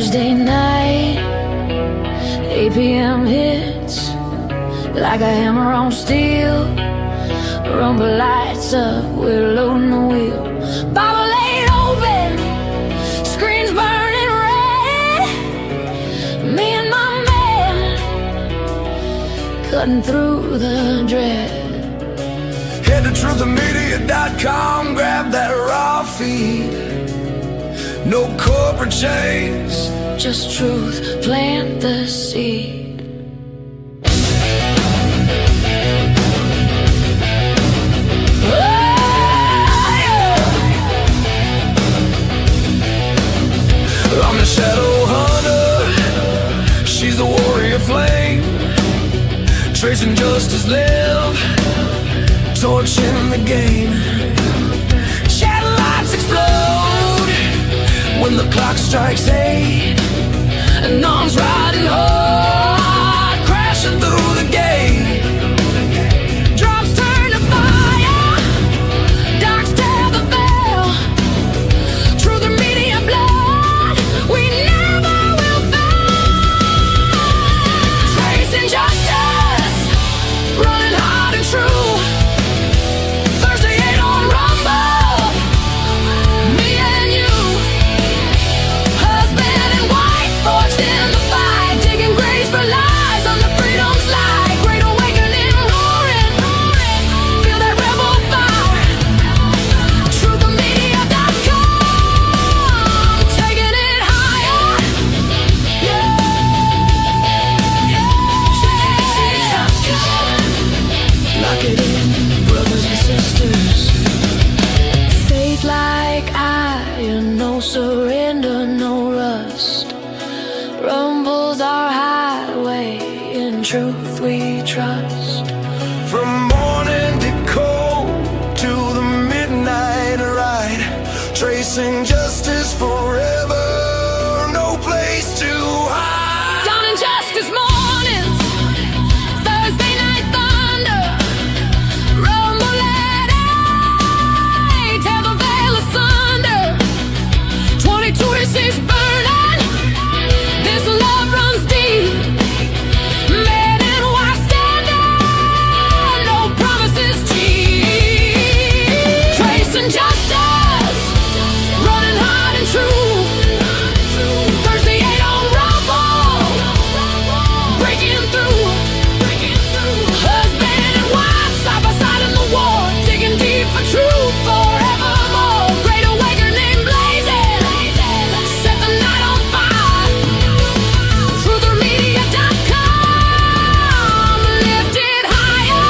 Thursday night, 8 p.m. hits like a hammer on steel. Rumble lights up, we're loading the wheel. Bible laid open, screens burning red. Me and my man cutting through the dread. Head to truthmedia.com, grab that raw feed. No corporate chains, just truth, plant the seed. I'm the shadow hunter, she's the warrior flame. Tracing justice, live, torching the game. Shadow lights explode when the clock strikes 8, and arms riding hard, crashing through the gate. Drums turn to fire, darks tear the veil. Truth and media blood, we never will fail. Tracing justice, running hard and true. Thursday 8 on Rumble, me and you. Husband and wife forged in the fight, digging graves for lies under freedom's light. Great awakening roaring, feel that rebel fire. Truthmedia.com, taking it higher. Lock it in, brothers and sisters. Faith like iron, no surrender, no rust. Rumble's our highway, in truth we trust. From morning to cold to the midnight ride, tracing justice forever, no place to hide. Dawn and justice mornings, Thursday night thunder. Rumble at 8, tear the veil asunder. 2026 burning, this love runs deep. Man and wife standing, no promises cheap. Tracing justice, running hard and true. Thursday 8 on Rumble, breaking through. Husband and wife side by side in the war, digging deep for truth forevermore. Great awakening blazing, set the night on fire. Truthmedia.com, lift it higher.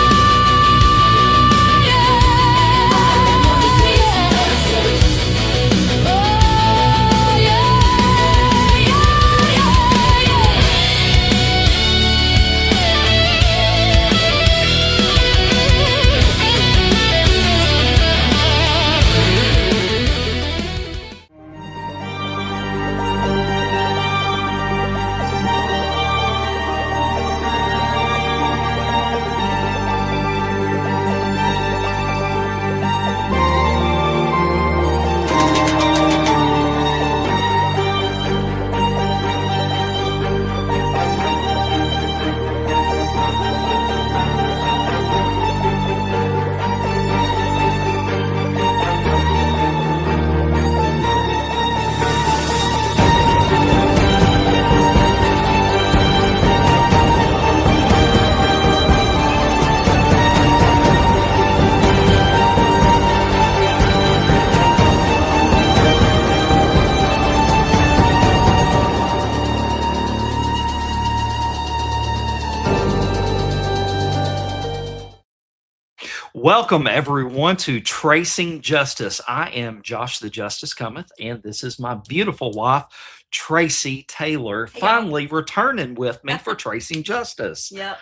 Welcome, everyone, to Tracing Justice. I am Josh the Justice Cometh, and this is my beautiful wife, Tracy Taylor, finally returning with me for Tracing Justice. Yep.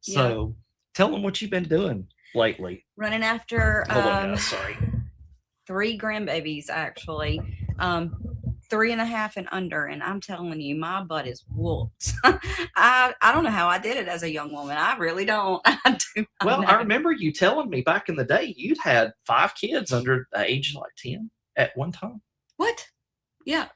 So tell them what you've been doing lately. Running after Hold on, guys, sorry. 3 grandbabies, actually. 3.5 and under, and I'm telling you, my butt is whooped. I don't know how I did it as a young woman. I really don't. I do not Well, know. I remember you telling me back in the day you'd had 5 kids under the age of like 10 at one time. What? Yeah,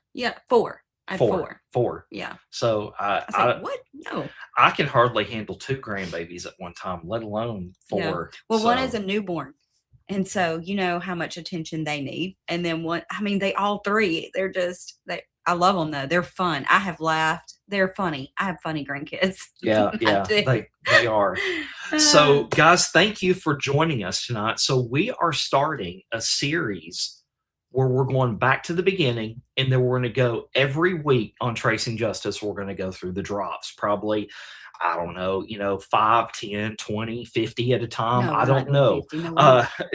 4. I had four. Four. Yeah. So I was like, what? No. I can hardly handle 2 grandbabies at one time, let alone 4. Yeah. Well, one is So- a newborn. And so you know how much attention they need. And then one, I mean, they all three, I love them though. They're fun. I have laughed. They're funny. I have funny grandkids. yeah, I yeah, do. they are. So, guys, thank you for joining us tonight. So, we are starting a series where we're going back to the beginning, and then we're going to go every week on Tracing Justice. We're going to go through the drops, probably, I don't know, 5, 10, 20, 50 at a time. No, I we're not don't doing know. 50. No,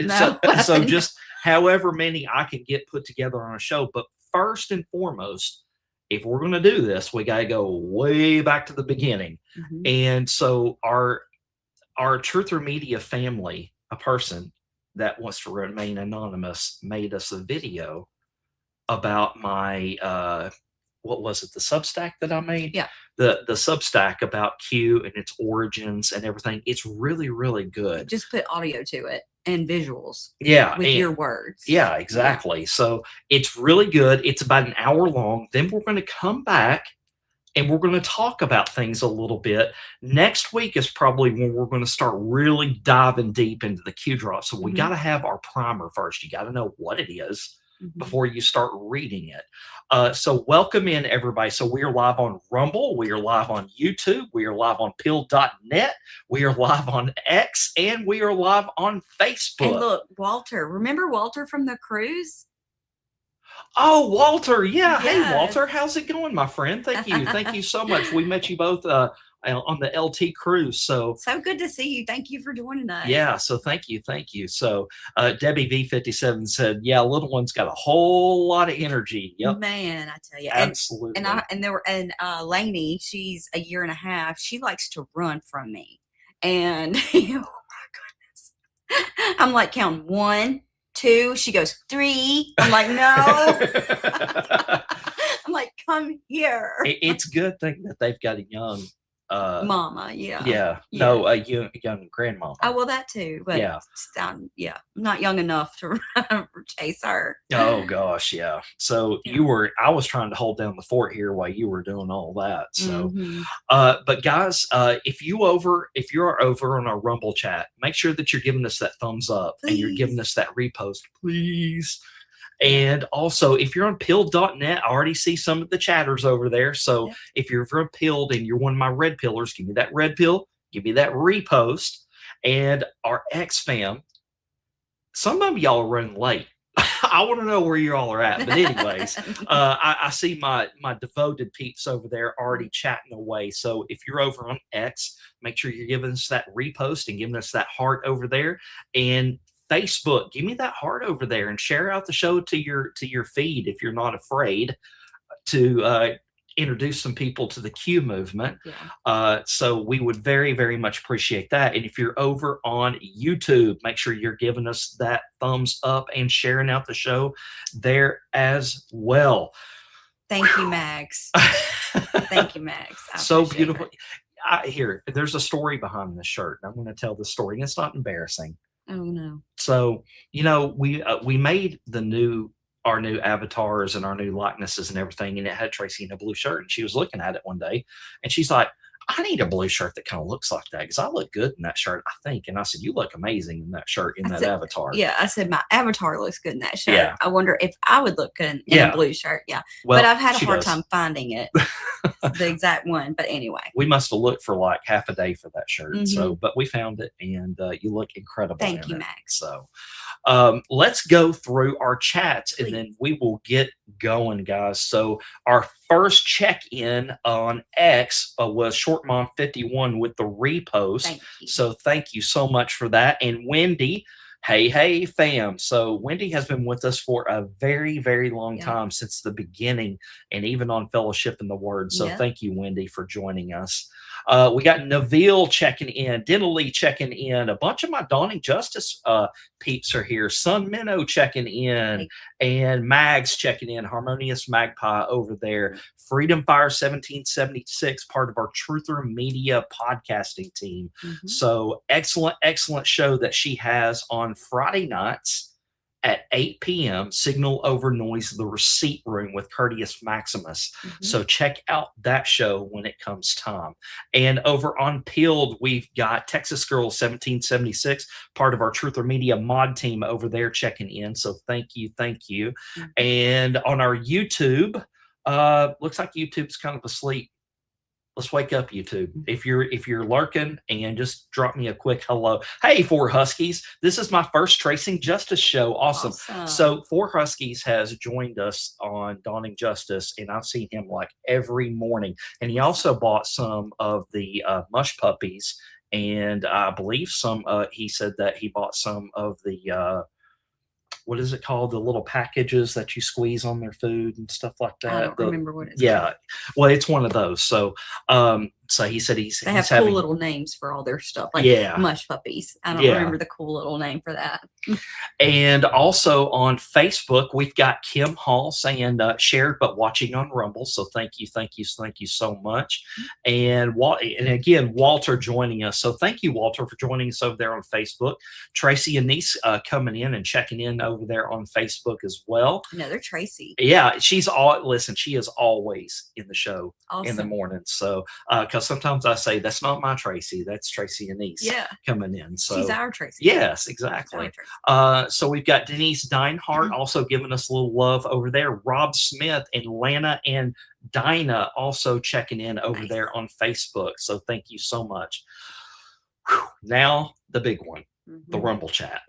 we're not. No, So just however many I can get put together on a show. But first and foremost, if we're going to do this, we got to go way back to the beginning. Mhm. And so our Truther Media family, a person that wants to remain anonymous, made us a video about my what was it, the Substack that I made? Yeah. The Substack about Q and its origins and everything. It's really, really good. Just put audio to it and visuals Yeah. with your words. Yeah, exactly. So it's really good. It's about an hour long. Then we're going to come back and we're going to talk about things a little bit. Next week is probably when we're going to start really diving deep into the Q drop. So we Mhm. got to have our primer first. You got to know what it is Mhm. before you start reading it. So welcome in, everybody. So we are live on Rumble. We are live on YouTube. We are live on pill.net. We are live on X. And we are live on Facebook. And look, Walter. Remember Walter from the cruise? Oh, Walter. Yeah. Hey, Yes. Walter. How's it going, my friend? Thank you. Thank you so much. We met you both on the LT cruise. So So good to see you. Thank you for joining us. yeah, so thank you. So Debbie V57 said, yeah, little one's got a whole lot of energy. Yep, Man, I tell you. absolutely. And Lainey, she's a year and a half. She likes to run from me. And oh my goodness. I'm like counting 1, 2. She goes 3. I'm like, no. I'm like, come here. It's a good thing that they've got a young Mama, yeah. yeah, no, a young grandmama. Oh, well, that too. But Yeah. I'm not young enough to chase her. Oh gosh, yeah. So I was trying to hold down the fort here while you were doing all that. So Mhm. but guys, if you are over on our Rumble chat, make sure that you're giving us that thumbs up and you're giving us that repost, please. And also, if you're on pilled.net, I already see some of the chatters over there. So if you're from Pilled and you're one of my red pillars, give me that red pill, give me that repost. And our X fam, some of y'all are running late. I want to know where you all are at. But anyways, I see my devoted peeps over there already chatting away. So if you're over on X, make sure you're giving us that repost and giving us that heart over there. And Facebook, give me that heart over there and share out the show to your feed if you're not afraid to introduce some people to the Q movement. Yeah. So we would very, very much appreciate that. And if you're over on YouTube, make sure you're giving us that thumbs up and sharing out the show there as well. Thank you, Max. Thank you, Max. I So appreciate beautiful. it. Here, there's a story behind this shirt. I'm going to tell the story, and it's not embarrassing. Oh no. So, we made our new avatars and our new likenesses and everything, and it had Tracy in a blue shirt, and she was looking at it one day, and she's like, I need a blue shirt that kind of looks like that because I look good in that shirt, I think. And I said, you look amazing in that shirt, in that avatar. Yeah, I said my avatar looks good in that shirt. Yeah. I wonder if I would look good in a blue shirt. Yeah. Well, but I've had a she hard does. time finding it, the exact one. But anyway. We must have looked for like half a day for that shirt. So, but we found it, and you look incredible. Thank you, it. Max. So, let's go through our chats, Please. and then we will get going, guys. So, our first check-in on X was Short Mom 51 with the repost. Thank you. So, thank you so much for that. And Wendy, hey fam. So Wendy has been with us for a very, very long time, since the beginning, and even on Fellowship in the Word. So thank you, Wendy, for joining us. We got Naveal checking in, Denali checking in, a bunch of my Dawning Justice peeps are here, Sun Minnow checking in, and Mags checking in, Harmonious Magpie over there, Freedom Fire 1776, part of our Truther Media podcasting team. So excellent show that she has on Friday nights at 8 p.m. Signal Over Noise, The Receipt Room with Curtius Maximus. So check out that show when it comes time. And over on Peeled, we've got Texas Girl 1776, part of our Truther Media mod team over there checking in. So thank you. And on our YouTube, looks like YouTube's kind of asleep. Let's wake up, YouTube. If you're lurking, and just drop me a quick hello. Hey, Four Huskies. This is my first Tracing Justice show. Awesome. So Four Huskies has joined us on Dawning Justice, and I've seen him like every morning. And he also bought some of the mush puppies, and I believe he said that he bought some of the what is it called? The little packages that you squeeze on their food and stuff like that. I don't remember what it's called. Well, it's one of those. So, so he said they have cool little names for all their stuff, like mush puppies. I don't remember the cool little name for that. And also on Facebook, we've got Kim Hall saying shared but watching on Rumble. So thank you so much. And again, Walter joining us. So thank you, Walter, for joining us over there on Facebook. Tracy Anise coming in and checking in over there on Facebook as well. Another Tracy. Yeah, she is always in the show in the morning. So because sometimes I say that's not my Tracy, that's Tracy Anise coming in. So she's our Tracy. Yes, exactly. So we've got Denise Deinhardt also giving us a little love over there. Rob Smith and Lana and Dinah also checking in over there on Facebook. So thank you so much. Whew. Now the big one. The Rumble chat.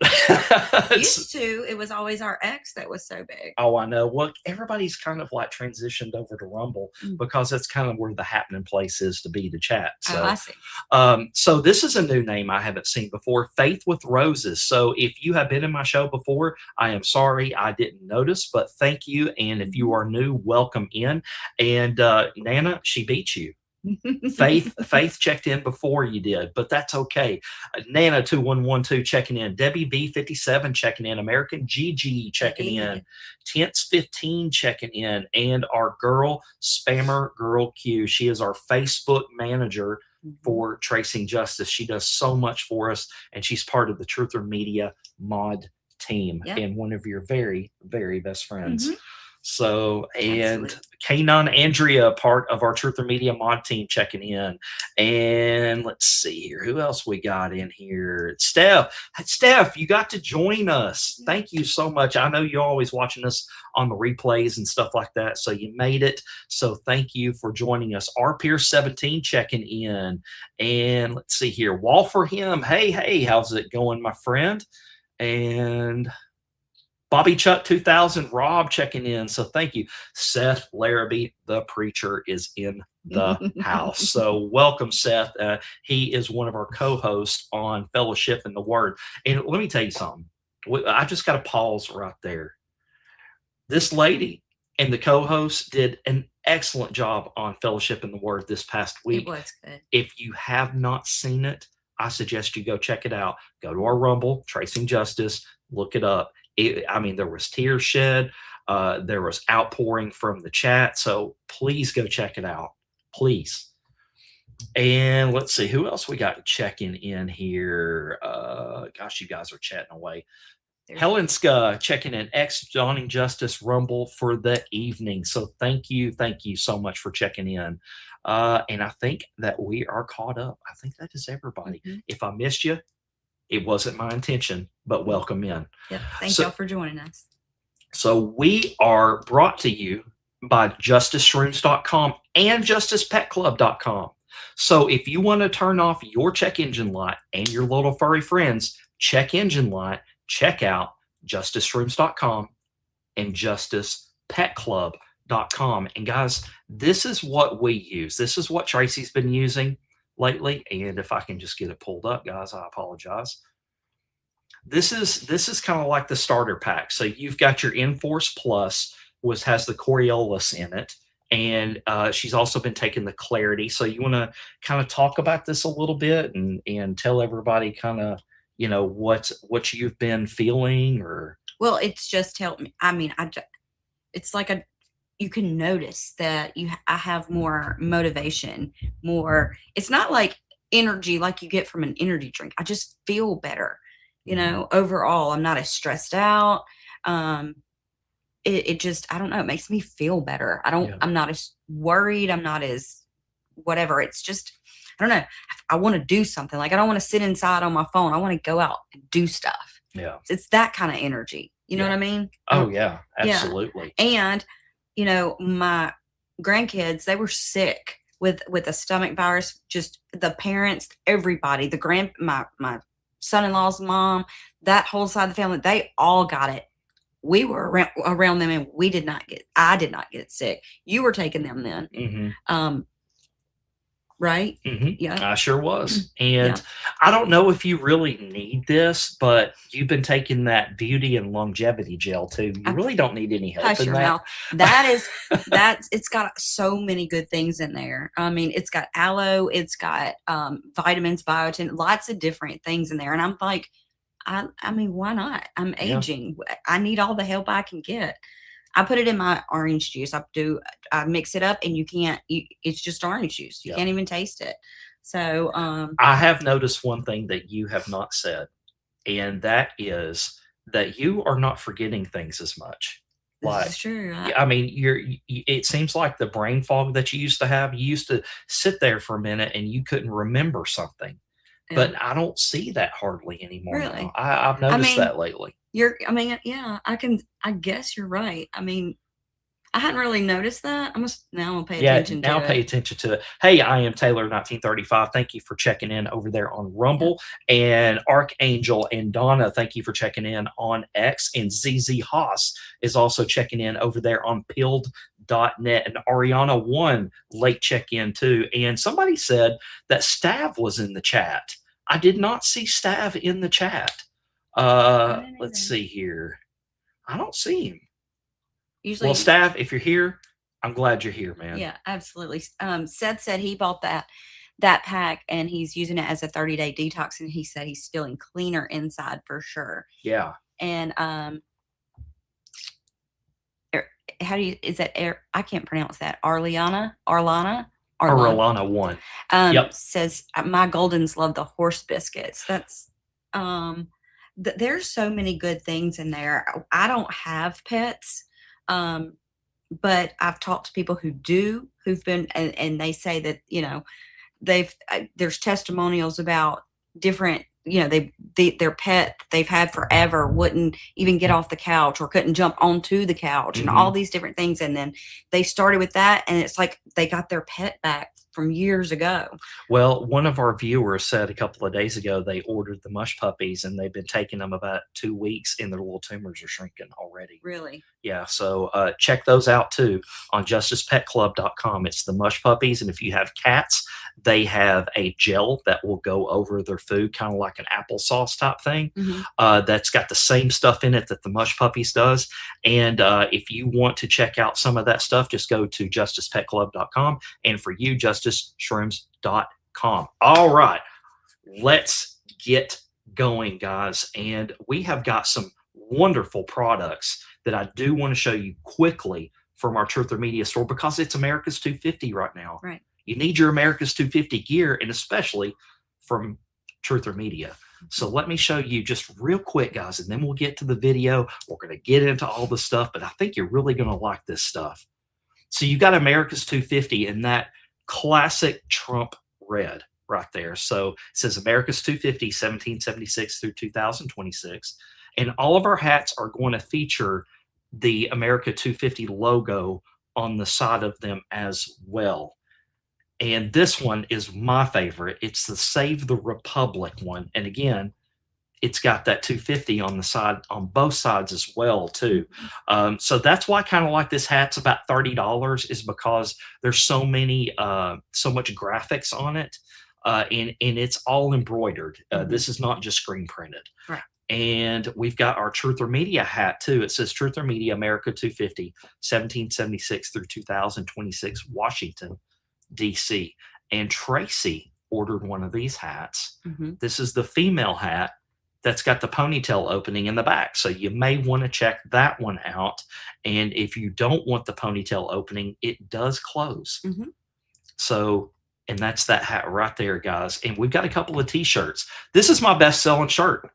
Used to, it was always our ex that was so big. Oh, I know. Well, everybody's kind of like transitioned over to Rumble because that's kind of where the happening place is to be to chat. So, I see. So this is a new name I haven't seen before, Faith with Roses. So if you have been in my show before, I am sorry I didn't notice, but thank you. And if you are new, welcome in. And Nana, she beat you. Faith checked in before you did, but that's okay. Nana 2112 checking in, Debbie B57 checking in, American GG checking in, Tense 15 checking in, and our girl Spammer Girl Q. She is our Facebook manager for Tracing Justice. She does so much for us, and she's part of the Truther Media mod team and one of your very, very best friends. So, and K9 Andrea, part of our Truther Media mod team checking in. And let's see here. Who else we got in here? Steph, you got to join us. Thank you so much. I know you're always watching us on the replays and stuff like that. So you made it. So thank you for joining us. R Pierce 17 checking in. And let's see here. Wall for him. Hey, how's it going, my friend? And Bobby Chuck 2000, Rob checking in. So thank you. Seth Larrabee, the preacher, is in the house. So welcome, Seth. He is one of our co-hosts on Fellowship in the Word. And let me tell you something. I just got to pause right there. This lady and the co-host did an excellent job on Fellowship in the Word this past week. It was good. If you have not seen it, I suggest you go check it out. Go to our Rumble, Tracing Justice, look it up. There was tears shed. There was outpouring from the chat. So please go check it out. Please. And let's see who else we got checking in here. Gosh, you guys are chatting away. Helenska checking in, Dawning Justice Rumble for the evening. So thank you so much for checking in. And I think that we are caught up. I think that is everybody. If I missed you, it wasn't my intention, but welcome in. Yep. Thank y'all for joining us. So we are brought to you by justiceshrooms.com and justicepetclub.com. So if you want to turn off your check engine light and your little furry friends' check engine light, check out justiceshrooms.com and justicepetclub.com. And guys, this is what we use. This is what Tracy's been using lately. And if I can just get it pulled up, guys, I apologize. This is kind of like the starter pack. So you've got your Enforce Plus, which has the Coriolis in it. And she's also been taking the Clarity. So you want to kind of talk about this a little bit and tell everybody kind of, what you've been feeling or. Well, it's just helped me. It's like you can notice that I have more motivation, more. It's not like energy like you get from an energy drink. I just feel better, overall. I'm not as stressed out. it just, I don't know, it makes me feel better. Yeah. I'm not as worried. I'm not as whatever. It's just, I don't know. I want to do something. Like, I don't want to sit inside on my phone. I want to go out and do stuff. Yeah. It's that kind of energy. You know Yeah. what I mean? Oh yeah, yeah. absolutely. And, you know, my grandkids, they were sick with a stomach virus. Just the parents, everybody, my son-in-law's mom, that whole side of the family, they all got it. We were around them, and I did not get sick. You were taking them then. Mm-hmm. Right? Mm-hmm. Yeah. I sure was. And Yeah. I don't know if you really need this, but you've been taking that beauty and longevity gel too. You really don't need any help Hush in your that. mouth. It's got so many good things in there. I mean, it's got aloe, it's got vitamins, biotin, lots of different things in there. And I'm like, I mean, why not? I'm aging. I need all the help I can get. I put it in my orange juice. I mix it up, and it's just orange juice. You can't even taste it. So, I have noticed one thing that you have not said, and that is that you are not forgetting things as much. this is true. I mean, it seems like the brain fog that you used to have, you used to sit there for a minute and you couldn't remember something. But I don't see that hardly anymore. Really? Now. I've noticed that lately. Yeah, I guess you're right. I mean, I hadn't really noticed that. I'm gonna pay attention to now it. pay attention to it. Hey, I am Taylor 1935. Thank you for checking in over there on Rumble. And Archangel and Donna, thank you for checking in on X. And ZZ Haas is also checking in over there on Pilled.net. And Ariana 1 late check in too. And somebody said that Stav was in the chat. I did not see Stav in the chat. Let's see here. I don't see him. Usually, Well, Stav, if you're here, I'm glad you're here, man. yeah, absolutely. Seth said he bought that pack, and he's using it as a 30-day detox, and he said he's feeling cleaner inside for sure. Yeah. And is that I can't pronounce that. Arlana 1. Yep. Says my Goldens love the horse biscuits. That's there's so many good things in there. I don't have pets. But I've talked to people who've been, and they say that, you know, there's testimonials about different, you know, their pet they've had forever wouldn't even get off the couch or couldn't jump onto the couch and all these different things. And then they started with that, and it's like they got their pet back from years ago. Well, one of our viewers said a couple of days ago they ordered the mush puppies, and they've been taking them about 2 weeks, and their little tumors are shrinking already. Really? Yeah. So check those out too on justicepetclub.com. It's the mush puppies. And if you have cats, they have a gel that will go over their food, kind of like an applesauce type thing. That's got the same stuff in it that the mush puppies does. And if you want to check out some of that stuff, just go to justicepetclub.com. And for you, justiceshrooms.com. All right. Let's get going, guys. And we have got some wonderful products that I do want to show you quickly from our Truth or Media store, because it's America's 250 right now. Right. You need your America's 250 gear, and especially from Truth or Media. So let me show you just real quick, guys, and then we'll get to the video. We're going to get into all the stuff, but I think you're really going to like this stuff. So you got America's 250 in that classic Trump red right there. So it says America's 250, 1776 through 2026. And all of our hats are going to feature the America 250 logo on the side of them as well. And this one is my favorite. It's the Save the Republic one. And again, it's got that 250 on the side, on both sides as well too. So that's why I kind of like this hat's about $30, is because there's so many, so much graphics on it. And it's all embroidered. This is not just screen printed. Right. And we've got our Truth or Media hat too. It says Truth or Media America 250, 1776 through 2026, Washington, D.C. And Tracy ordered one of these hats. This is the female hat that's got the ponytail opening in the back. So you may want to check that one out. And if you don't want the ponytail opening, it does close. So, and that's that hat right there, guys. And we've got a couple of t-shirts. This is my best selling shirt.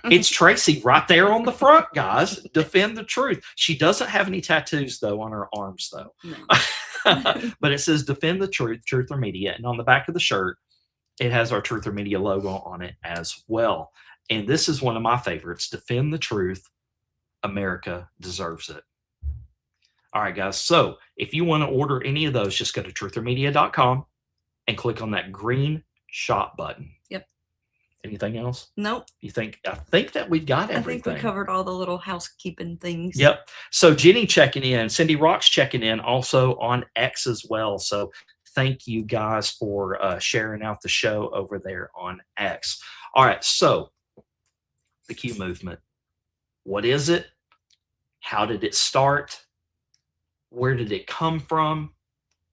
It's Tracy right there on the front, guys. Defend the truth. She doesn't have any tattoos, though, on her arms, though. No. But it says defend the truth, Truth or Media. And on the back of the shirt, it has our Truth or Media logo on it as well. And this is one of my favorites. Defend the truth. America deserves it. All right, guys. So if you want to order any of those, just go to truthermedia.com and click on that green shop button. Yep. Anything else? Nope. I think that we've got everything. I think we covered all the little housekeeping things. Yep. So Jenny checking in, Cindy Rock's checking in also on X as well. So thank you guys for sharing out the show over there on X. All right. So the Q movement. What is it? How did it start? Where did it come from?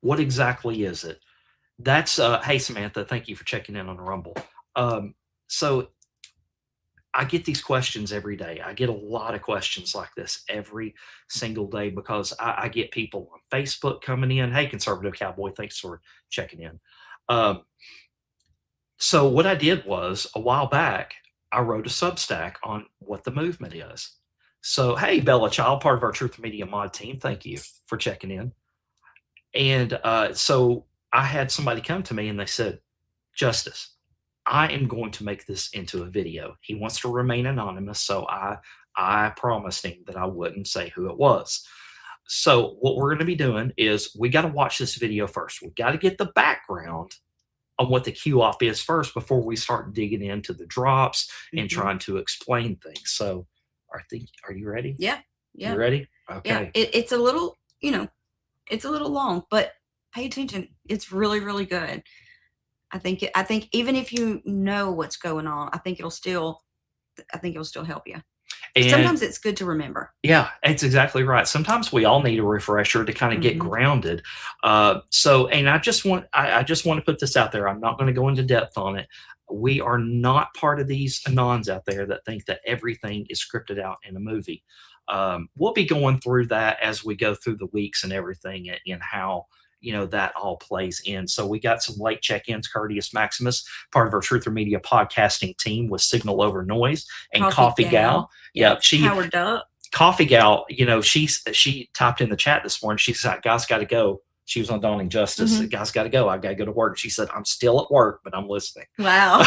What exactly is it? That's hey Samantha, thank you for checking in on the Rumble. So I get these questions every day. I get a lot of questions like this every single day because I get people on Facebook coming in. Hey, Conservative Cowboy, thanks for checking in. So what I did was a while back, I wrote a Substack on what the movement is. So, hey, Bella Child, part of our Truth Media mod team, thank you for checking in. And so I had somebody come to me and they said, Justice, I am going to make this into a video. He wants to remain anonymous, so I promised him that I wouldn't say who it was. So what we're going to be doing is we got to watch this video first. We got to get the background on what the Q-op is first before we start digging into the drops and trying to explain things. So are you ready? Yeah. You ready? Okay. Yeah. It's a little, it's a little long, but pay attention. It's really, really good. I think even if you know what's going on, I think it'll still help you. And sometimes it's good to remember. Yeah, it's exactly right. Sometimes we all need a refresher to kind of get grounded. And I just want to put this out there. I'm not going to go into depth on it. We are not part of these anons out there that think that everything is scripted out in a movie. We'll be going through that as we go through the weeks and everything and how that all plays in. So we got some late check-ins. Courteous Maximus, part of our Truth or Media podcasting team with Signal Over Noise, and Coffee Gal. Yeah, Howard Duck. Coffee Gal, she typed in the chat this morning. She said, guys got to go. She was on Dawning Justice. Guys got to go. I got to go to work. She said, I'm still at work, but I'm listening. Wow.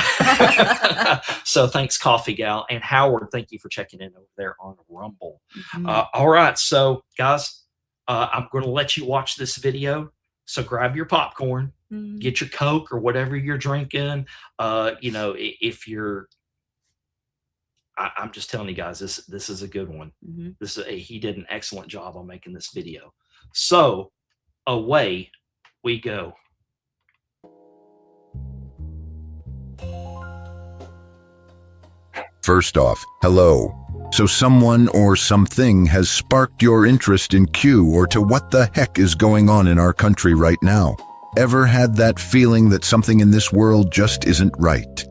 So thanks, Coffee Gal. And Howard, thank you for checking in over there on Rumble. All right. So guys, I'm going to let you watch this video. So grab your popcorn, get your Coke or whatever you're drinking. If you're, I'm just telling you guys, this is a good one. He did an excellent job on making this video. So away we go. First off, hello. So someone or something has sparked your interest in Q or to what the heck is going on in our country right now. Ever had that feeling that something in this world just isn't right?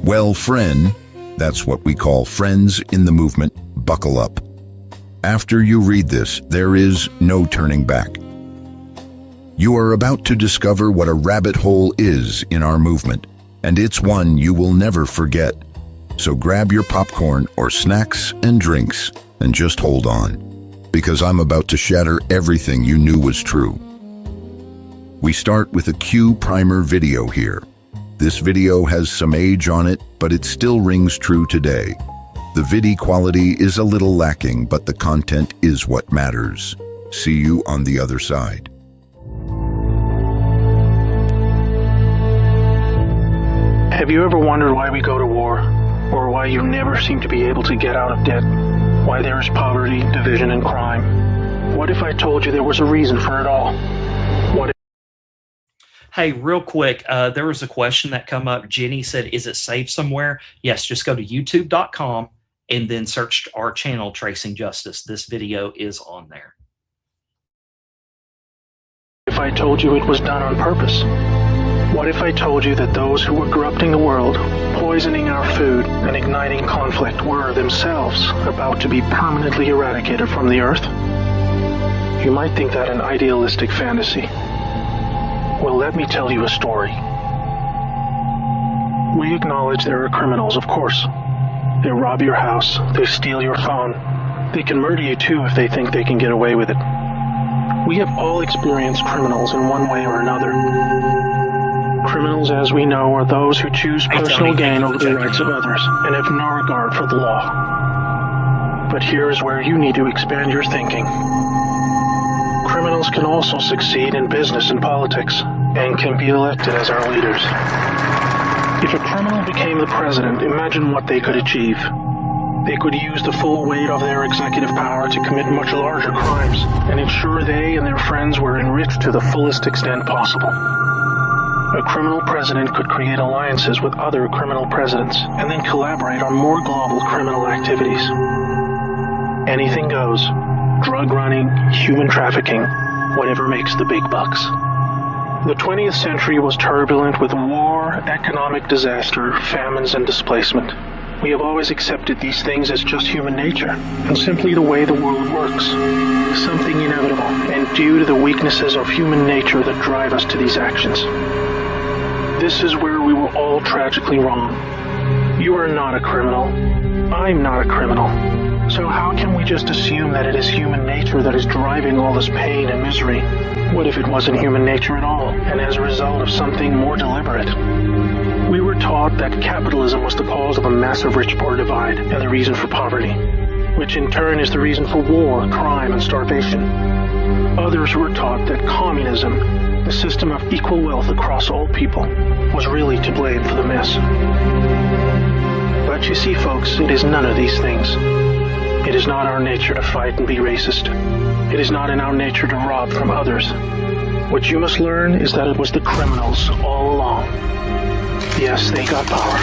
Well, friend, that's what we call friends in the movement. Buckle up. After you read this, there is no turning back. You are about to discover what a rabbit hole is in our movement, and it's one you will never forget. So grab your popcorn or snacks and drinks and just hold on, because I'm about to shatter everything you knew was true. We start with a Q primer video here. This video has some age on it, but it still rings true today. The video quality is a little lacking, but the content is what matters. See you on the other side. Have you ever wondered why we go to war? Or why you never seem to be able to get out of debt? Why there is poverty, division, and crime? What if I told you there was a reason for it all? What if— Hey, real quick, there was a question that come up. Jenny said, is it saved somewhere? Yes, just go to youtube.com and then search our channel, Tracing Justice. This video is on there. If I told you it was done on purpose? What if I told you that those who were corrupting the world, poisoning our food, and igniting conflict were themselves about to be permanently eradicated from the earth? You might think that an idealistic fantasy. Well, let me tell you a story. We acknowledge there are criminals, of course, They rob your house. They steal your phone. They can murder you too if they think they can get away with it. We have all experienced criminals in one way or another. Criminals, as we know, are those who choose personal gain over the rights of others and have no regard for the law. But here is where you need to expand your thinking. Criminals can also succeed in business and politics and can be elected as our leaders. If a criminal became the president, imagine what they could achieve. They could use the full weight of their executive power to commit much larger crimes and ensure they and their friends were enriched to the fullest extent possible. A criminal president could create alliances with other criminal presidents and then collaborate on more global criminal activities. Anything goes. Drug running, human trafficking, whatever makes the big bucks. The 20th century was turbulent with war, economic disaster, famines, and displacement. We have always accepted these things as just human nature, and simply the way the world works. Something inevitable, and due to the weaknesses of human nature that drive us to these actions. This is where we were all tragically wrong. You are not a criminal. I'm not a criminal. So how can we just assume that it is human nature that is driving all this pain and misery? What if it wasn't human nature at all, and as a result of something more deliberate? We were taught that capitalism was the cause of a massive rich-poor divide and the reason for poverty, which in turn is the reason for war, crime, and starvation. Others were taught that communism, the system of equal wealth across all people, was really to blame for the mess. But you see, folks, it is none of these things. It is not our nature to fight and be racist. It is not in our nature to rob from others. What you must learn is that it was the criminals all along. Yes, they got power.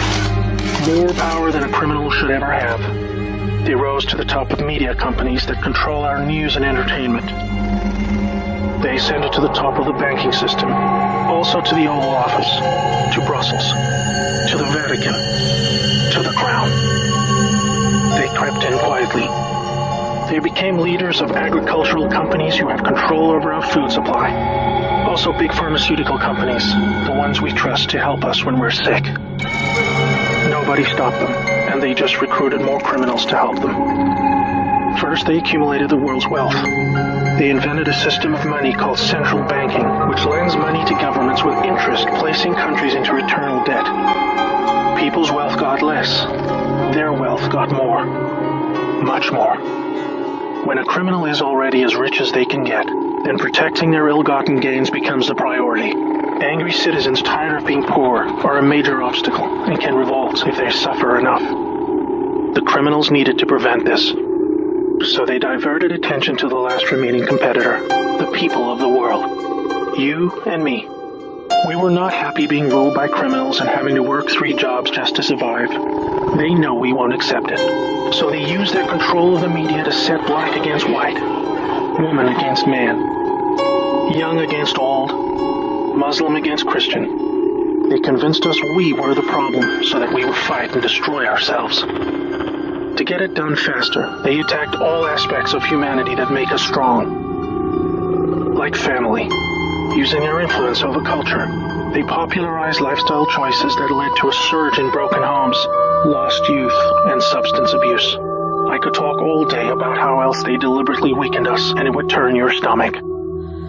More power than a criminal should ever have. They rose to the top of media companies that control our news and entertainment. They ascended to the top of the banking system, also to the Oval Office, to Brussels, to the Vatican, to the Crown. They crept in quietly. They became leaders of agricultural companies who have control over our food supply. Also big pharmaceutical companies, the ones we trust to help us when we're sick. Nobody stopped them, and they just recruited more criminals to help them. First, they accumulated the world's wealth. They invented a system of money called central banking, which lends money to governments with interest, placing countries into eternal debt. People's wealth got less. Their wealth got more. Much more. When a criminal is already as rich as they can get, then protecting their ill-gotten gains becomes the priority. Angry citizens tired of being poor are a major obstacle and can revolt if they suffer enough. The criminals needed to prevent this. So they diverted attention to the last remaining competitor, the people of the world. You and me. We were not happy being ruled by criminals and having to work 3 jobs just to survive. They know we won't accept it. So they use their control of the media to set black against white, woman against man, young against old, Muslim against Christian. They convinced us we were the problem so that we would fight and destroy ourselves. To get it done faster, they attacked all aspects of humanity that make us strong. Like family, using their influence over culture. They popularized lifestyle choices that led to a surge in broken homes, lost youth, and substance abuse. I could talk all day about how else they deliberately weakened us, and it would turn your stomach.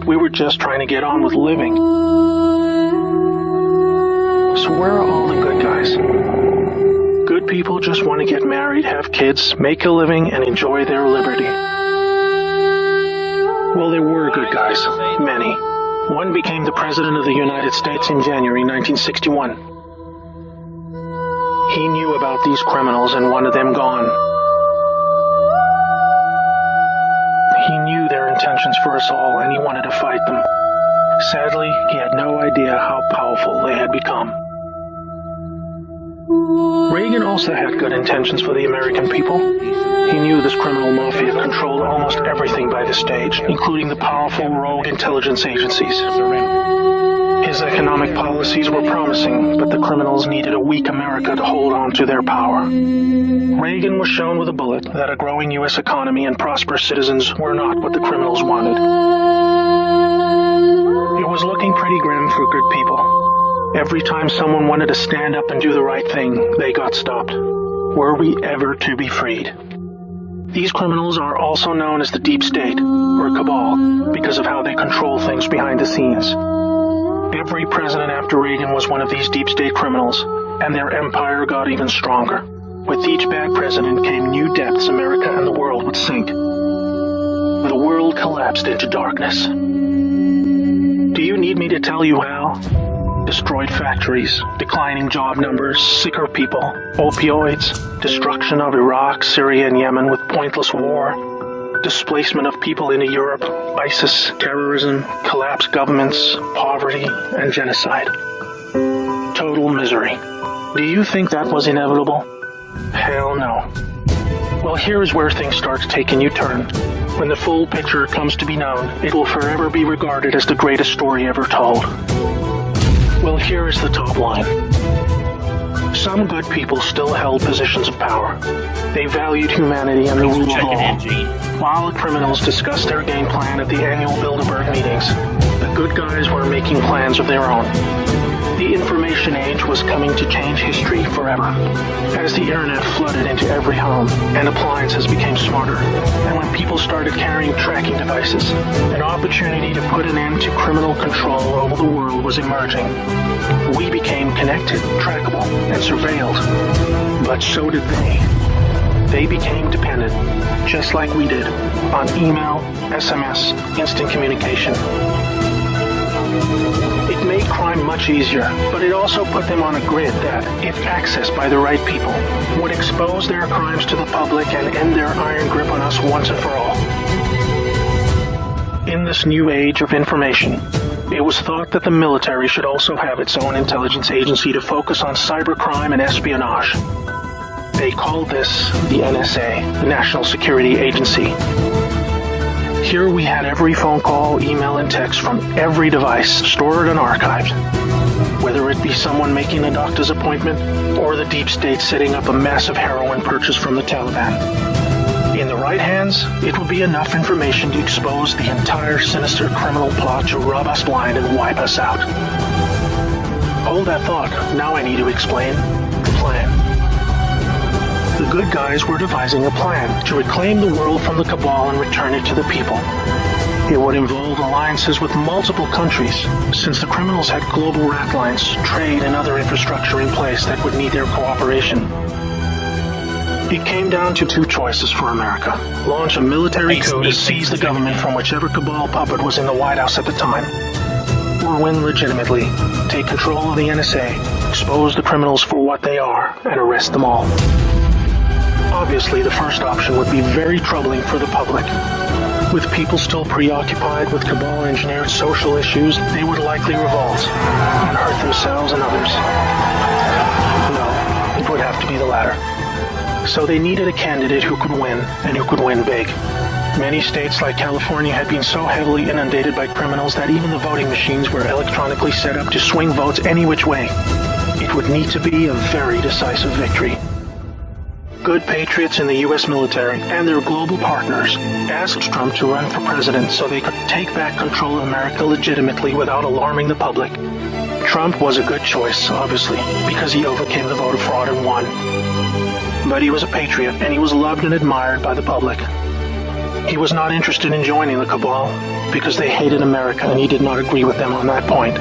We were just trying to get on with living. So where are all the good guys? Good people just want to get married, have kids, make a living, and enjoy their liberty. Well, there were good guys. Many. One became the President of the United States in January 1961. He knew about these criminals and wanted them gone. He knew their intentions for us all, and he wanted to fight them. Sadly, he had no idea how powerful they had become. Reagan also had good intentions for the American people. He knew this criminal mafia controlled almost everything by the stage, including the powerful rogue intelligence agencies. His economic policies were promising, but the criminals needed a weak America to hold on to their power. Reagan was shown with a bullet that a growing U.S. economy and prosperous citizens were not what the criminals wanted. It was looking pretty grim for good people. Every time someone wanted to stand up and do the right thing, they got stopped. Were we ever to be freed? These criminals are also known as the Deep State, or Cabal, because of how they control things behind the scenes. Every president after Reagan was one of these Deep State criminals, and their empire got even stronger. With each bad president came new depths America and the world would sink. The world collapsed into darkness. Do you need me to tell you how? Destroyed factories, declining job numbers, sicker people, opioids, destruction of Iraq, Syria, and Yemen with pointless war, displacement of people into Europe, ISIS, terrorism, collapsed governments, poverty, and genocide. Total misery. Do you think that was inevitable? Hell no. Well, here's where things start taking a turn. When the full picture comes to be known, it will forever be regarded as the greatest story ever told. Well, here is the top line. Some good people still held positions of power. They valued humanity and the rule of law. While the criminals discussed their game plan at the annual Bilderberg meetings, the good guys were making plans of their own. The information age was coming to change history forever. As the internet flooded into every home and appliances became smarter, and when people started carrying tracking devices, an opportunity to put an end to criminal control over the world was emerging. We became connected, trackable, and surveilled. But so did they. They became dependent, just like we did, on email, SMS, instant communication. It made crime much easier, but it also put them on a grid that, if accessed by the right people, would expose their crimes to the public and end their iron grip on us once and for all. In this new age of information, it was thought that the military should also have its own intelligence agency to focus on cybercrime and espionage. They called this the NSA, the National Security Agency. Here we had every phone call, email, and text from every device stored and archived. Whether it be someone making a doctor's appointment or the deep state setting up a massive heroin purchase from the Taliban. In the right hands, it would be enough information to expose the entire sinister criminal plot to rob us blind and wipe us out. Hold that thought. Now I need to explain the plan. The good guys were devising a plan to reclaim the world from the cabal and return it to the people. It would involve alliances with multiple countries, since the criminals had global rat lines, trade, and other infrastructure in place that would need their cooperation. It came down to two choices for America. Launch a military coup to seize the government from whichever cabal puppet was in the White House at the time. Or win legitimately, take control of the NSA, expose the criminals for what they are, and arrest them all. Obviously, the first option would be very troubling for the public. With people still preoccupied with cabal-engineered social issues, they would likely revolt and hurt themselves and others. No, it would have to be the latter. So they needed a candidate who could win, and who could win big. Many states like California had been so heavily inundated by criminals that even the voting machines were electronically set up to swing votes any which way. It would need to be a very decisive victory. Good patriots in the U.S. military and their global partners asked Trump to run for president so they could take back control of America legitimately without alarming the public. Trump was a good choice, obviously, because he overcame the voter fraud and won. But he was a patriot, and he was loved and admired by the public. He was not interested in joining the cabal because they hated America, and he did not agree with them on that point.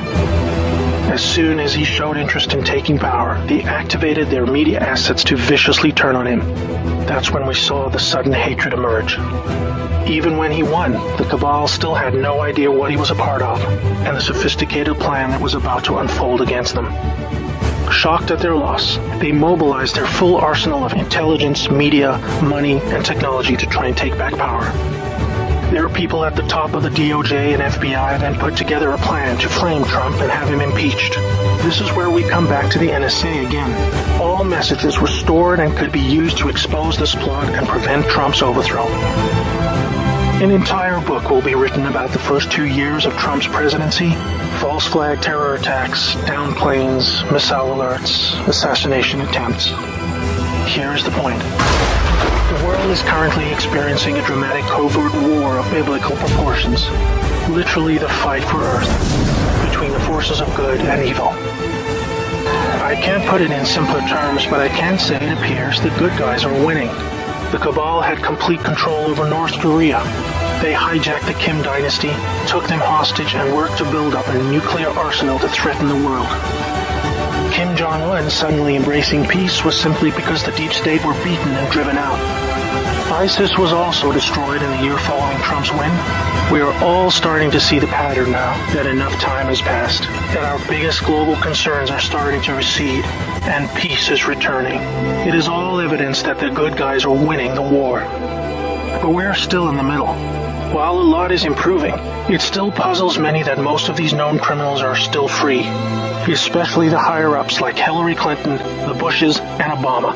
As soon as he showed interest in taking power, they activated their media assets to viciously turn on him. That's when we saw the sudden hatred emerge. Even when he won, the cabal still had no idea what he was a part of, and the sophisticated plan that was about to unfold against them. Shocked at their loss, they mobilized their full arsenal of intelligence, media, money, and technology to try and take back power. Their people at the top of the DOJ and FBI then put together a plan to frame Trump and have him impeached. This is where we come back to the NSA again. All messages were stored and could be used to expose this plot and prevent Trump's overthrow. An entire book will be written about the first 2 years of Trump's presidency. False flag terror attacks, downed planes, missile alerts, assassination attempts. Here's the point. The world is currently experiencing a dramatic covert war of biblical proportions. Literally the fight for Earth between the forces of good and evil. I can't put it in simpler terms, but I can say it appears the good guys are winning. The cabal had complete control over North Korea. They hijacked the Kim dynasty, took them hostage, and worked to build up a nuclear arsenal to threaten the world. Kim Jong-un suddenly embracing peace was simply because the deep state were beaten and driven out. ISIS was also destroyed in the year following Trump's win. We are all starting to see the pattern now, that enough time has passed, that our biggest global concerns are starting to recede, and peace is returning. It is all evidence that the good guys are winning the war. But we're still in the middle. While a lot is improving, it still puzzles many that most of these known criminals are still free, especially the higher-ups like Hillary Clinton, the Bushes, and Obama.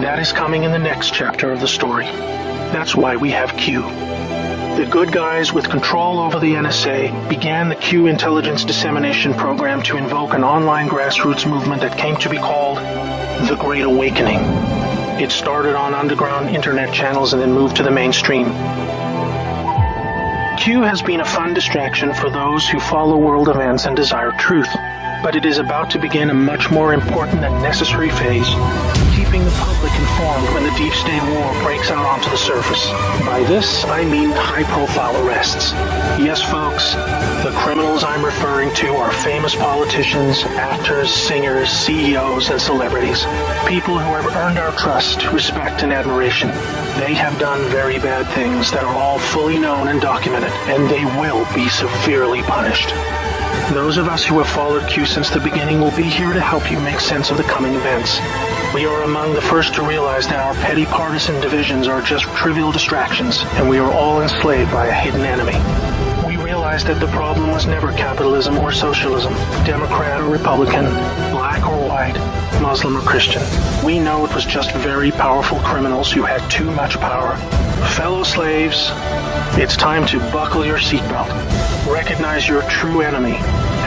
That is coming in the next chapter of the story. That's why we have Q. The good guys with control over the NSA began the Q intelligence dissemination program to invoke an online grassroots movement that came to be called the Great Awakening. It started on underground internet channels and then moved to the mainstream. Q has been a fun distraction for those who follow world events and desire truth, but it is about to begin a much more important and necessary phase, keeping the public informed when the deep state war breaks out onto the surface. By this, I mean high-profile arrests. Yes, folks, the criminals I'm referring to are famous politicians, actors, singers, CEOs, and celebrities. People who have earned our trust, respect, and admiration. They have done very bad things that are all fully known and documented, and they will be severely punished. Those of us who have followed Q since the beginning will be here to help you make sense of the coming events. We are among the first to realize that our petty partisan divisions are just trivial distractions, and we are all enslaved by a hidden enemy. We realize that the problem was never capitalism or socialism, Democrat or Republican, black or white, Muslim or Christian. We know it was just very powerful criminals who had too much power. Fellow slaves, it's time to buckle your seatbelt, recognize your true enemy,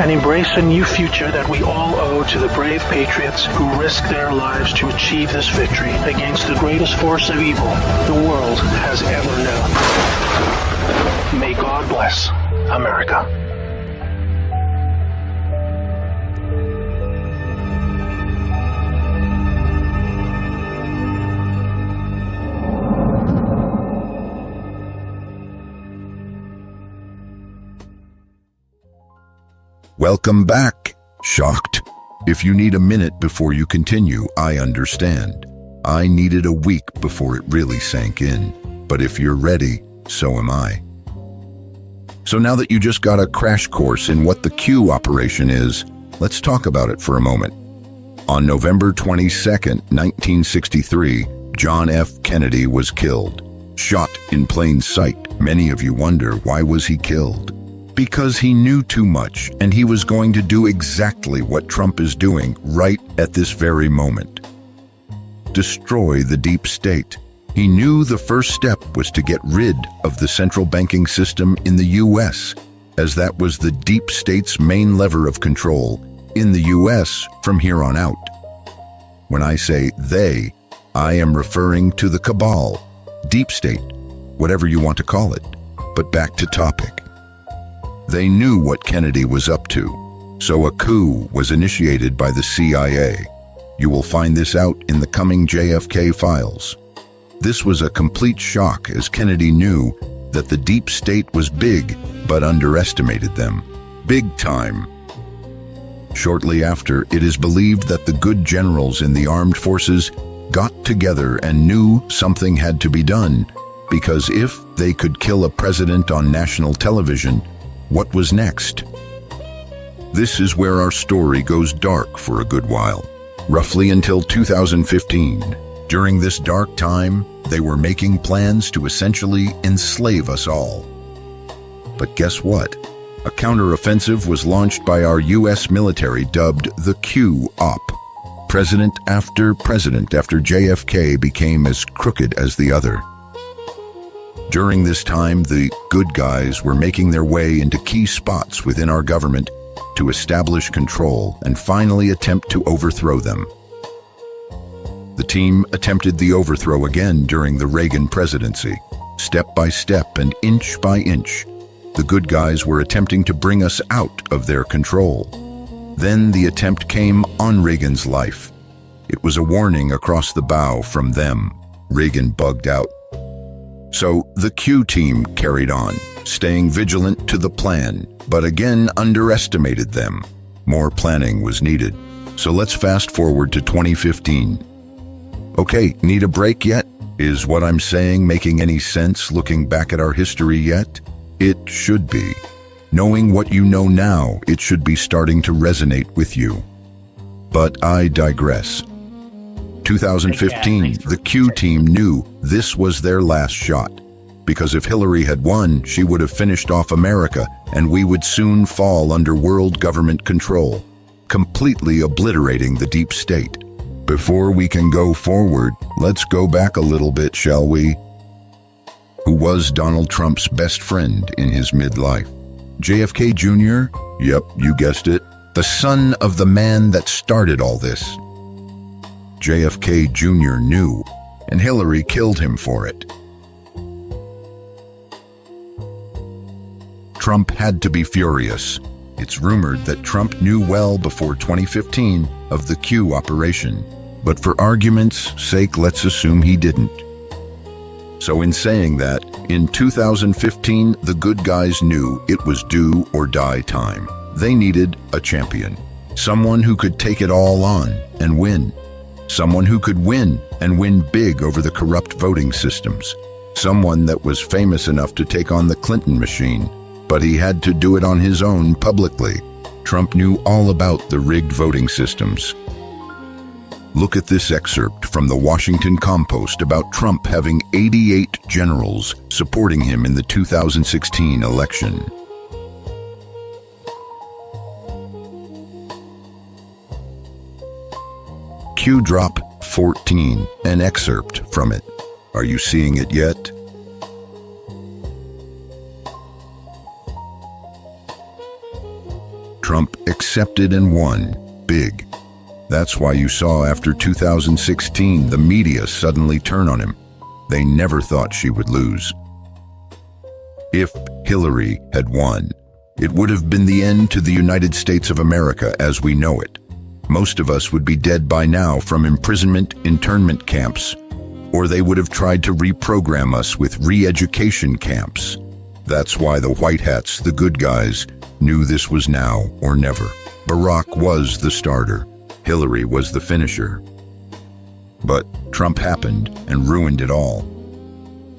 and embrace a new future that we all owe to the brave patriots who risked their lives to achieve this victory against the greatest force of evil the world has ever known. May God bless America. Welcome back. Shocked? If you need a minute before you continue, I understand. I needed a week before it really sank in. But if you're ready, so am I. So now that you just got a crash course in what the Q operation is, let's talk about it for a moment. On November 22nd, 1963, John F. Kennedy was killed. Shot in plain sight. Many of you wonder, why was he killed? Because he knew too much, and he was going to do exactly what Trump is doing right at this very moment. Destroy the deep state. He knew the first step was to get rid of the central banking system in the U.S., as that was the deep state's main lever of control in the U.S. from here on out. When I say they, I am referring to the cabal, deep state, whatever you want to call it. But back to topic. They knew what Kennedy was up to, so a coup was initiated by the CIA. You will find this out in the coming JFK files. This was a complete shock, as Kennedy knew that the deep state was big, but underestimated them. Big time. Shortly after, it is believed that the good generals in the armed forces got together and knew something had to be done, because if they could kill a president on national television, what was next? This is where our story goes dark for a good while, roughly until 2015. During this dark time, they were making plans to essentially enslave us all. But guess what? A counteroffensive was launched by our U.S. military dubbed the Q-Op. President after JFK became as crooked as the other. During this time, the good guys were making their way into key spots within our government to establish control and finally attempt to overthrow them. The team attempted the overthrow again during the Reagan presidency. Step by step and inch by inch, the good guys were attempting to bring us out of their control. Then the attempt came on Reagan's life. It was a warning across the bow from them. Reagan bugged out. So the Q team carried on, staying vigilant to the plan, but again underestimated them. More planning was needed. So let's fast forward to 2015. Okay, need a break yet? Is what I'm saying making any sense looking back at our history yet? It should be. Knowing what you know now, it should be starting to resonate with you. But I digress. 2015, the Q team knew this was their last shot. Because if Hillary had won, she would have finished off America, and we would soon fall under world government control, completely obliterating the deep state. Before we can go forward, let's go back a little bit, shall we? Who was Donald Trump's best friend in his midlife? JFK Jr.? Yep, you guessed it. The son of the man that started all this. JFK Jr. knew, and Hillary killed him for it. Trump had to be furious. It's rumored that Trump knew well before 2015 of the Q operation, but for argument's sake, let's assume he didn't. So in saying that, in 2015, the good guys knew it was do or die time. They needed a champion, someone who could take it all on and win, someone who could win and win big over the corrupt voting systems, someone that was famous enough to take on the Clinton machine, but he had to do it on his own publicly. Trump knew all about the rigged voting systems. Look at this excerpt from the Washington Compost about Trump having 88 generals supporting him in the 2016 election. Q drop 14, an excerpt from it. Are you seeing it yet? Trump accepted and won big. That's why you saw after 2016 the media suddenly turn on him. They never thought she would lose. If Hillary had won, it would have been the end to the United States of America as we know it. Most of us would be dead by now from imprisonment, internment camps, or they would have tried to reprogram us with re-education camps. That's why the white hats, the good guys, knew this was now or never. Barack was the starter. Hillary was the finisher. But Trump happened and ruined it all.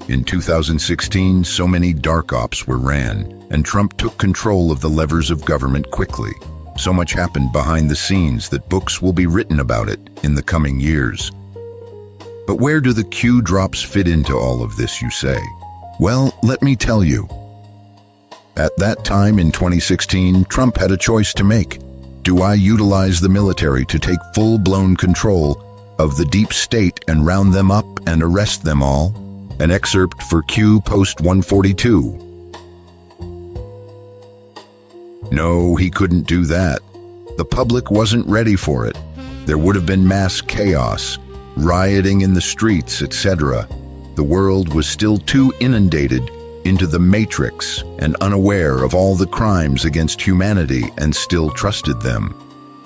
In 2016, so many dark ops were ran, and Trump took control of the levers of government quickly. So much happened behind the scenes that books will be written about it in the coming years. But where do the Q drops fit into all of this, you say? Well, let me tell you. At that time in 2016, Trump had a choice to make. Do I utilize the military to take full-blown control of the deep state and round them up and arrest them all? An excerpt for Q Post 142. No, he couldn't do that. The public wasn't ready for it. There would have been mass chaos, rioting in the streets, etc. The world was still too inundated into the matrix and unaware of all the crimes against humanity and still trusted them.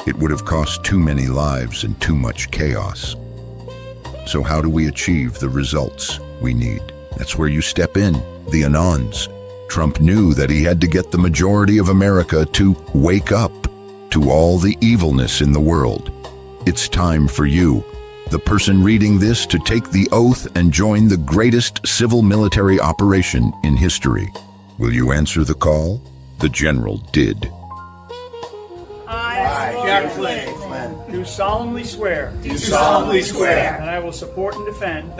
It would have cost too many lives and too much chaos. So how do we achieve the results we need? That's where you step in, the Anons. Trump knew that he had to get the majority of America to wake up to all the evilness in the world. It's time for you, the person reading this, to take the oath and join the greatest civil military operation in history. Will you answer the call? The general did. I, Jack Flynn, do solemnly swear that I will support and defend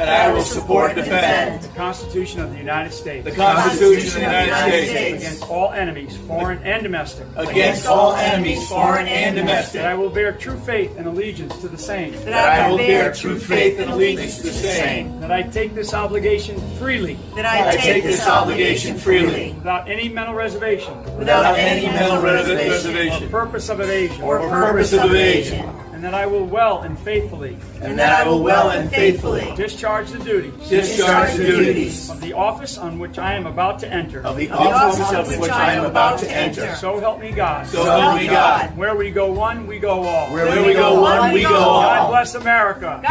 the Constitution of the United States Constitution of the United States against all enemies, foreign and domestic, against all enemies, foreign and that domestic, I will bear true faith and allegiance to the same, that I will bear true faith and allegiance to the same, that I take this obligation freely that I take this obligation freely, without any mental reservation without any mental or reservation purpose of evasion, or purpose of evasion, and and that I will well and faithfully discharge the duties of the office on which I am about to enter. So help me God. Where we go one, we go all. God bless America.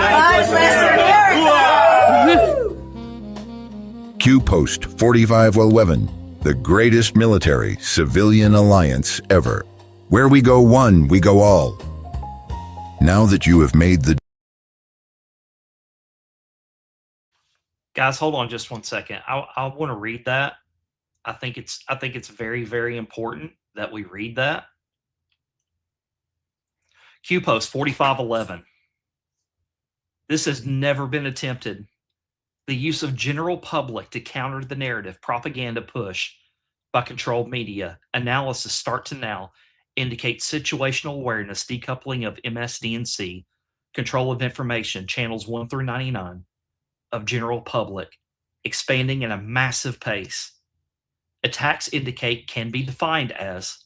Q Post 4511, the greatest military civilian alliance ever. Where we go one, we go all. Now that you have made the Guys, hold on just 1 second. I want to read that. I think it's very, very important that we read that. Q Post 4511. This has never been attempted. The use of general public to counter the narrative propaganda push by controlled media. Analysis start to now indicate situational awareness, decoupling of MSDNC, control of information, channels 1 through 99 of general public, expanding at a massive pace. Attacks indicate can be defined as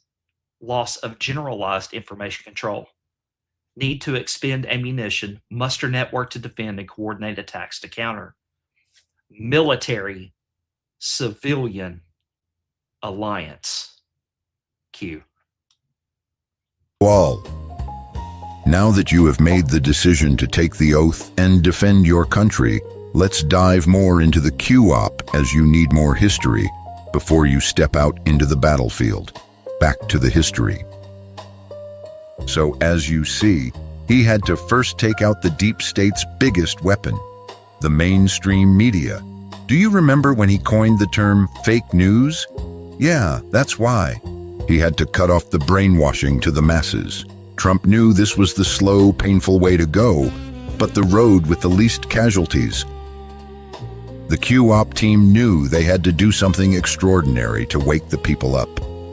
loss of generalized information control, need to expend ammunition, muster network to defend, and coordinate attacks to counter. Military civilian alliance. Q. wall. Now that you have made the decision to take the oath and defend your country, let's dive more into the Q-op as you need more history before you step out into the battlefield. Back to the history. So as you see, he had to first take out the deep state's biggest weapon, the mainstream media. Do you remember when he coined the term fake news? Yeah, that's why. He had to cut off the brainwashing to the masses. Trump knew this was the slow, painful way to go, but the road with the least casualties. The Q-op team knew they had to do something extraordinary to wake the people up.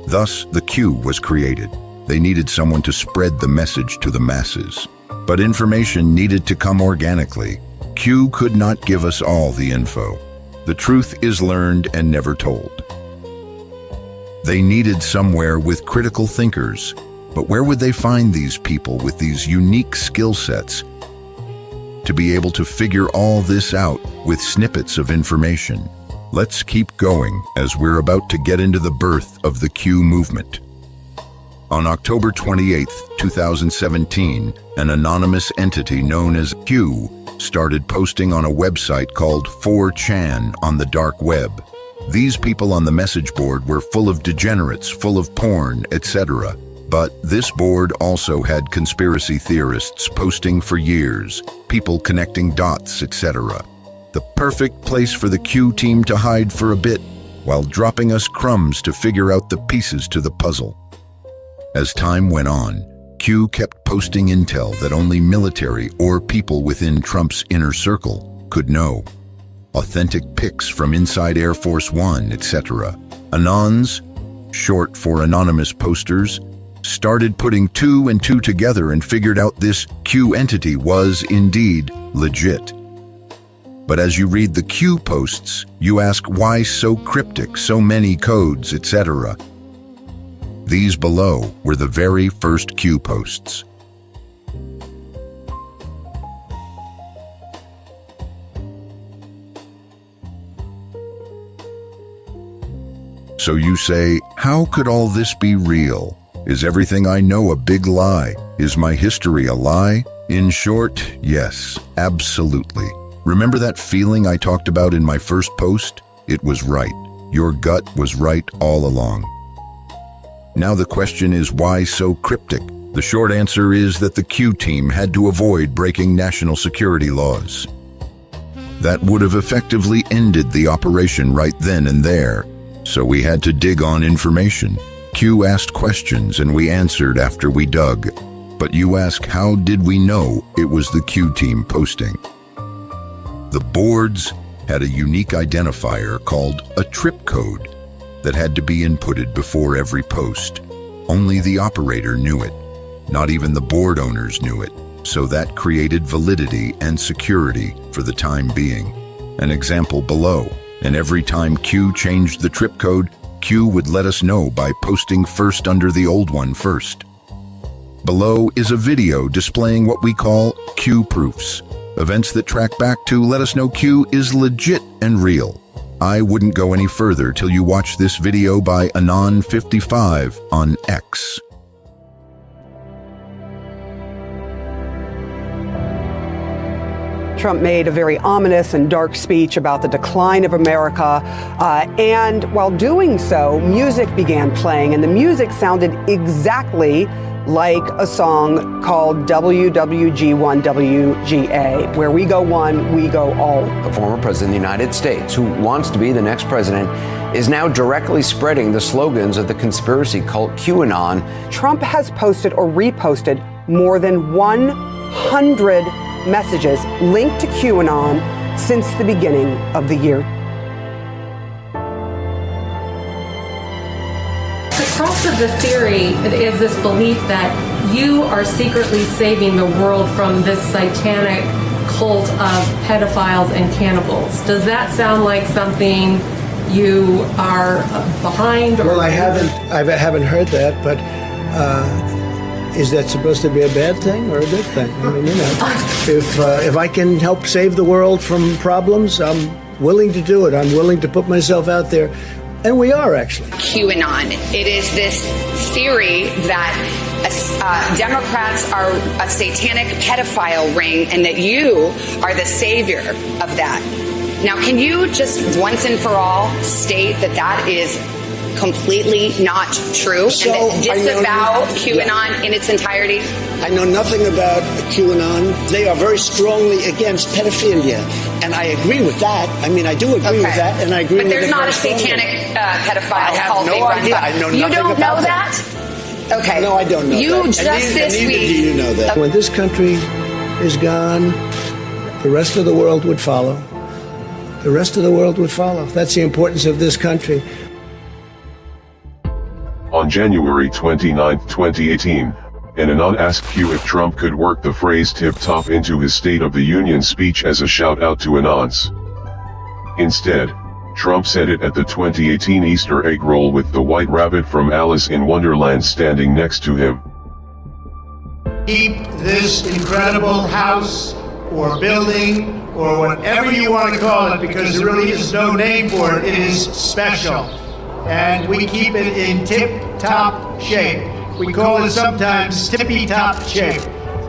Thus, the Q was created. They needed someone to spread the message to the masses. But information needed to come organically. Q could not give us all the info. The truth is learned and never told. They needed somewhere with critical thinkers. But where would they find these people with these unique skill sets to be able to figure all this out with snippets of information? Let's keep going as we're about to get into the birth of the Q movement. On October 28, 2017, an anonymous entity known as Q started posting on a website called 4chan on the dark web. These people on the message board were full of degenerates, full of porn, etc. But this board also had conspiracy theorists posting for years, people connecting dots, etc. The perfect place for the Q team to hide for a bit, while dropping us crumbs to figure out the pieces to the puzzle. As time went on, Q kept posting intel that only military or people within Trump's inner circle could know. Authentic pics from inside Air Force One, etc. Anons, short for anonymous posters, started putting 2 and 2 together and figured out this Q entity was indeed legit. But as you read the Q posts, you ask why so cryptic, so many codes, etc. These below were the very first Q posts. So you say, how could all this be real? Is everything I know a big lie? Is my history a lie? In short, yes, absolutely. Remember that feeling I talked about in my first post? It was right. Your gut was right all along. Now the question is, why so cryptic? The short answer is that the Q team had to avoid breaking national security laws. That would have effectively ended the operation right then and there. So we had to dig on information. Q asked questions and we answered after we dug. But you ask, how did we know it was the Q team posting? The boards had a unique identifier called a trip code that had to be inputted before every post. Only the operator knew it. Not even the board owners knew it. So that created validity and security for the time being. An example below. And every time Q changed the trip code, Q would let us know by posting first under the old one first. Below is a video displaying what we call Q proofs, events that track back to let us know Q is legit and real. I wouldn't go any further till you watch this video by Anon55 on X. Trump made a very ominous and dark speech about the decline of America. And while doing so, music began playing, and the music sounded exactly like a song called WWG1WGA, where we go one, we go all. The former president of the United States, who wants to be the next president, is now directly spreading the slogans of the conspiracy cult QAnon. Trump has posted or reposted more than 100 messages linked to QAnon since the beginning of the year. The crux of the theory is this belief that you are secretly saving the world from this satanic cult of pedophiles and cannibals. Does that sound like something you are behind? Well, I haven't heard that, but is that supposed to be a bad thing or a good thing? I mean, you know, if I can help save the world from problems, I'm willing to do it. I'm willing to put myself out there. And we are, actually. QAnon. It is this theory that Democrats are a satanic pedophile ring and that you are the savior of that. Now, can you just once and for all state that that is completely not true and disavow QAnon in its entirety? I know nothing about QAnon. They are very strongly against pedophilia, and I agree with that. I mean, I do agree with that, and I agree with it. But there's not a satanic pedophile cult being run by. I know nothing You don't about know that? Okay. No, I don't know you that. Just this neither week. do you know that. When this country is gone, the rest of the world would follow. The rest of the world would follow. That's the importance of this country. On January 29, 2018, an Anon asked Q if Trump could work the phrase tip-top into his State of the Union speech as a shout-out to Anons. Instead, Trump said it at the 2018 Easter egg roll with the White Rabbit from Alice in Wonderland standing next to him. Keep this incredible house or building or whatever you want to call it, because there really is no name for it. It is special. And we keep it in tip-top shape. We call it sometimes tippy-top shape.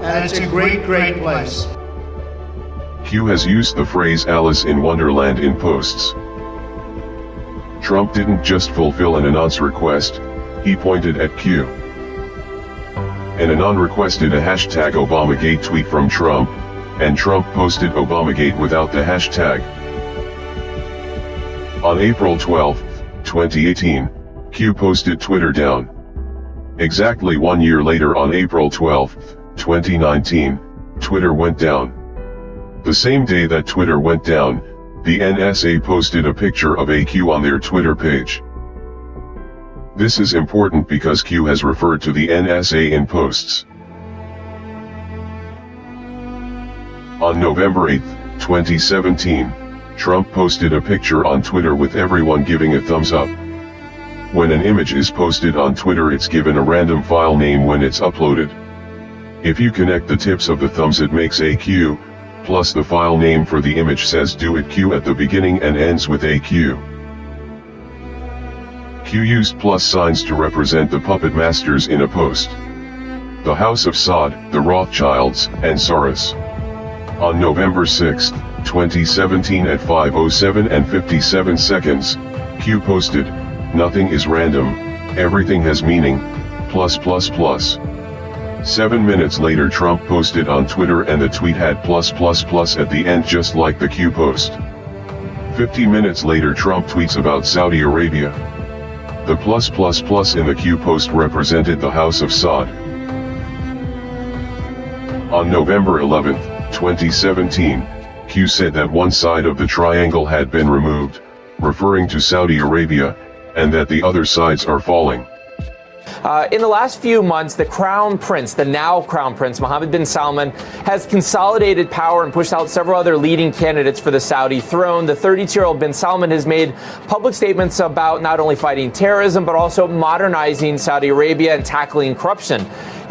And it's a great, great place. Q has used the phrase Alice in Wonderland in posts. Trump didn't just fulfill an Anon's request, he pointed at Q. An Anon requested a hashtag Obamagate tweet from Trump, and Trump posted Obamagate without the hashtag. On April 12, 2018, Q posted Twitter down. Exactly 1 year later, on April 12, 2019, Twitter went down. The same day that Twitter went down, the NSA posted a picture of a Q on their Twitter page. This is important because Q has referred to the NSA in posts. On November 8, 2017, Trump posted a picture on Twitter with everyone giving a thumbs up. When an image is posted on Twitter, it's given a random file name when it's uploaded. If you connect the tips of the thumbs, it makes a Q, plus the file name for the image says do it Q at the beginning and ends with a Q. Q used plus signs to represent the puppet masters in a post. The House of Saud, the Rothschilds, and Soros. On November 6, 2017 at 5:07:57 seconds, Q posted, "Nothing is random, everything has meaning, plus plus plus." 7 minutes later, Trump posted on Twitter and the tweet had plus plus plus at the end, just like the Q post. 50 minutes later, Trump tweets about Saudi Arabia. The plus plus plus in the Q post represented the House of Saud. On November 11, 2017, Q said that one side of the triangle had been removed, referring to Saudi Arabia, and that the other sides are falling. In the last few months, the Crown Prince, the now Crown Prince, Mohammed bin Salman, has consolidated power and pushed out several other leading candidates for the Saudi throne. The 32-year-old bin Salman has made public statements about not only fighting terrorism, but also modernizing Saudi Arabia and tackling corruption.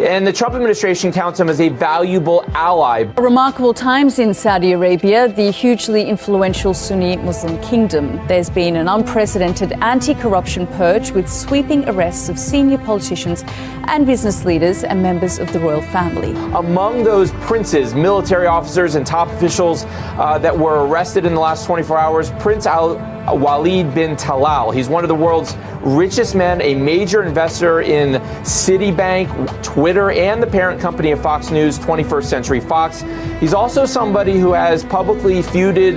and the Trump administration counts him as a valuable ally. Remarkable times in Saudi Arabia, the hugely influential Sunni Muslim kingdom. There's been an unprecedented anti-corruption purge with sweeping arrests of senior politicians and business leaders and members of the royal family. Among those princes, military officers, and top officials that were arrested in the last 24 hours, Prince Walid bin Talal. He's one of the world's richest men, a major investor in Citibank, Twitter, and the parent company of Fox News, 21st Century Fox. He's also somebody who has publicly feuded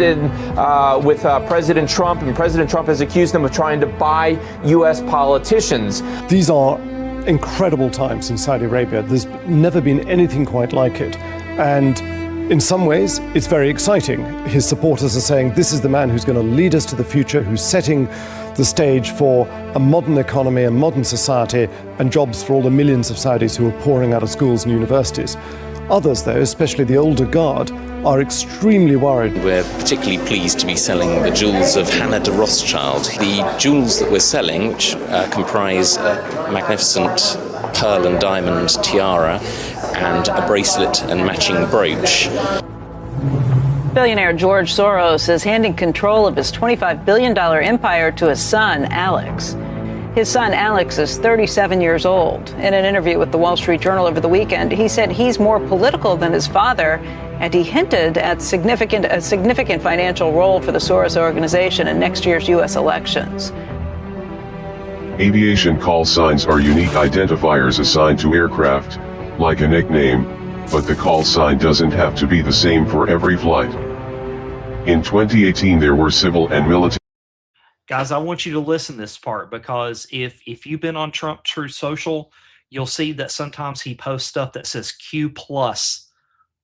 with President Trump, and President Trump has accused him of trying to buy U.S. politicians. These are incredible times in Saudi Arabia. There's never been anything quite like it. And in some ways, it's very exciting. His supporters are saying this is the man who's going to lead us to the future, who's setting the stage for a modern economy, a modern society, and jobs for all the millions of Saudis who are pouring out of schools and universities. Others, though, especially the older guard, are extremely worried. We're particularly pleased to be selling the jewels of Hannah de Rothschild. The jewels that we're selling, which comprise a magnificent pearl and diamond tiara and a bracelet and matching brooch. Billionaire George Soros is handing control of his $25 billion empire to his son, Alex. His son, Alex, is 37 years old. In an interview with the Wall Street Journal over the weekend, he said he's more political than his father, and he hinted at a significant financial role for the Soros organization in next year's U.S. elections. Aviation call signs are unique identifiers assigned to aircraft, like a nickname, but the call sign doesn't have to be the same for every flight. In 2018 there were civil and military. Guys, I want you to listen to this part, because if you've been on Trump Truth Social, you'll see that sometimes he posts stuff that says Q+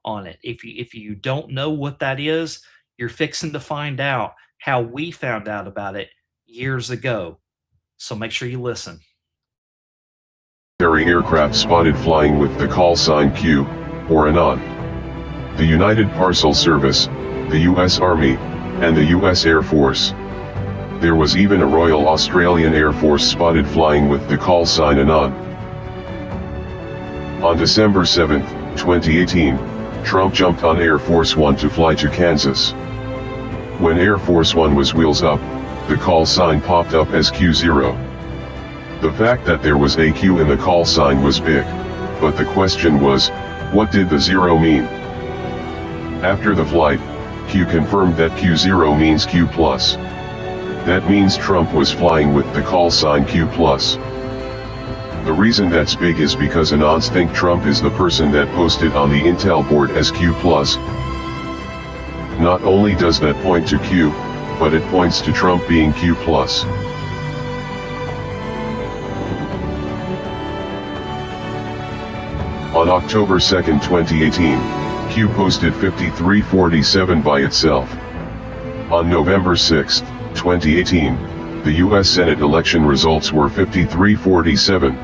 on it. If you don't know what that is, you're fixing to find out how we found out about it years ago. So make sure you listen. Aircraft spotted flying with the call sign Q or Anon. The United Parcel Service, the U.S. Army, and the U.S. Air Force. There was even a Royal Australian Air Force spotted flying with the call sign Anon. On December 7, 2018, Trump jumped on Air Force One to fly to Kansas. When Air Force One was wheels up, the call sign popped up as Q0. The fact that there was a Q in the call sign was big, but the question was, what did the zero mean? After the flight, Q confirmed that Q0 means Q+. That means Trump was flying with the call sign Q+. The reason that's big is because Anons think Trump is the person that posted on the Intel board as Q+. Not only does that point to Q, but it points to Trump being Q+. On October 2, 2018, Q posted 5347 by itself. On November 6, 2018, the U.S. Senate election results were 5347.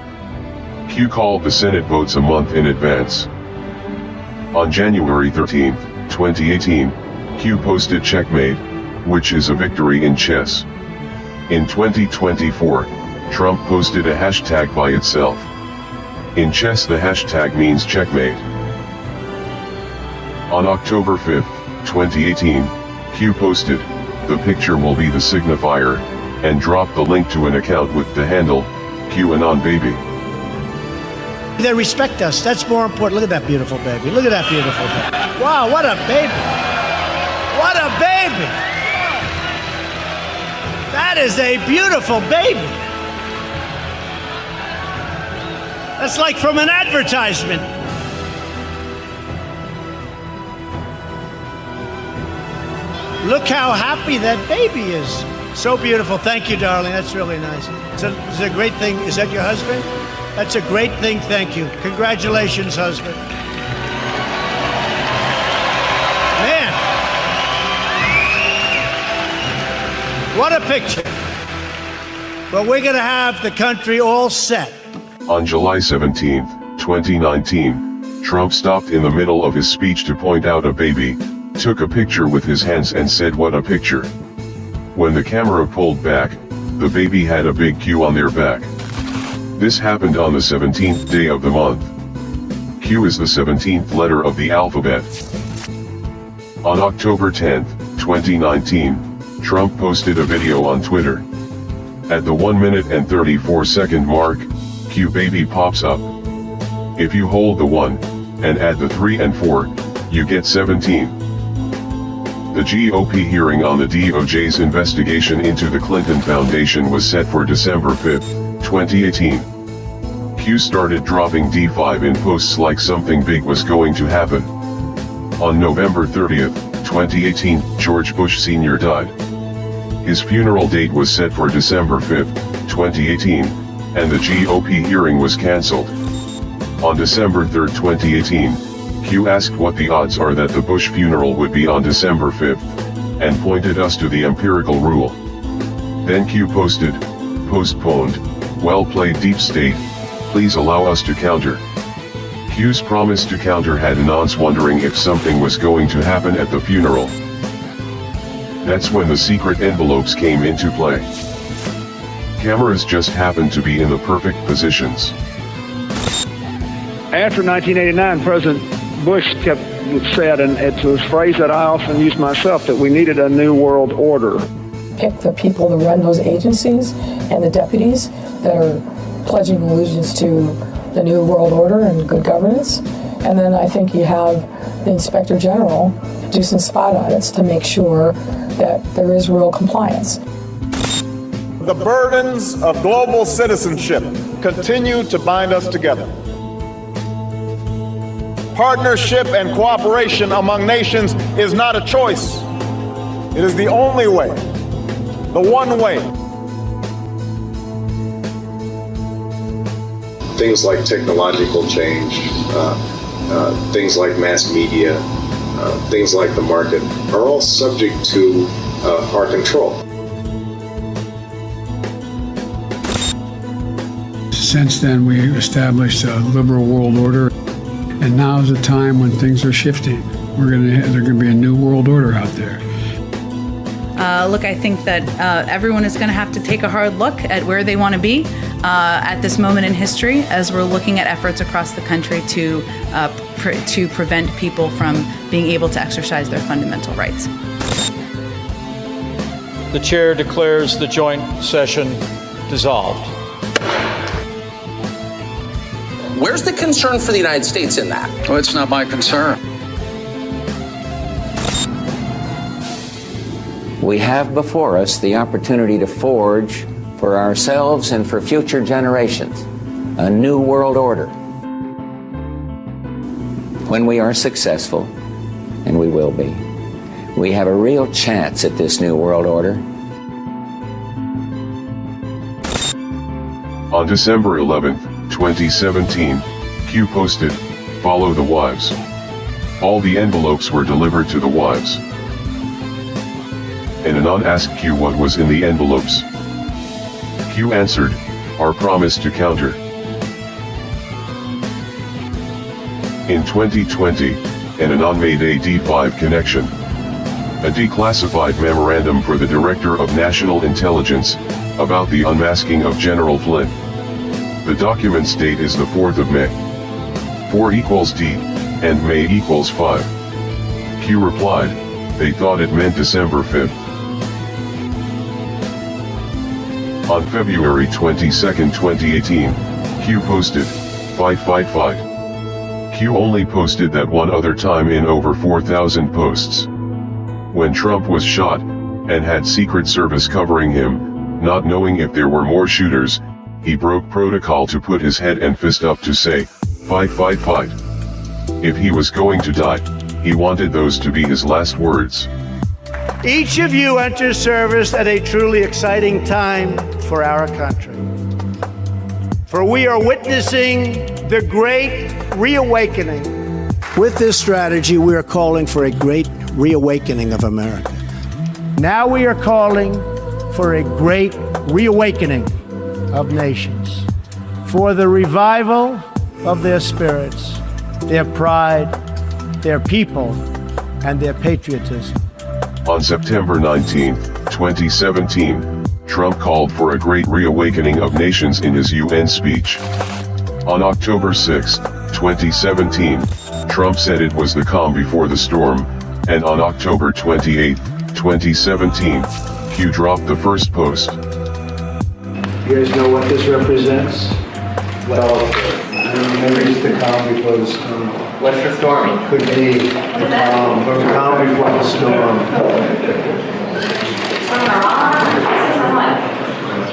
Q called the Senate votes a month in advance. On January 13, 2018, Q posted checkmate, which is a victory in chess. In 2024, Trump posted a hashtag by itself. In chess, the hashtag means checkmate. On October 5, 2018, Q posted, "The picture will be the signifier," and dropped the link to an account with the handle, QAnon Baby. They respect us. That's more important. Look at that beautiful baby. Look at that beautiful baby. Wow, what a baby. What a baby. That is a beautiful baby. That's like from an advertisement. Look how happy that baby is. So beautiful. Thank you, darling. That's really nice. It's a great thing. Is that your husband? That's a great thing. Thank you. Congratulations, husband. Man. What a picture. But we're going to have the country all set. On July 17, 2019, Trump stopped in the middle of his speech to point out a baby, took a picture with his hands and said, "What a picture." When the camera pulled back, the baby had a big Q on their back. This happened on the 17th day of the month. Q is the 17th letter of the alphabet. On October 10, 2019, Trump posted a video on Twitter. At the 1 minute and 34 second mark, Q baby pops up. If you hold the 1, and add the 3 and 4, you get 17. The GOP hearing on the DOJ's investigation into the Clinton Foundation was set for December 5, 2018. Q started dropping D5 in posts like something big was going to happen. On November 30, 2018, George Bush Sr. died. His funeral date was set for December 5, 2018, and the GOP hearing was cancelled. On December 3, 2018, Q asked what the odds are that the Bush funeral would be on December 5th, and pointed us to the empirical rule. Then Q posted, "Postponed, well played deep state, please allow us to counter." Q's promise to counter had Anons wondering if something was going to happen at the funeral. That's when the secret envelopes came into play. Cameras just happened to be in the perfect positions. After 1989, President Bush said, and it's a phrase that I often use myself, that we needed a new world order. Pick the people to run those agencies and the deputies that are pledging allegiance to the new world order and good governance. And then I think you have the Inspector General do some spot audits to make sure that there is real compliance. The burdens of global citizenship continue to bind us together. Partnership and cooperation among nations is not a choice. It is the only way, the one way. Things like technological change, things like mass media, things like the market are all subject to our control. Since then, we established a liberal world order, and now is a time when things are shifting. There's going to be a new world order out there. Look, I think that everyone is going to have to take a hard look at where they want to be at this moment in history, as we're looking at efforts across the country to prevent people from being able to exercise their fundamental rights. The chair declares the joint session dissolved. Where's the concern for the United States in that? Well, it's not my concern. We have before us the opportunity to forge for ourselves and for future generations a new world order. When we are successful, and we will be, we have a real chance at this new world order. On December 11, 2017, Q posted, "Follow the wives." All the envelopes were delivered to the wives. And Anon asked Q what was in the envelopes. Q answered, "Our promise to counter." In 2020, Anon made a D5 connection. A declassified memorandum for the Director of National Intelligence, about the unmasking of General Flynn. The document's date is the 4th of May. 4 equals D, and May equals 5. Q replied, they thought it meant December 5th. On February 22, 2018, Q posted, "Fight, fight, fight." Q only posted that one other time in over 4,000 posts. When Trump was shot, and had Secret Service covering him, not knowing if there were more shooters, he broke protocol to put his head and fist up to say, "Fight, fight, fight." If he was going to die, he wanted those to be his last words. Each of you enters service at a truly exciting time for our country. For we are witnessing the great reawakening. With this strategy, we are calling for a great reawakening of America. Now we are calling for a great reawakening of nations, for the revival of their spirits, their pride, their people, and their patriotism. On September 19, 2017, Trump called for a great reawakening of nations in his UN speech. On October 6, 2017, Trump said it was the calm before the storm, and on October 28, 2017, Q dropped the first post. You guys know what this represents? Well, maybe it's the calm before the storm. What's the storm? Could be the calm before the storm.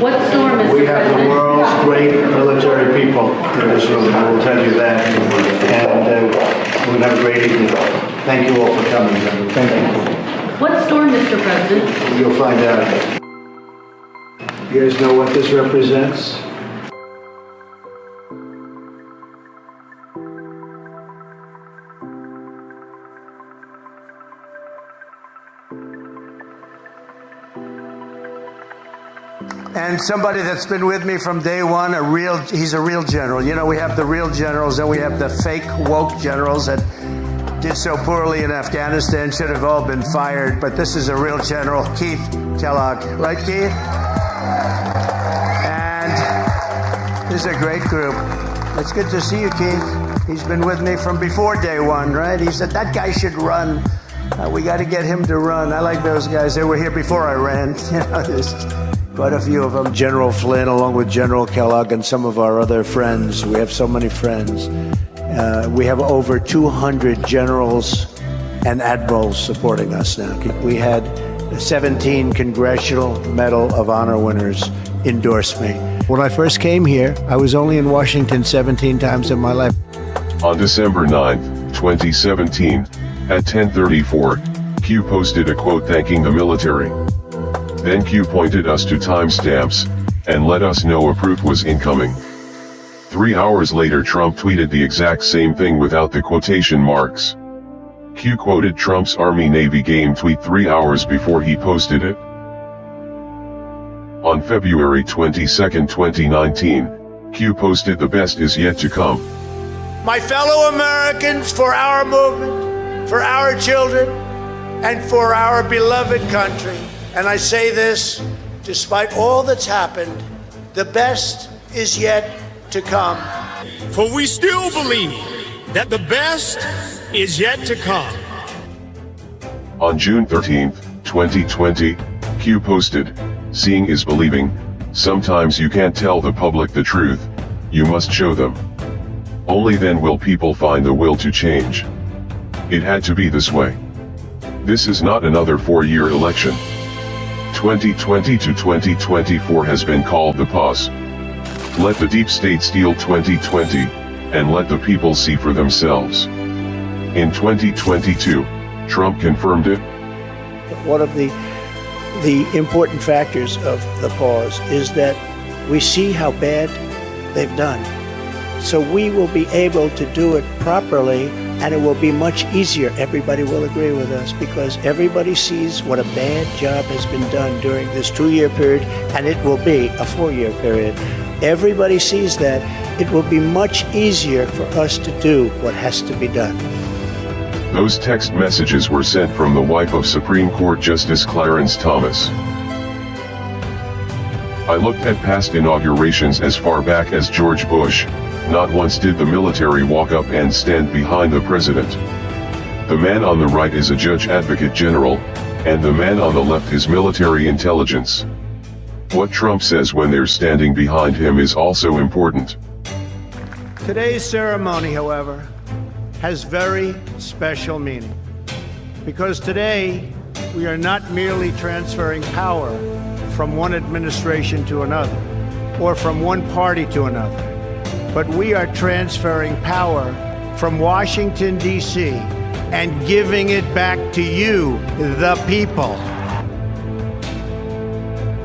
What storm is We have the world's great military people in this room, I will tell you that. And we'll have a great evening. Thank you all for coming. Thank you. What storm, Mr. President? You'll find out. You guys know what this represents? And somebody that's been with me from day one, he's a real general. You know, we have the real generals, and we have the fake woke generals that did so poorly in Afghanistan, should have all been fired. But this is a real general, Keith Kellogg. Right, Keith? And this is a great group. It's good to see you, Keith. He's been with me from before day one, right? He said, that guy should run. We got to get him to run. I like those guys. They were here before I ran. You know, there's quite a few of them. General Flynn, along with General Kellogg and some of our other friends. We have so many friends. We have over 200 generals and admirals supporting us now. We had 17 Congressional Medal of Honor winners endorse me. When I first came here, I was only in Washington 17 times in my life. On December 9, 2017, at 10:34, Q posted a quote thanking the military. Then Q pointed us to timestamps, and let us know a proof was incoming. 3 hours later Trump tweeted the exact same thing without the quotation marks. Q quoted Trump's Army-Navy game tweet 3 hours before he posted it. On February 22, 2019, Q posted the best is yet to come. My fellow Americans, for our movement, for our children, and for our beloved country. And I say this, despite all that's happened, the best is yet to come. For we still believe that the best is yet to come. On June 13, 2020, Q posted, "Seeing is believing. Sometimes you can't tell the public the truth, you must show them. Only then will people find the will to change. It had to be this way. This is not another 4-year election. 2020 to 2024 has been called the pause. Let the deep state steal 2020, and let the people see for themselves." In 2022, Trump confirmed it. One of the important factors of the pause is that we see how bad they've done. So we will be able to do it properly, and it will be much easier. Everybody will agree with us because everybody sees what a bad job has been done during this 2-year period, and it will be a 4-year period. Everybody sees that. It will be much easier for us to do what has to be done. Those text messages were sent from the wife of Supreme Court Justice Clarence Thomas. I looked at past inaugurations as far back as George Bush. Not once did the military walk up and stand behind the president. The man on the right is a judge advocate general, and the man on the left is military intelligence. What Trump says when they're standing behind him is also important. Today's ceremony, however, has very special meaning. Because today, we are not merely transferring power from one administration to another, or from one party to another, but we are transferring power from Washington, D.C., and giving it back to you, the people.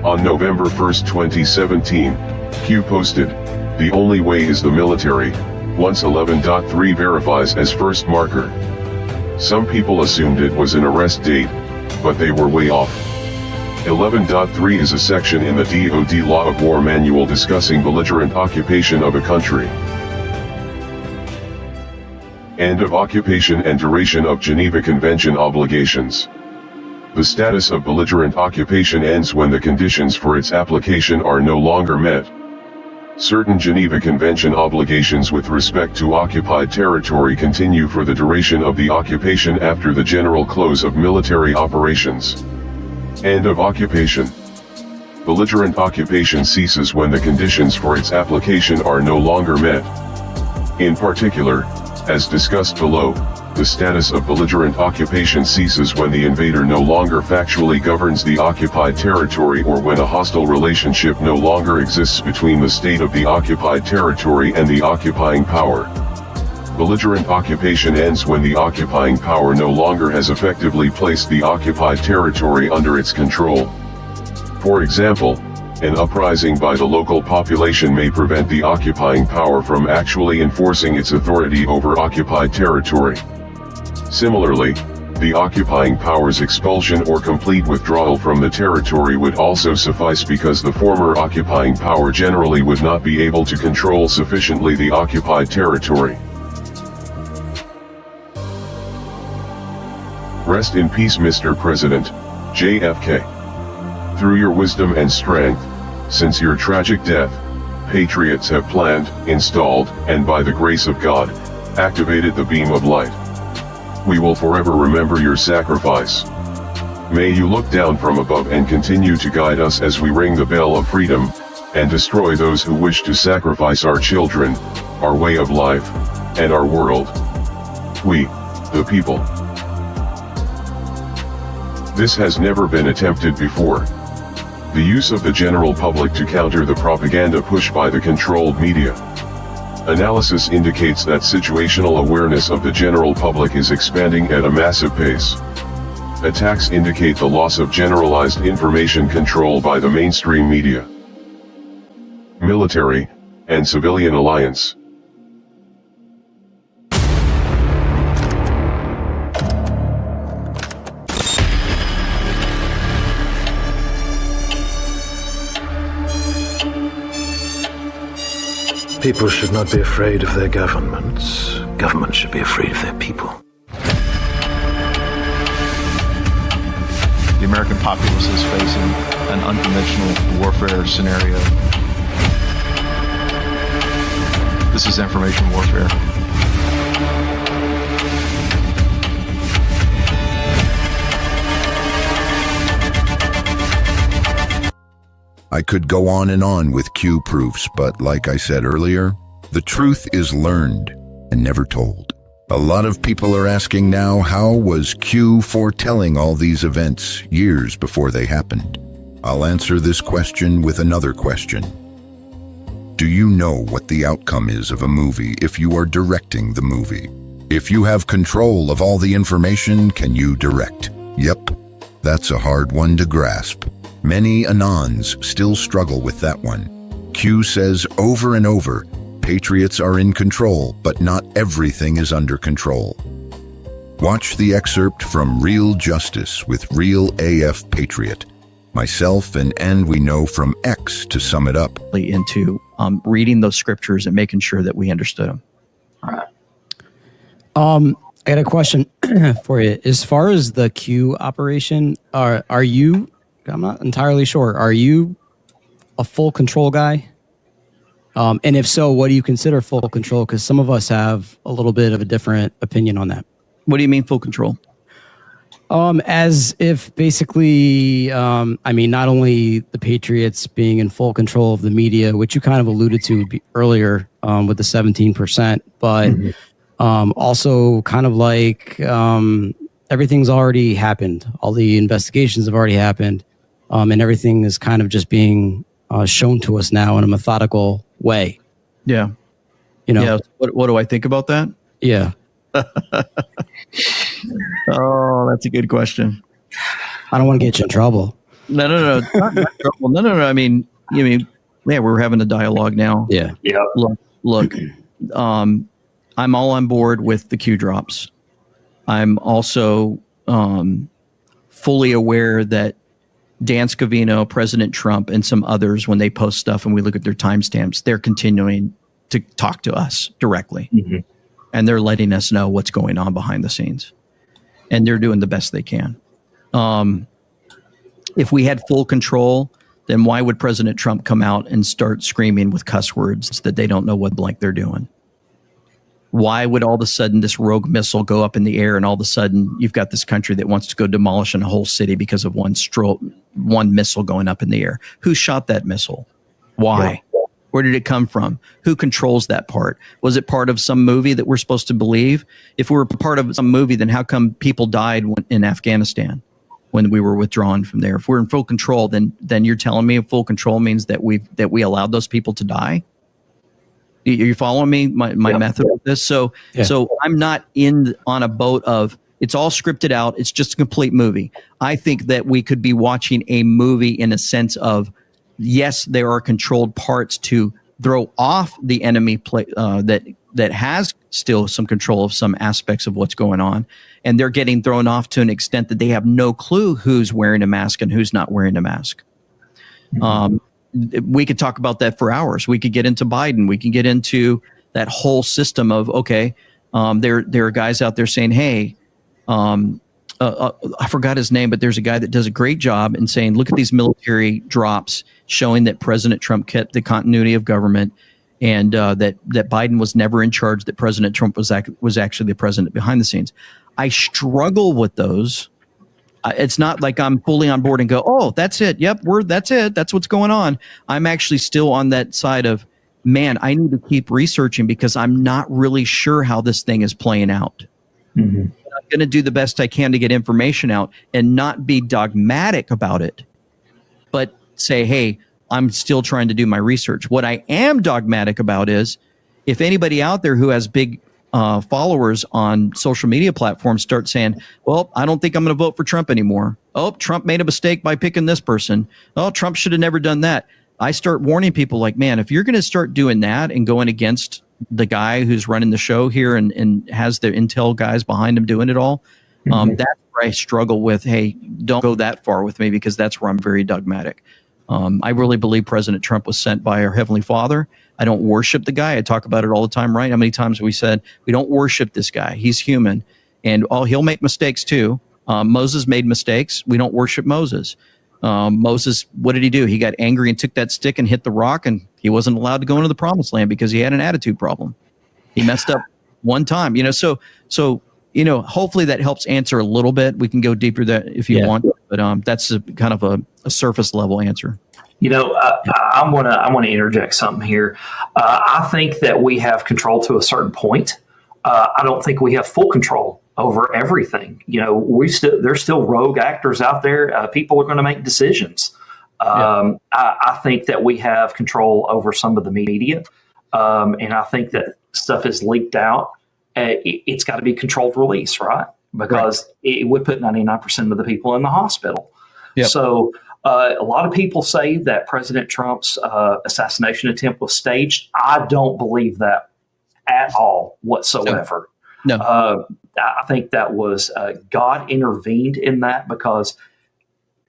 On November 1, 2017, Q posted, "The only way is the military, once 11.3 verifies as first marker." Some people assumed it was an arrest date, but they were way off. 11.3 is a section in the DoD Law of War Manual discussing belligerent occupation of a country. End of occupation and duration of Geneva Convention obligations. The status of belligerent occupation ends when the conditions for its application are no longer met. Certain Geneva Convention obligations with respect to occupied territory continue for the duration of the occupation after the general close of military operations. End of occupation. Belligerent occupation ceases when the conditions for its application are no longer met. In particular, as discussed below, the status of belligerent occupation ceases when the invader no longer factually governs the occupied territory or when a hostile relationship no longer exists between the state of the occupied territory and the occupying power. Belligerent occupation ends when the occupying power no longer has effectively placed the occupied territory under its control. For example, an uprising by the local population may prevent the occupying power from actually enforcing its authority over occupied territory. Similarly, the occupying power's expulsion or complete withdrawal from the territory would also suffice because the former occupying power generally would not be able to control sufficiently the occupied territory. Rest in peace, Mr. President, JFK. Through your wisdom and strength, since your tragic death, patriots have planned, installed, and by the grace of God, activated the beam of light. We will forever remember your sacrifice. May you look down from above and continue to guide us as we ring the bell of freedom, and destroy those who wish to sacrifice our children, our way of life, and our world. We, the people. This has never been attempted before. The use of the general public to counter the propaganda push by the controlled media. Analysis indicates that situational awareness of the general public is expanding at a massive pace. Attacks indicate the loss of generalized information control by the mainstream media, military, and civilian alliance. People should not be afraid of their governments. Governments should be afraid of their people. The American populace is facing an unconventional warfare scenario. This is information warfare. I could go on and on with Q proofs, but like I said earlier, the truth is learned and never told. A lot of people are asking now, how was Q foretelling all these events years before they happened? I'll answer this question with another question. Do you know what the outcome is of a movie if you are directing the movie? If you have control of all the information, can you direct? Yep, that's a hard one to grasp. Many Anons still struggle with that one. Q says over and over, patriots are in control, but not everything is under control. Watch the excerpt from Real Justice with Real AF Patriot. Myself and we know from X to sum it up. Into reading those scriptures and making sure that we understood them. I got a question for you. As far as the Q operation, are you, I'm not entirely sure, are you a full control guy? And if so, what do you consider full control? Because some of us have a little bit of a different opinion on that. What do you mean full control? As if basically, I mean, not only the Patriots being in full control of the media, which you kind of alluded to earlier with the 17%, but also kind of like everything's already happened. All the investigations have already happened, and everything is kind of just being shown to us now in a methodical way. Yeah. You know, yeah. What do I think about that? Yeah. Oh, that's a good question. I don't want to get you in trouble. No. Not trouble. No. I mean, yeah, we're having a dialogue now. Yeah. Look. I'm all on board with the Q drops. I'm also fully aware that Dan Scavino, President Trump, and some others, when they post stuff and we look at their timestamps, they're continuing to talk to us directly. Mm-hmm. And they're letting us know what's going on behind the scenes. And they're doing the best they can. If we had full control, then why would President Trump come out and start screaming with cuss words that they don't know what blank they're doing? Why would all of a sudden this rogue missile go up in the air and all of a sudden you've got this country that wants to go demolishing a whole city because of one missile going up in the air? Who shot that missile? Why? Yeah. Where did it come from? Who controls that part? Was it part of some movie that we're supposed to believe? If we were part of some movie, then how come people died in Afghanistan when we were withdrawn from there? If we're in full control, then you're telling me full control means that we allowed those people to die? You following me? My method of this. So I'm not on a boat of it's all scripted out. It's just a complete movie. I think that we could be watching a movie in a sense of, yes, there are controlled parts to throw off the enemy that has still some control of some aspects of what's going on, and they're getting thrown off to an extent that they have no clue who's wearing a mask and who's not wearing a mask. We could talk about that for hours. We could get into Biden. We can get into that whole system of, okay, there are guys out there saying, hey, I forgot his name, but there's a guy that does a great job in saying, look at these military drops showing that President Trump kept the continuity of government and that Biden was never in charge, that President Trump was actually the president behind the scenes. I struggle with those. It's not like I'm fully on board and go, oh, that's it. Yep, that's it. That's what's going on. I'm actually still on that side of, man, I need to keep researching because I'm not really sure how this thing is playing out. Mm-hmm. I'm going to do the best I can to get information out and not be dogmatic about it, but say, hey, I'm still trying to do my research. What I am dogmatic about is if anybody out there who has big followers on social media platforms start saying, well, I don't think I'm going to vote for Trump anymore. Oh, Trump made a mistake by picking this person. Oh, Trump should have never done that. I start warning people like, man, if you're going to start doing that and going against the guy who's running the show here and has the intel guys behind him doing it all, that's where I struggle with, hey, don't go that far with me because that's where I'm very dogmatic. I really believe President Trump was sent by our Heavenly Father. I don't worship the guy. I talk about it all the time, right? How many times we said, we don't worship this guy. He's human. And he'll make mistakes too. Moses made mistakes. We don't worship Moses. Moses, what did he do? He got angry and took that stick and hit the rock, and he wasn't allowed to go into the promised land because he had an attitude problem. He messed up one time, so hopefully that helps answer a little bit. We can go deeper that if you want, but that's kind of a surface level answer. I want to interject something here. I think that we have control to a certain point. I don't think we have full control over everything. There's still rogue actors out there. People are going to make decisions. I think that we have control over some of the media, and I think that stuff is leaked out. It's got to be controlled release, right? Because it would put 99% of the people in the hospital. Yep. So a lot of people say that President Trump's assassination attempt was staged. I don't believe that at all whatsoever. No. I think that was God intervened in that because,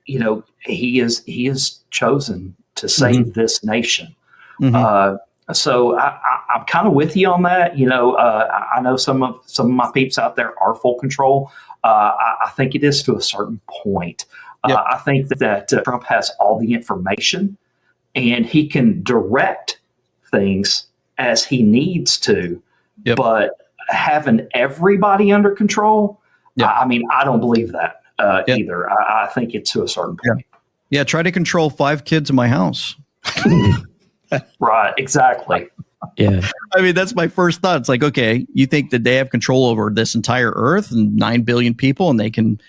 he is chosen to save this nation. Mm-hmm. So I'm kind of with you on that. I know some of my peeps out there are full control. I think it is to a certain point. Yep. I think that Trump has all the information and he can direct things as he needs to. Yep. But having everybody under control, I don't believe that either. I think it's to a certain point. Yeah, try to control 5 kids in my house. Right, exactly. Yeah. I mean, that's my first thought. It's like, okay, you think that they have control over this entire earth and 9 billion people and they can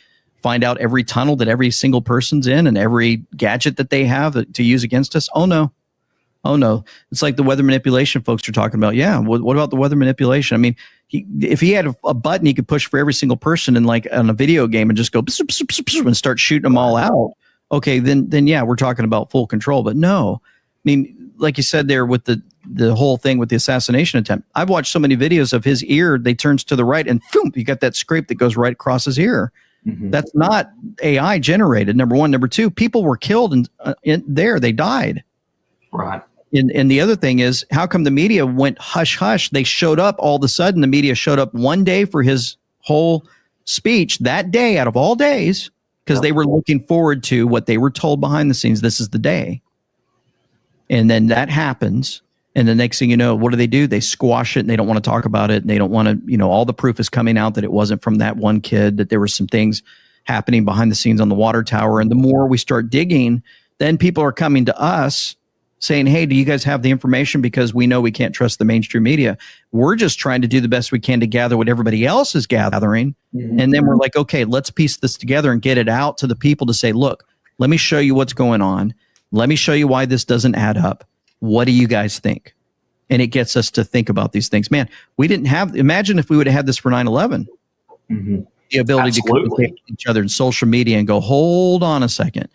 find out every tunnel that every single person's in and every gadget that they have to use against us? Oh, no. It's like the weather manipulation folks are talking about. Yeah, what about the weather manipulation? I mean, if he had a button he could push for every single person in like on a video game and just go and start shooting them all out. Okay, then yeah, we're talking about full control. But no, I mean, like you said there with the whole thing with the assassination attempt. I've watched so many videos of his ear. They turns to the right and boom, you got that scrape that goes right across his ear. Mm-hmm. That's not AI generated. Number one. Number two, people were killed and they died. Right. And the other thing is, how come the media went hush hush? They showed up all of a sudden. The media showed up one day for his whole speech that day out of all days because they were looking forward to what they were told behind the scenes. This is the day. And then that happens. And the next thing you know, what do? They squash it and they don't want to talk about it. And they don't want to, all the proof is coming out that it wasn't from that one kid, that there were some things happening behind the scenes on the water tower. And the more we start digging, then people are coming to us saying, hey, do you guys have the information? Because we know we can't trust the mainstream media. We're just trying to do the best we can to gather what everybody else is gathering. Mm-hmm. And then we're like, okay, let's piece this together and get it out to the people to say, look, let me show you what's going on. Let me show you why this doesn't add up. What do you guys think? And it gets us to think about these things. Man, we didn't have, imagine if we would have had this for 9/11. Mm-hmm. The ability to communicate with each other in social media and go, hold on a second.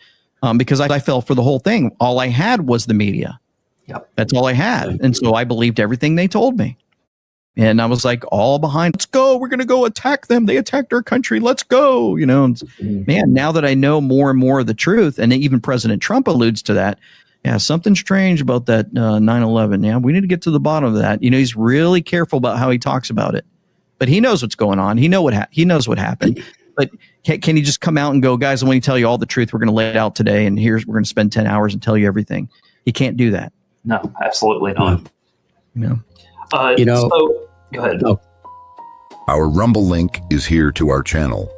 Because I fell for the whole thing. All I had was the media. Yep. That's all I had. And so I believed everything they told me. And I was like, all behind, let's go. We're going to go attack them. They attacked our country. Let's go. Man, now that I know more and more of the truth, and even President Trump alludes to that, yeah, something strange about that 9/11. Yeah, we need to get to the bottom of that. He's really careful about how he talks about it. But he knows what's going on. He knows what happened. But can he just come out and go, guys, I want to tell you all the truth. We're going to lay it out today. And we're going to spend 10 hours and tell you everything. He can't do that. No, absolutely not. No. So, go ahead. No. Our Rumble link is here to our channel.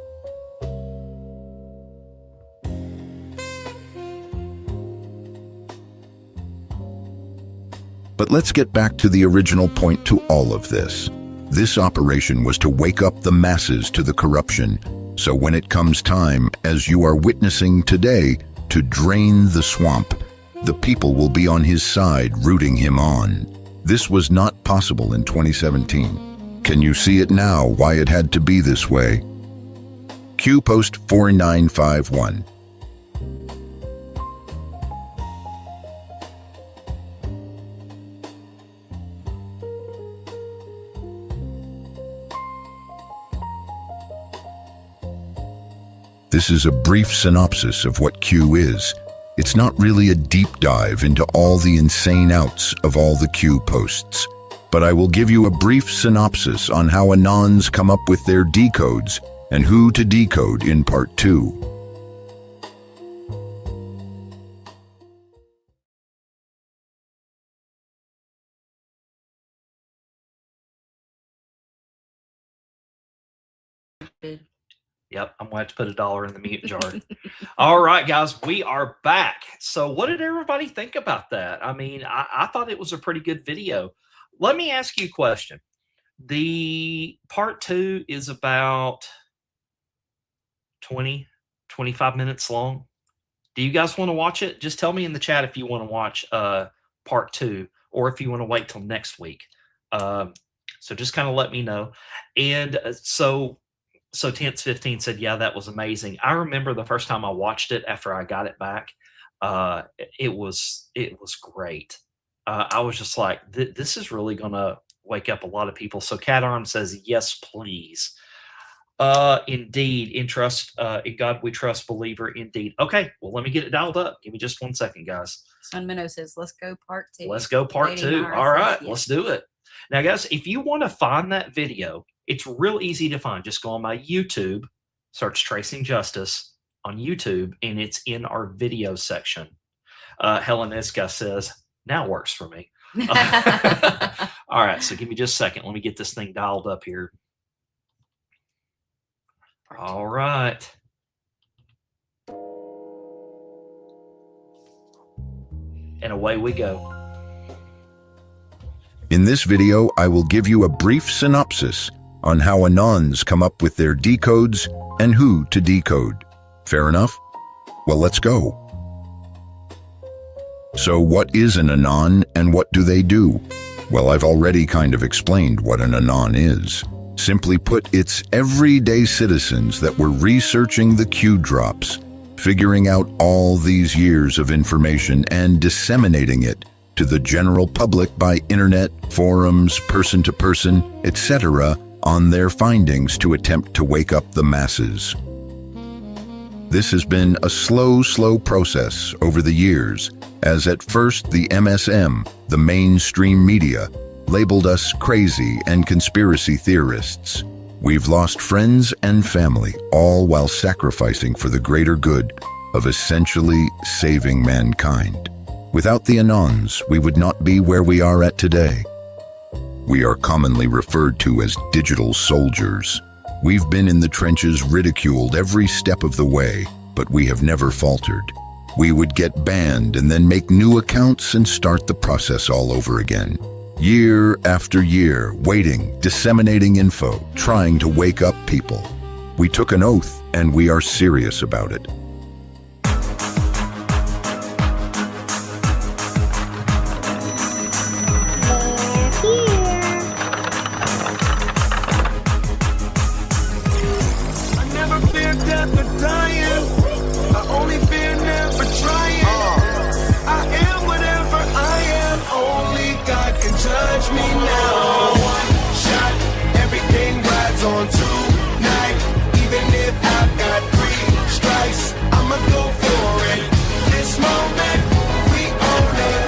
But let's get back to the original point to all of this. This operation was to wake up the masses to the corruption. So when it comes time, as you are witnessing today, to drain the swamp, the people will be on his side, rooting him on. This was not possible in 2017. Can you see it now, why it had to be this way? Q Post 4951. This is a brief synopsis of what Q is. It's not really a deep dive into all the insane outs of all the Q posts, but I will give you a brief synopsis on how Anons come up with their decodes and who to decode in part 2. Yep, I'm going to have to put $1 in the mute jar. All right, guys, we are back. So what did everybody think about that? I mean, I thought it was a pretty good video. Let me ask you a question. The part 2 is about 20, 25 minutes long. Do you guys want to watch it? Just tell me in the chat if you want to watch part 2 or if you want to wait till next week. So just kind of let me know. And So Tense 15 said, yeah, that was amazing. I remember the first time I watched it after I got it back. It was great. I was just like, this is really going to wake up a lot of people. So Cat Arm says, yes, please. Indeed. In God we trust, believer, indeed. Okay, well, let me get it dialed up. Give me just 1 second, guys. Sun Minnow says, let's go part 2. Let's go part Lady 2. Mara All right, says, let's do it. Now, guys, if you want to find that video, it's real easy to find. Just go on my YouTube, search Tracing Justice on YouTube, and it's in our video section. Helen Iska says, now works for me. All right, so give me just a second. Let me get this thing dialed up here. All right. And away we go. In this video, I will give you a brief synopsis on how Anons come up with their decodes and who to decode. Fair enough? Well, let's go. So what is an Anon and what do they do? Well, I've already kind of explained what an Anon is. Simply put, it's everyday citizens that were researching the Q drops, figuring out all these years of information and disseminating it to the general public by internet, forums, person-to-person, etc., on their findings to attempt to wake up the masses. This has been a slow process over the years, as at first the MSM, the mainstream media, labeled us crazy and conspiracy theorists. We've lost friends and family, all while sacrificing for the greater good of essentially saving mankind. Without the Anons, we would not be where we are at today. We are commonly referred to as digital soldiers. We've been in the trenches, ridiculed every step of the way, but we have never faltered. We would get banned and then make new accounts and start the process all over again. Year after year, waiting, disseminating info, trying to wake up people. We took an oath, and we are serious about it. I never fear death or dying. I only fear never trying. I am whatever I am. Only God can judge me now. One shot, everything rides on tonight. Even if I've got 3 strikes, I'ma go for it. This moment, we own it.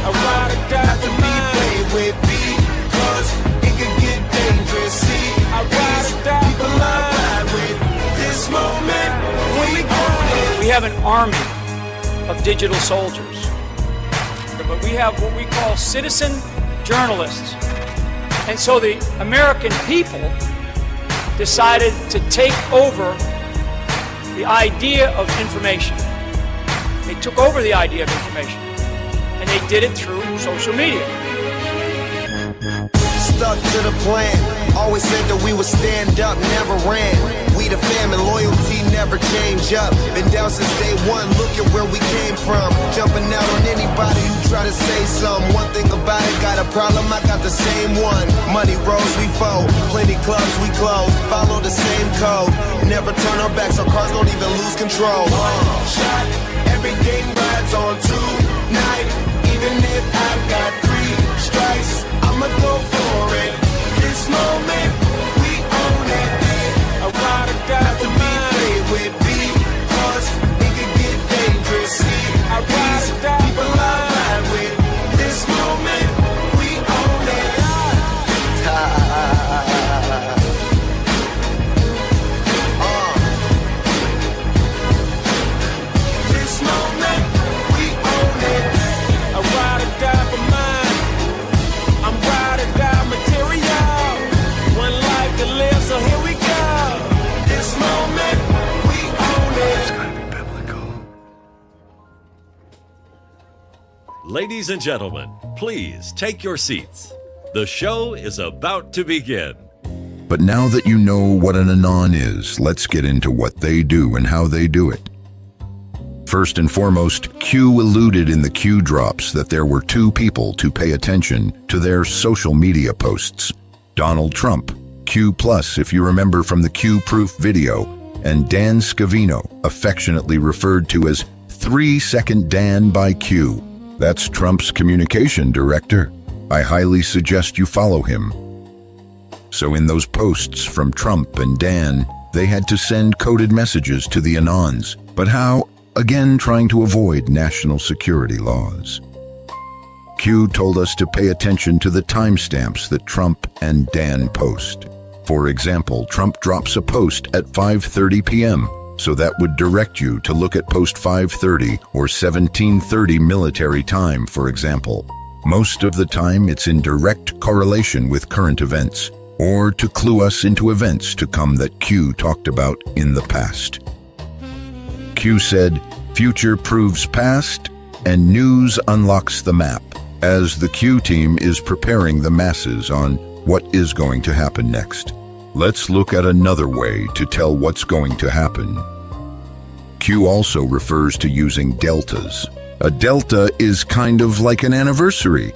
I ride or die to me, play with because it could get dangerous. See, I ride or die people I ride with. This moment, we own it. We have an army of digital soldiers, but we have what we call citizen journalists. And so the American people decided to take over the idea of information. They took over the idea of information, and they did it through social media. Stuck to the plan. Always said that we would stand up, never ran. We the fam and loyalty never change up. Been down since day one, look at where we came from. Jumping out on anybody who try to say something. One thing about it, got a problem, I got the same one. Money rolls, we fold. Plenty clubs, we close. Follow the same code. Never turn our backs, our cars don't even lose control. Shot, everything rides on tonight. Even if I've got 3 strikes, I'ma go for it. This moment, we own it. I ride or die to be played with because it could get dangerous. See, I ride or die people I ride with. This moment, we own it. This moment, we own it. I ride or die for mine. I'm ride or die material. One life to live, so here we go. This moment, we own it. It's gotta be biblical. Ladies and gentlemen, please take your seats. The show is about to begin. But now that you know what an Anon is, let's get into what they do and how they do it. First and foremost, Q alluded in the Q drops that there were 2 people to pay attention to their social media posts. Donald Trump, Q+, if you remember from the Q-proof video, and Dan Scavino, affectionately referred to as 3-Second Dan by Q. That's Trump's communication director. I highly suggest you follow him. So in those posts from Trump and Dan, they had to send coded messages to the Anons. But how? Again, trying to avoid national security laws. Q told us to pay attention to the timestamps that Trump and Dan post. For example, Trump drops a post at 5:30 p.m., so that would direct you to look at post 5:30 or 17:30 military time, for example. Most of the time, it's in direct correlation with current events, or to clue us into events to come that Q talked about in the past. Q said, "Future proves past, and news unlocks the map," as the Q team is preparing the masses on what is going to happen next. Let's look at another way to tell what's going to happen. Q also refers to using deltas. A delta is kind of like an anniversary.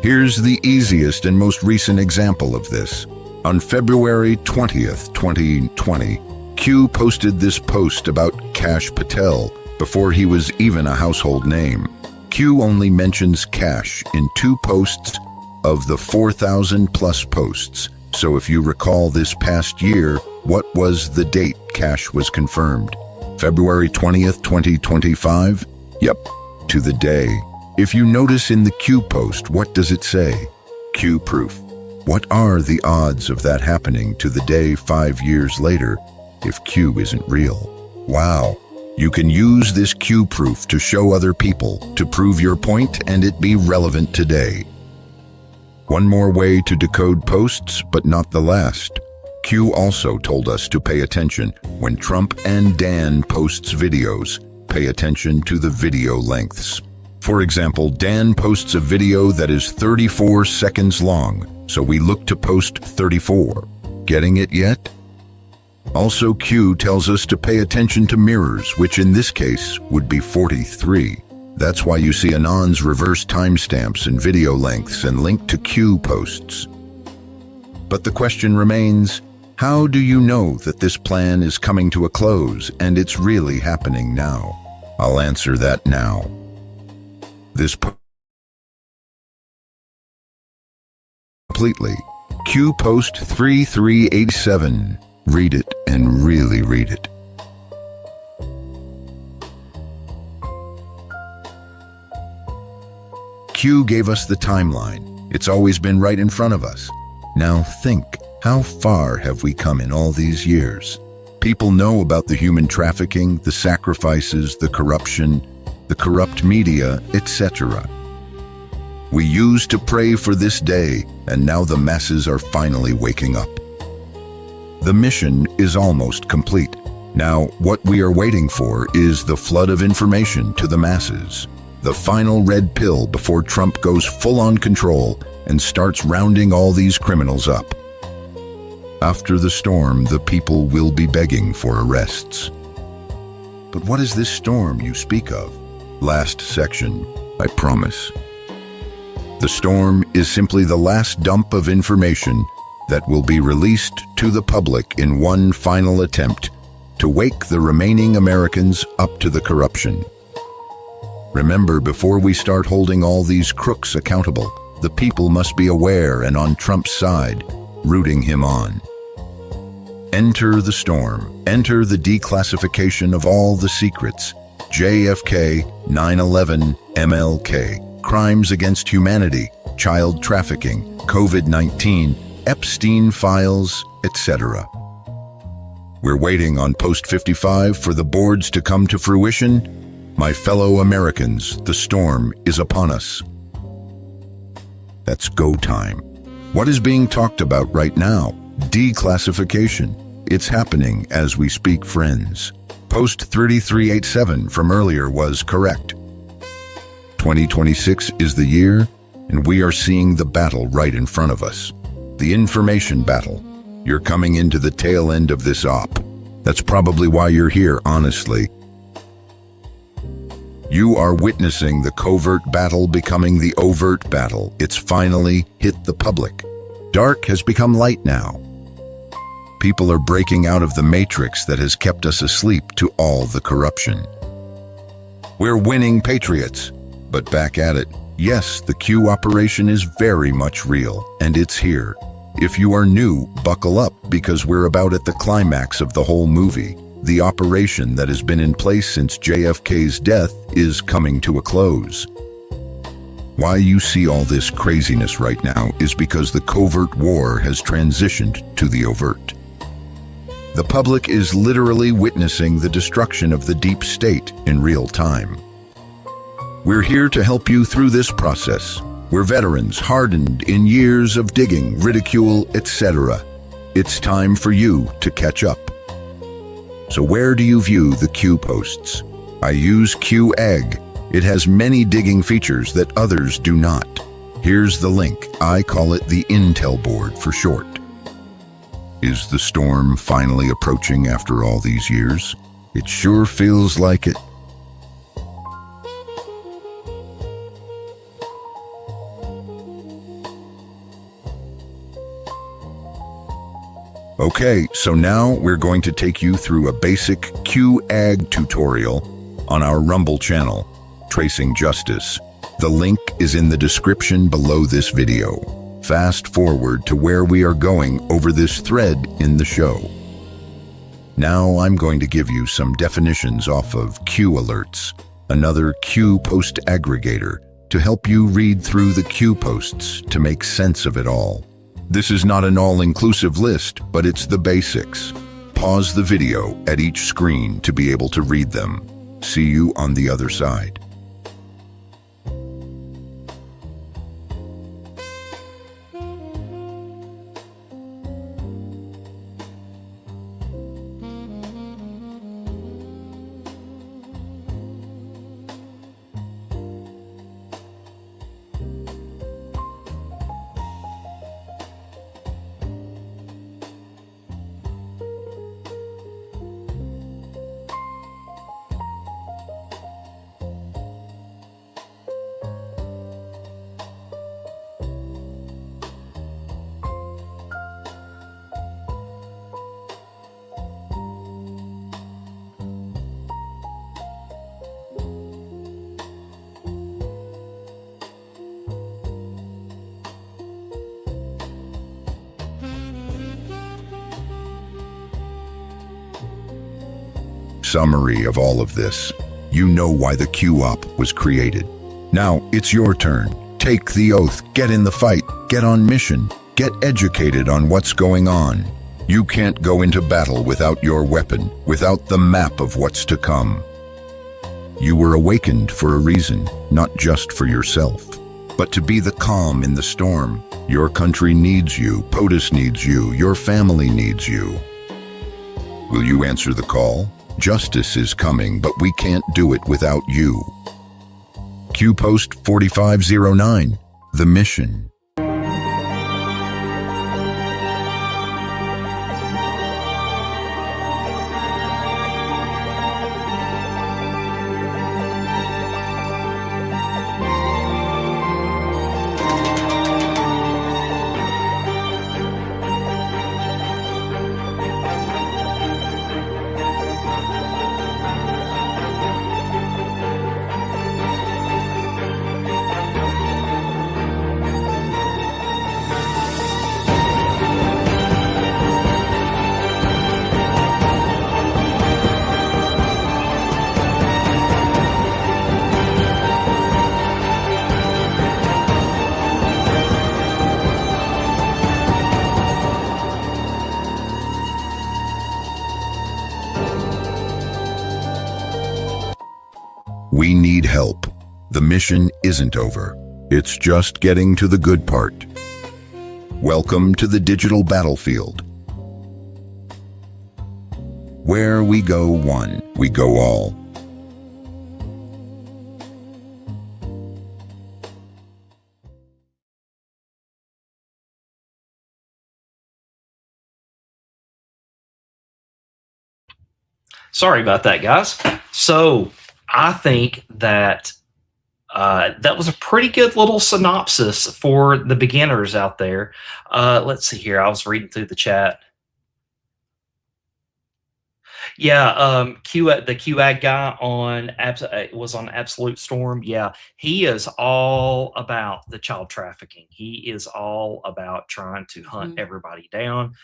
Here's the easiest and most recent example of this. On February 20th, 2020, Q posted this post about Kash Patel before he was even a household name. Q only mentions Kash in 2 posts of the 4,000 plus posts. So if you recall this past year, what was the date Kash was confirmed? February 20th, 2025? Yep, to the day. If you notice in the Q post, what does it say? Q proof. What are the odds of that happening to the day 5 years later if Q isn't real? Wow. You can use this Q proof to show other people, to prove your point and it be relevant today. One more way to decode posts, but not the last. Q also told us to pay attention when Trump and Dan posts videos. Pay attention to the video lengths. For example, Dan posts a video that is 34 seconds long, so we look to post 34. Getting it yet? Also, Q tells us to pay attention to mirrors, which in this case would be 43. That's why you see Anon's reverse timestamps and video lengths and link to Q posts. But the question remains, how do you know that this plan is coming to a close and it's really happening now? I'll answer that now. This completely. Q post 3387. Read it and really read it. Q gave us the timeline. It's always been right in front of us. Now think, how far have we come in all these years? People know about the human trafficking, the sacrifices, the corruption, the corrupt media, etc. We used to pray for this day, and now the masses are finally waking up. The mission is almost complete. Now, what we are waiting for is the flood of information to the masses. The final red pill before Trump goes full-on control and starts rounding all these criminals up. After the storm, the people will be begging for arrests. But what is this storm you speak of? Last section, I promise. The storm is simply the last dump of information that will be released to the public in one final attempt to wake the remaining Americans up to the corruption. Remember, before we start holding all these crooks accountable, the people must be aware and on Trump's side, rooting him on. Enter the storm. Enter the declassification of all the secrets. JFK, 9/11, MLK, crimes against humanity, child trafficking, COVID-19, Epstein files, etc. We're waiting on Post 55 for the boards to come to fruition. My fellow Americans, the storm is upon us. That's go time. What is being talked about right now? Declassification. It's happening as we speak, friends. Post 3387 from earlier was correct. 2026 is the year, and we are seeing the battle right in front of us. The information battle. You're coming into the tail end of this op. That's probably why you're here, honestly. You are witnessing the covert battle becoming the overt battle. It's finally hit the public. Dark has become light now. People are breaking out of the matrix that has kept us asleep to all the corruption. We're winning, patriots, but back at it. Yes, the Q operation is very much real, and it's here. If you are new, buckle up, because we're about at the climax of the whole movie. The operation that has been in place since JFK's death is coming to a close. Why you see all this craziness right now is because the covert war has transitioned to the overt. The public is literally witnessing the destruction of the deep state in real time. We're here to help you through this process. We're veterans hardened in years of digging, ridicule, etc. It's time for you to catch up. So where do you view the Q posts? I use Q Egg. It has many digging features that others do not. Here's the link. I call it the Intel board for short. Is the storm finally approaching after all these years? It sure feels like it. Okay, so now we're going to take you through a basic QAG tutorial on our Rumble channel, Tracing Justice. The link is in the description below this video. Fast forward to where we are going over this thread in the show. Now I'm going to give you some definitions off of Q Alerts, another Q post aggregator, to help you read through the Q posts to make sense of it all. This is not an all-inclusive list, but it's the basics. Pause the video at each screen to be able to read them. See you on the other side. Summary of all of this. You know why the Q-Op was created. Now it's your turn. Take the oath, get in the fight, get on mission, get educated on what's going on. You can't go into battle without your weapon, without the map of what's to come. You were awakened for a reason, not just for yourself, but to be the calm in the storm. Your country needs you, POTUS needs you, your family needs you. Will you answer the call? Justice is coming, but we can't do it without you. Q Post 4509, The Mission. We need help. The mission isn't over. It's just getting to the good part. Welcome to the digital battlefield. Where we go one, we go all. Sorry about that, guys. So I think that that was a pretty good little synopsis for the beginners out there. Let's see here. I was reading through the chat. Yeah, the QAG guy on was on Absolute Storm. Yeah, he is all about the child trafficking. He is all about trying to hunt everybody down.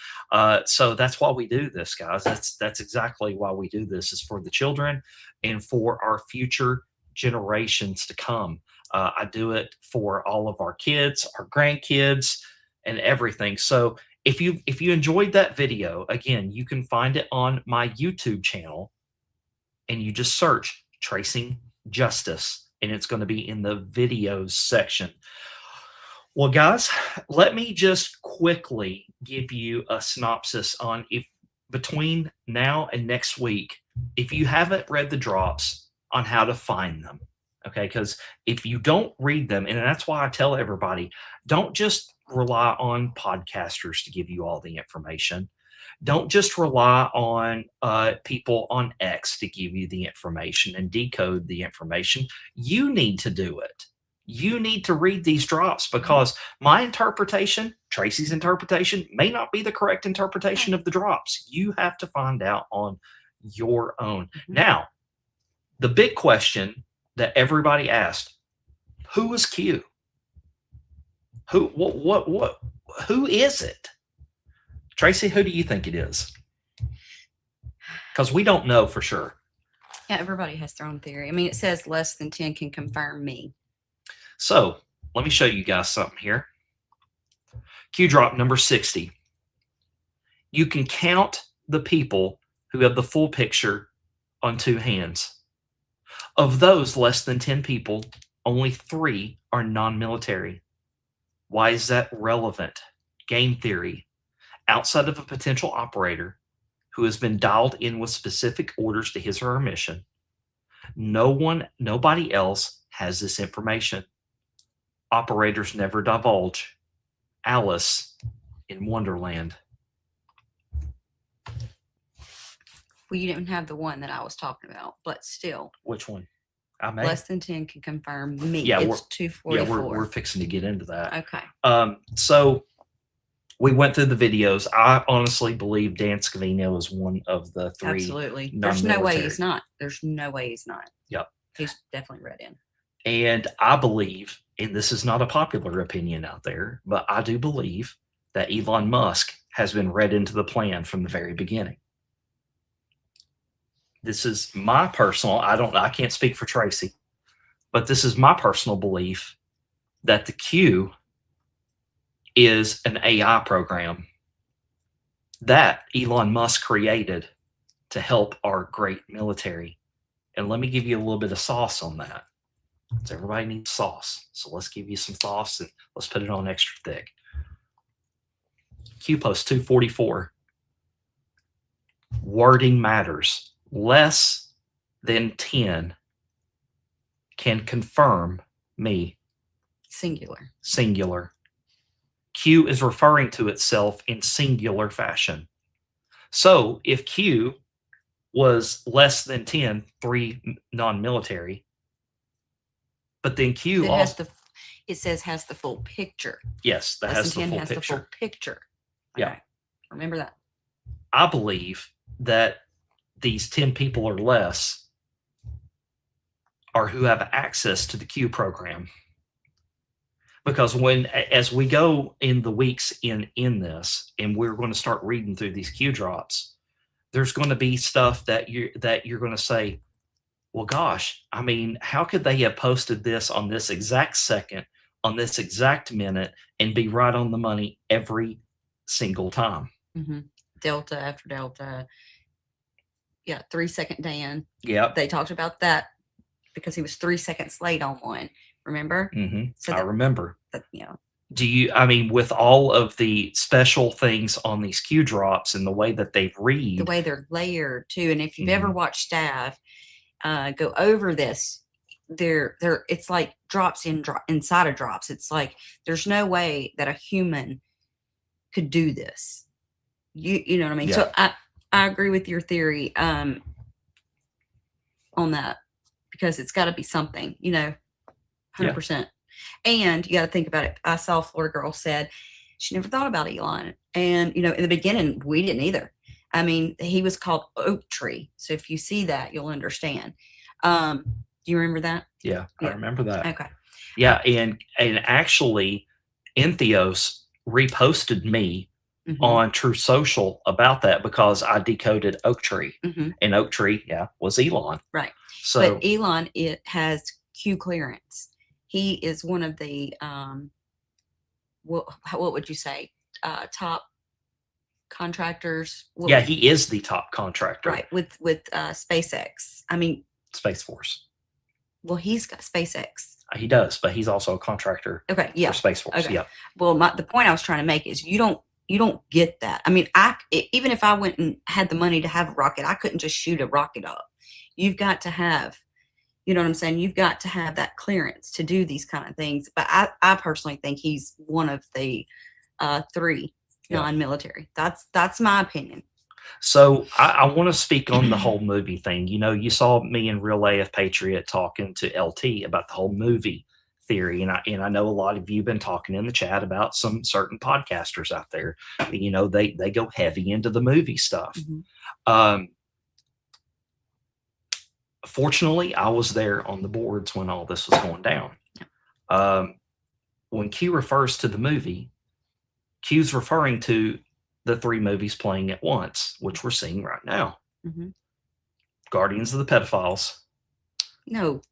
So that's why we do this, guys. That's exactly why we do this, is for the children and for our future generations to come. I do it for all of our kids, our grandkids, and everything. So if you enjoyed that video, again, you can find it on my YouTube channel, and you just search Tracing Justice, and it's going to be in the videos section. Well, guys, let me just quickly give you a synopsis on if between now and next week, if you haven't read the drops, on how to find them. Okay, because if you don't read them, and that's why I tell everybody, don't just rely on podcasters to give you all the information. Don't just rely on people on X to give you the information and decode the information. You need to do it. You need to read these drops, because my interpretation, Tracy's interpretation, may not be the correct interpretation of the drops. You have to find out on your own. Now, the big question that everybody asked, who is Q? Who is it? Tracy, who do you think it is? Because we don't know for sure. Yeah, everybody has their own theory. I mean, it says less than 10 can confirm me. So let me show you guys something here. Q drop number 60. You can count the people who have the full picture on 2 hands. Of those less than 10 people, only 3 are non-military. Why is that relevant? Game theory. Outside of a potential operator who has been dialed in with specific orders to his or her mission, nobody else has this information. Operators never divulge. Alice in Wonderland. Well, you didn't have the one that I was talking about, but still. Which one? I may. Less than 10 can confirm me. Yeah, it's 244. Yeah, we're fixing to get into that. Okay. So we went through the videos. I honestly believe Dan Scavino is one of the 3. Absolutely. There's no way he's not. There's no way he's not. Yep. He's definitely read in. And I believe, and this is not a popular opinion out there, but I do believe that Elon Musk has been read into the plan from the very beginning. This is my personal, I can't speak for Tracy, but this is my personal belief that the Q is an AI program that Elon Musk created to help our great military. And let me give you a little bit of sauce on that. So everybody needs sauce. So let's give you some sauce and let's put it on extra thick. Q post 244. Wording matters. Less than 10 can confirm me. Singular. Q is referring to itself in singular fashion. So if Q was less than 10, 3 non-military, but then Q also... It says has the full picture. Yes, that has the full picture. The full picture. Yeah. Okay. Remember that. I believe that these 10 people or less are who have access to the Q program. Because as we go in the weeks in this, and we're going to start reading through these Q drops, there's going to be stuff that you're going to say, well, gosh, I mean, how could they have posted this on this exact second, on this exact minute, and be right on the money every single time? Mm-hmm. Delta after Delta. Yeah, 3 second Dan. Yep. They talked about that because he was 3 seconds late on one. Remember? Mm-hmm. So I remember. I mean, with all of the special things on these Q drops and the way that they read, the way they're layered too. And if you've ever watched staff go over this, it's like drops inside of drops. It's like there's no way that a human could do this. You know what I mean? Yeah. So I agree with your theory on that, because it's got to be something, 100%. And you got to think about it. I saw a Florida girl said she never thought about Elon. And, in the beginning, we didn't either. I mean, he was called Oak Tree. So if you see that, you'll understand. Do you remember that? Yeah, I remember that. Okay. Yeah, and actually, Entheos reposted me on True Social about that because I decoded Oak Tree, and Oak Tree, was Elon. Right. So, but Elon, it has Q clearance. He is one of the what would you say, top contractors? He is the top contractor, right? With SpaceX. I mean, Space Force. Well, he's got SpaceX. He does, but he's also a contractor. Okay, yeah. For Space Force. Okay. Yeah. Well, the point I was trying to make is you don't get that. I mean, even if I went and had the money to have a rocket, I couldn't just shoot a rocket up. You've got to have, you know what I'm saying? You've got to have that clearance to do these kind of things. But I personally think he's one of the 3 non-military. That's my opinion. So I want to speak on the whole movie thing. You saw me and Real AF Patriot talking to LT about the whole movie theory, and I know a lot of you have been talking in the chat about some certain podcasters out there. They go heavy into the movie stuff. Fortunately, I was there on the boards when all this was going down. When Q refers to the movie, Q's referring to the 3 movies playing at once, which we're seeing right now. Guardians of the Pedophiles. No,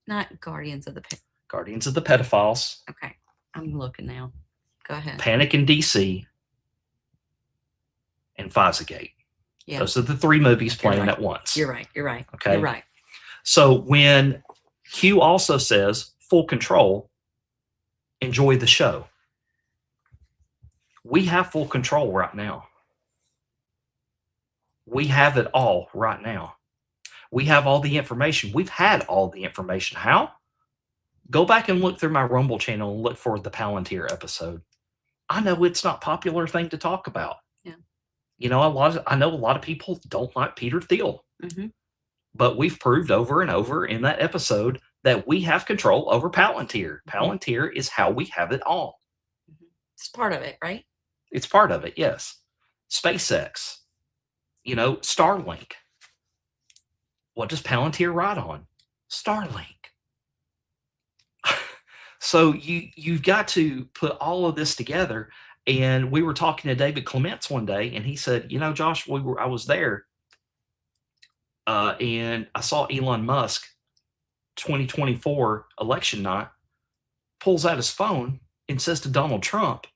not Guardians of the Guardians of the Pedophiles. Okay, I'm looking now. Go ahead. Panic in DC, and Gate. Yeah. Those are the three movies playing right. at once. You're right. You're right. Okay. You're right. So when Q also says full control, enjoy the show. We have full control right now. We have it all right now. We have all the information. We've had all the information. How? Go back and look through my Rumble channel and look for the Palantir episode. I know it's not a popular thing to talk about. Yeah. You know, I know a lot of people don't like Peter Thiel. Mm-hmm. But we've proved over and over in that episode that we have control over Palantir. Palantir is how we have it all. It's part of it, right? It's part of it, yes. SpaceX, you know, Starlink. What does Palantir ride on? Starlink. So you've got to put all of this together. And we were talking to David Clements one day, and he said, you know, Josh, I was there, and I saw Elon Musk 2024 election night pulls out his phone and says to Donald Trump,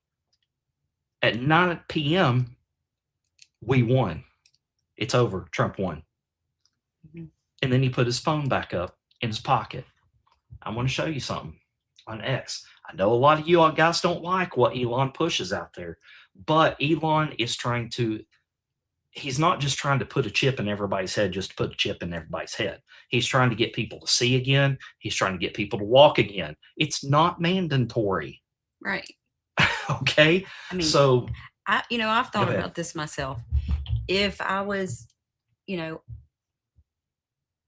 at 9 p.m., we won. It's over. Trump won. Mm-hmm. And then he put his phone back up in his pocket. I want to show you something on X. I know a lot of you guys don't like what Elon pushes out there, but Elon is trying to, he's not just trying to put a chip in everybody's head, just to put a chip in everybody's head. He's trying to get people to see again. He's trying to get people to walk again. It's not mandatory. Right. Okay. I mean, so I've thought Go ahead. about this myself. If I was, in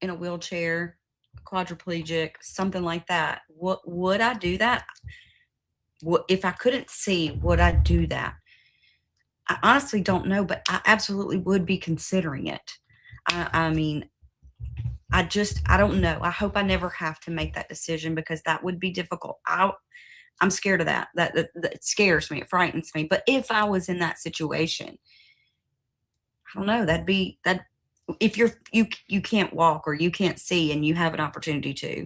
a wheelchair, quadriplegic, something like that, would I do that? If I couldn't see, would I do that? I honestly don't know, but I absolutely would be considering it. I mean, I don't know. I hope I never have to make that decision because that would be difficult. I'm scared of that. That it scares me. It frightens me. But if I was in that situation, I don't know. That'd be that. If you can't walk or you can't see and you have an opportunity to,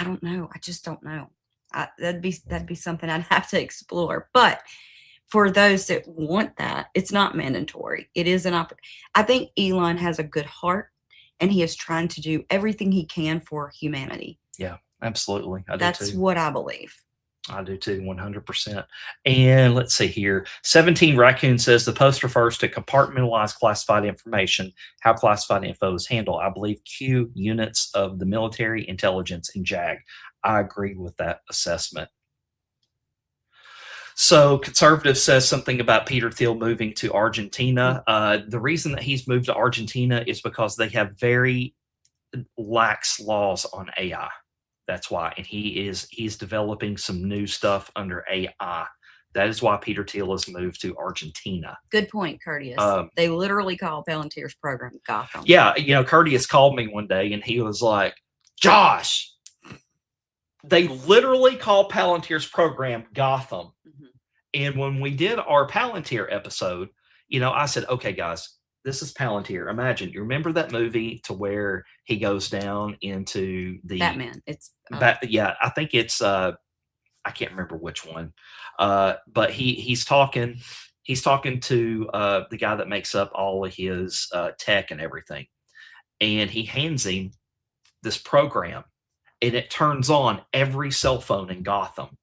I don't know. I just don't know. That'd be something I'd have to explore. But for those that want that, it's not mandatory. It is an opportunity. I think Elon has a good heart, and he is trying to do everything he can for humanity. Yeah, absolutely. That's what I believe. I do too, 100%. And let's see here. 17 Raccoon says the post refers to compartmentalized classified information, how classified info is handled. I believe Q units of the military, intelligence, and JAG. I agree with that assessment. So Conservative says something about Peter Thiel moving to Argentina. The reason that he's moved to Argentina is because they have very lax laws on AI. That's why. And he's developing some new stuff under AI. That is why Peter Thiel has moved to Argentina. Good point, Curtis. They literally call Palantir's program Gotham. Yeah, Curtis called me one day and he was like, Josh, they literally call Palantir's program Gotham. Mm-hmm. And when we did our Palantir episode, I said, okay, guys, this is Palantir. Imagine, you remember that movie to where he goes down into the Batman. It's yeah, I think it's I can't remember which one. But he's talking to the guy that makes up all of his tech and everything. And he hands him this program and it turns on every cell phone in Gotham.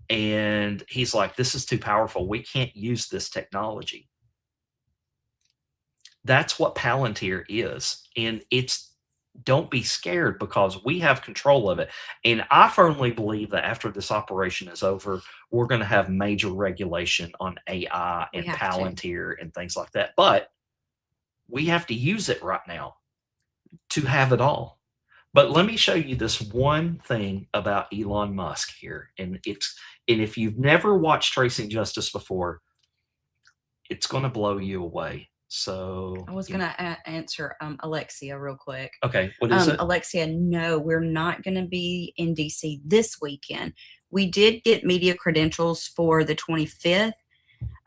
And he's like, this is too powerful. We can't use this technology. That's what Palantir is. And don't be scared because we have control of it. And I firmly believe that after this operation is over, we're going to have major regulation on AI and Palantir and things like that. But we have to use it right now to have it all. But let me show you this one thing about Elon Musk here. And if you've never watched Tracing Justice before, it's going to blow you away. So I was going to answer Alexia real quick. Okay, what is it? Alexia, no, we're not going to be in DC this weekend. We did get media credentials for the 25th,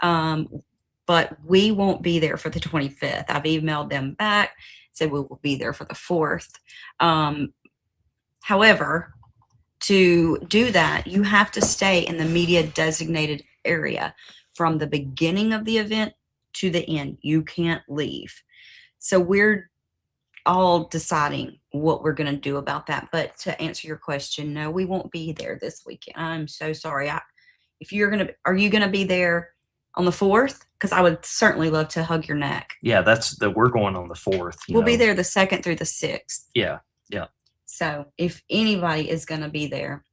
but we won't be there for the 25th. I've emailed them back, said we will be there for the 4th. However, to do that, you have to stay in the media designated area from the beginning of the event to the end. You can't leave. So we're all deciding what we're going to do about that. But to answer your question, no, we won't be there this weekend. I'm so sorry. If you're going to, are you going to be there on the 4th? Because I would certainly love to hug your neck. Yeah, we're going on the 4th. We'll be there the 2nd through the 6th. Yeah, yeah. So if anybody is going to be there,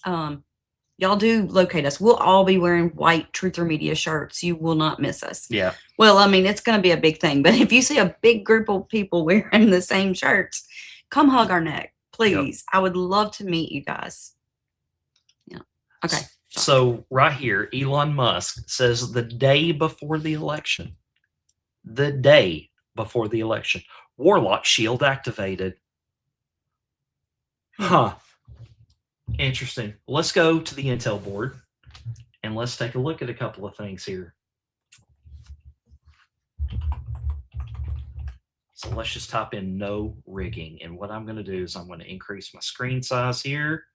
y'all do locate us. We'll all be wearing white Truth or Media shirts. You will not miss us. Yeah. Well, I mean, it's going to be a big thing, but if you see a big group of people wearing the same shirts, come hug our neck, please. Yep. I would love to meet you guys. Yeah. Okay. So right here, Elon Musk says the day before the election, Warlock Shield activated. Huh. Interesting. Let's go to the Intel board and let's take a look at a couple of things here. So let's just type in no rigging. And what I'm going to do is I'm going to increase my screen size here.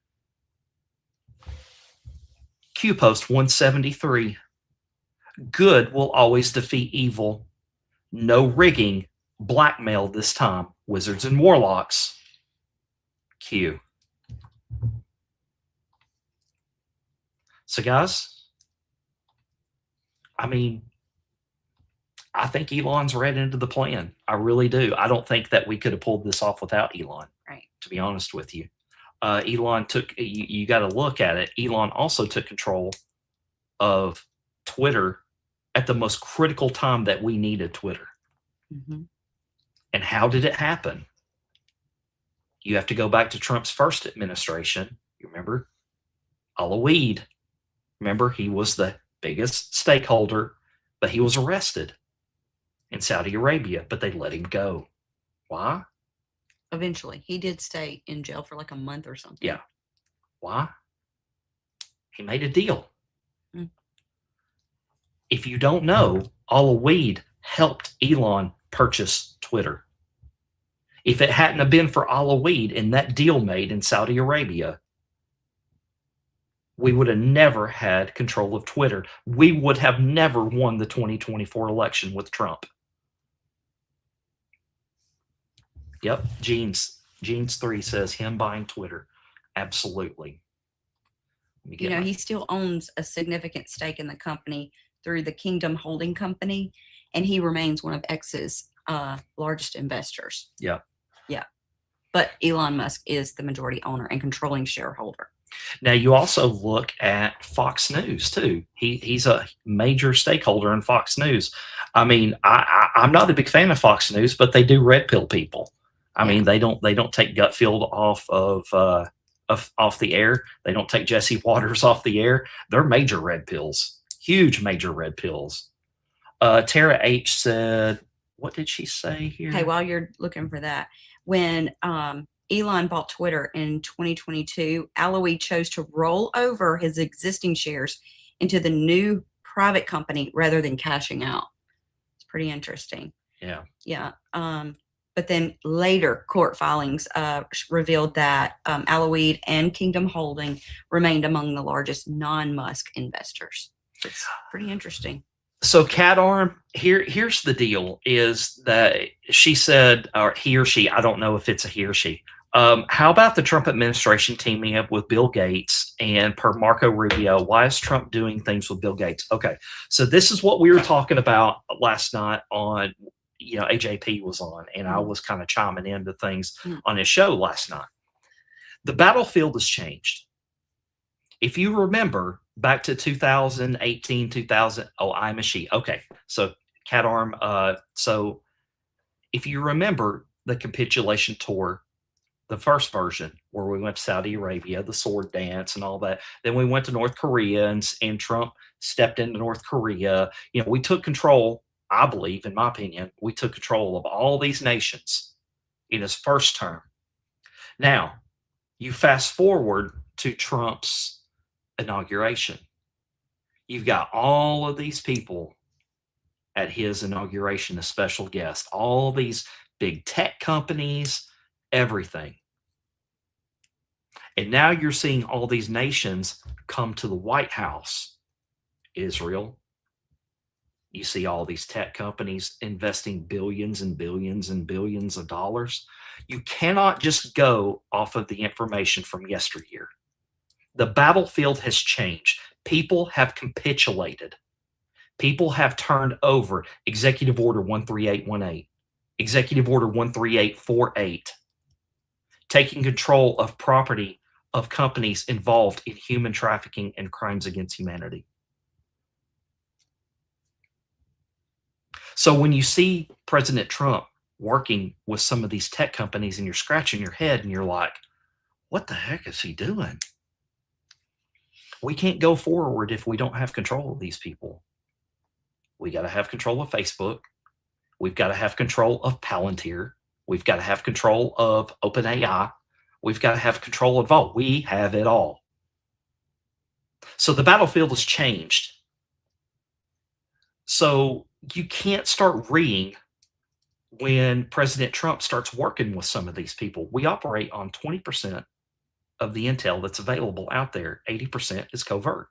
Q post 173. Good will always defeat evil. No rigging. Blackmail this time. Wizards and Warlocks. Q. So guys, I mean, I think Elon's read into the plan. I really do. I don't think that we could have pulled this off without Elon, right? To be honest with you. Elon took, you got to look at it. Elon also took control of Twitter at the most critical time that we needed Twitter. Mm-hmm. And how did it happen? You have to go back to Trump's first administration. You remember? Alaweed. Remember, he was the biggest stakeholder, but he was arrested in Saudi Arabia, but they let him go. Why? Eventually. He did stay in jail for like a month or something. Yeah. Why? He made a deal. Mm. If you don't know, Alaweed helped Elon purchase Twitter. If it hadn't have been for Alaweed and that deal made in Saudi Arabia, we would have never had control of Twitter. We would have never won the 2024 election with Trump. Yep, Jeans 3 says him buying Twitter. Absolutely. You know, he still owns a significant stake in the company through the Kingdom Holding Company, and he remains one of X's largest investors. Yeah. Yeah. But Elon Musk is the majority owner and controlling shareholder. Now, you also look at Fox News, too. He's a major stakeholder in Fox News. I mean, I'm not a big fan of Fox News, but they do red pill people. I mean, they don't take Gutfield off the air. They don't take Jesse Waters off the air. They're major red pills, huge major red pills. Tara H said, what did she say here? Hey, while you're looking for that, when Elon bought Twitter in 2022, Alaweed chose to roll over his existing shares into the new private company rather than cashing out. It's pretty interesting. Yeah. Yeah. But then later court filings revealed that Alaweed and Kingdom Holding remained among the largest non-Musk investors. It's pretty interesting. So Cat Arm, here's the deal, is that she said, or he or she, I don't know if it's a he or she. How about the Trump administration teaming up with Bill Gates? And per Marco Rubio, why is Trump doing things with Bill Gates? Okay, so this is what we were talking about last night on, AJP was on, and I was kind of chiming into things on his show last night. The battlefield has changed. If you remember back to 2018, 2000, I'm a she. Okay, so Cat Arm, so if you remember the capitulation tour, the first version where we went to Saudi Arabia, the sword dance and all that. Then we went to North Korea and Trump stepped into North Korea. We took control, I believe, in my opinion, we took control of all these nations in his first term. Now, you fast forward to Trump's inauguration. You've got all of these people at his inauguration as special guests, all these big tech companies, everything. And now you're seeing all these nations come to the White House. Israel. You see all these tech companies investing billions and billions and billions of dollars. You cannot just go off of the information from yesteryear. The battlefield has changed. People have capitulated. People have turned over Executive Order 13818, Executive Order 13848, taking control of property of companies involved in human trafficking and crimes against humanity. So when you see President Trump working with some of these tech companies and you're scratching your head and you're like, what the heck is he doing? We can't go forward if we don't have control of these people. We got to have control of Facebook. We've got to have control of Palantir. We've got to have control of OpenAI. We've got to have control of all. We have it all. So the battlefield has changed. So you can't start reading when President Trump starts working with some of these people. We operate on 20% of the intel that's available out there. 80% is covert.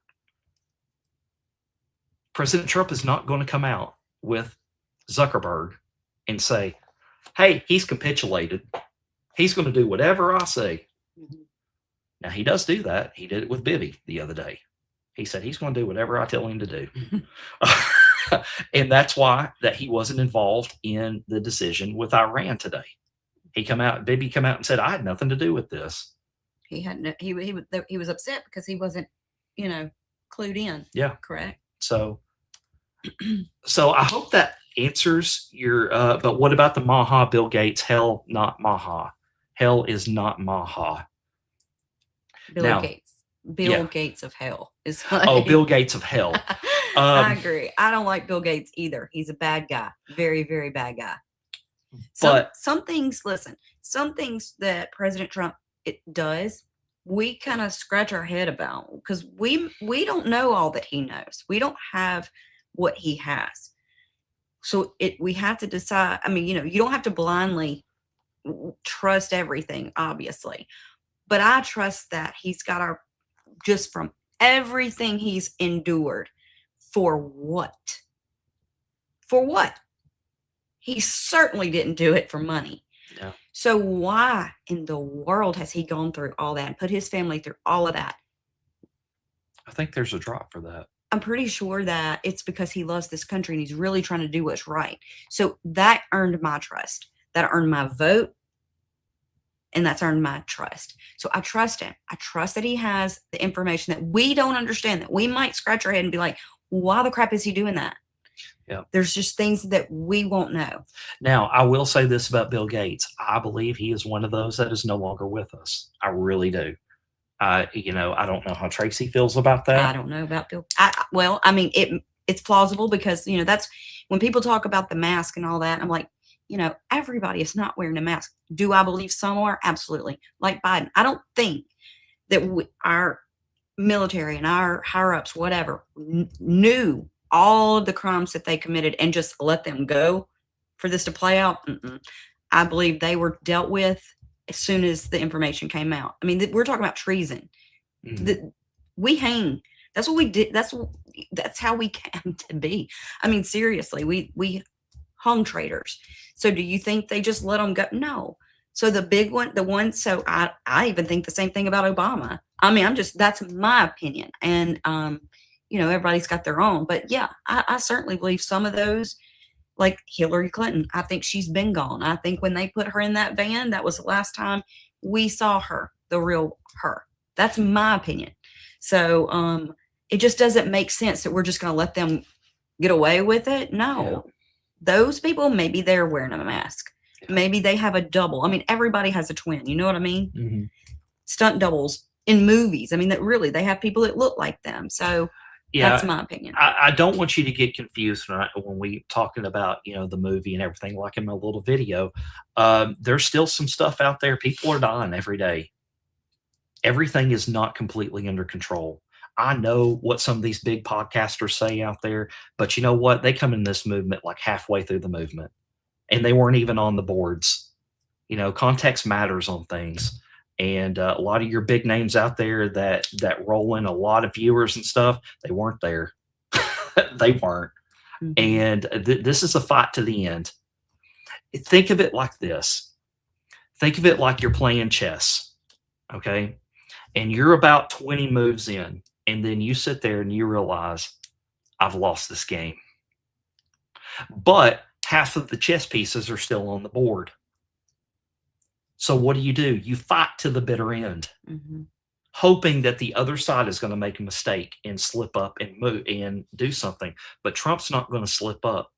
President Trump is not going to come out with Zuckerberg and say, hey, he's capitulated. He's going to do whatever I say. Mm-hmm. Now, he does do that. He did it with Bibi the other day. He said he's going to do whatever I tell him to do. And that's why that he wasn't involved in the decision with Iran today. Bibi come out and said, I had nothing to do with this. He was upset because he wasn't, clued in. Yeah. Correct. So I hope that answers your, but what about the Maha Bill Gates? Hell, not Maha. Hell is not Maha. Bill Gates of hell is like, oh, Bill Gates of hell. I agree. I don't like Bill Gates either. He's a bad guy. Very, very bad guy. Some things that President Trump does, we kind of scratch our head about because we don't know all that he knows. We don't have what he has. So we have to decide. I mean, you don't have to blindly trust everything, obviously, but I trust that he's got just from everything he's endured. For what? For what? He certainly didn't do it for money. No. So why in the world has he gone through all that and put his family through all of that? I think there's a drop for that. I'm pretty sure that it's because he loves this country and he's really trying to do what's right. So that earned my trust. That earned my vote. And that's earned my trust. So I trust him. I trust that he has the information that we don't understand, that we might scratch our head and be like, why the crap is he doing that? Yeah. There's just things that we won't know. Now, I will say this about Bill Gates. I believe he is one of those that is no longer with us. I really do. I don't know how Tracy feels about that. I don't know about Bill. It's plausible because, that's when people talk about the mask and all that. I'm like, everybody is not wearing a mask. Do I believe some are? Absolutely. Like Biden. I don't think that our military and our higher ups, whatever, knew all of the crimes that they committed and just let them go for this to play out. I believe they were dealt with as soon as the information came out. I mean, we're talking about treason. We hang. That's what we did. That's how we came to be. I mean, seriously, we hung traitors. So do you think they just let them go? No. So the big one, so I even think the same thing about Obama. I mean, that's my opinion. And, everybody's got their own, but yeah, I certainly believe some of those, like Hillary Clinton, I think she's been gone. I think when they put her in that van, that was the last time we saw her, the real her. That's my opinion. So, it just doesn't make sense that we're just going to let them get away with it. No, those people, maybe they're wearing a mask. Maybe they have a double. I mean, everybody has a twin. You know what I mean? Mm-hmm. Stunt doubles in movies. I mean, that really, they have people that look like them. So that's my opinion. I don't want you to get confused when we talking about, the movie and everything, like in my little video. There's still some stuff out there. People are dying every day. Everything is not completely under control. I know what some of these big podcasters say out there, but you know what? They come in this movement like halfway through the movement and they weren't even on the boards. Context matters on things. And a lot of your big names out there that roll in a lot of viewers and stuff, they weren't there. They weren't. And this is a fight to the end. Think of it like this. Think of it like you're playing chess, okay? And you're about 20 moves in, and then you sit there and you realize, I've lost this game. But half of the chess pieces are still on the board. So what do? You fight to the bitter end, hoping that the other side is going to make a mistake and slip up and move and do something. But Trump's not going to slip up.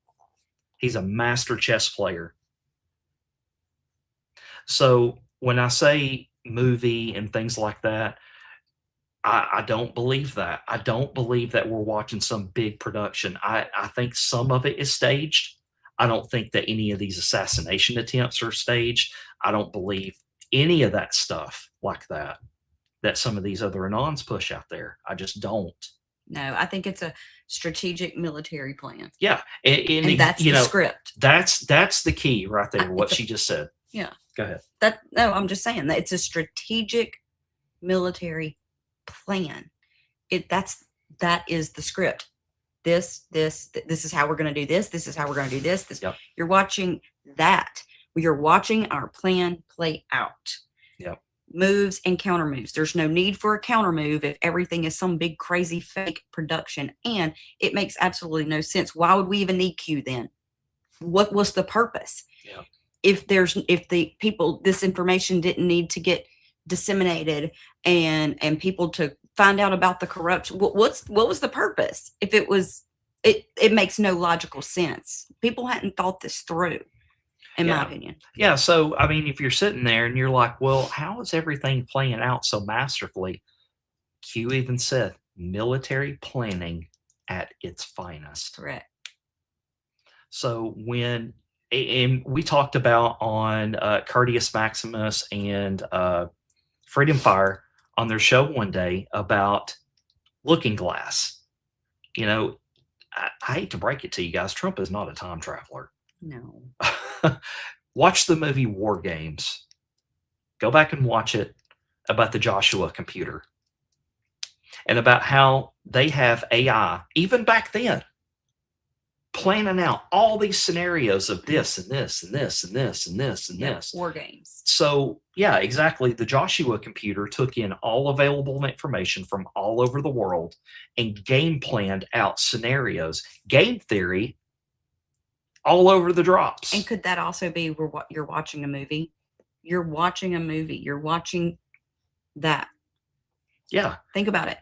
He's a master chess player. So when I say movie and things like that, I don't believe that. I don't believe that we're watching some big production. I think some of it is staged. I don't think that any of these assassination attempts are staged. I don't believe any of that stuff like that some of these other Anons push out there. I just don't. No, I think it's a strategic military plan. Yeah. And that's the script. That's the key right there, what she just said. Yeah. Go ahead. No, I'm just saying that it's a strategic military plan. That is the script. This is how we're going to do this. This is how we're going to do this. Yep. You're watching that. You're watching our plan play out. Yep. Moves and counter moves. There's no need for a counter move if everything is some big crazy fake production, and it makes absolutely no sense. Why would we even need Q then? What was the purpose? Yeah. If the people, this information didn't need to get disseminated and people to find out about the corruption, what was the purpose? If it was, it makes no logical sense. People hadn't thought this through, in my opinion. Yeah. So, I mean, if you're sitting there and you're like, well, how is everything playing out so masterfully? Q even said military planning at its finest. Correct. So and we talked about on Cardius Maximus and Freedom Fire on their show one day about Looking Glass. You know, I hate to break it to you guys, Trump is not a time traveler. No. Watch the movie War Games. Go back and watch it about the Joshua computer and about how they have AI, even back then, planning out all these scenarios of this and this and this and this and this and this. War Games. So, yeah, exactly. The Joshua computer took in all available information from all over the world and game planned out scenarios, game theory, all over the drops. And could that also be where you're watching a movie? You're watching a movie. You're watching that. Yeah. Think about it.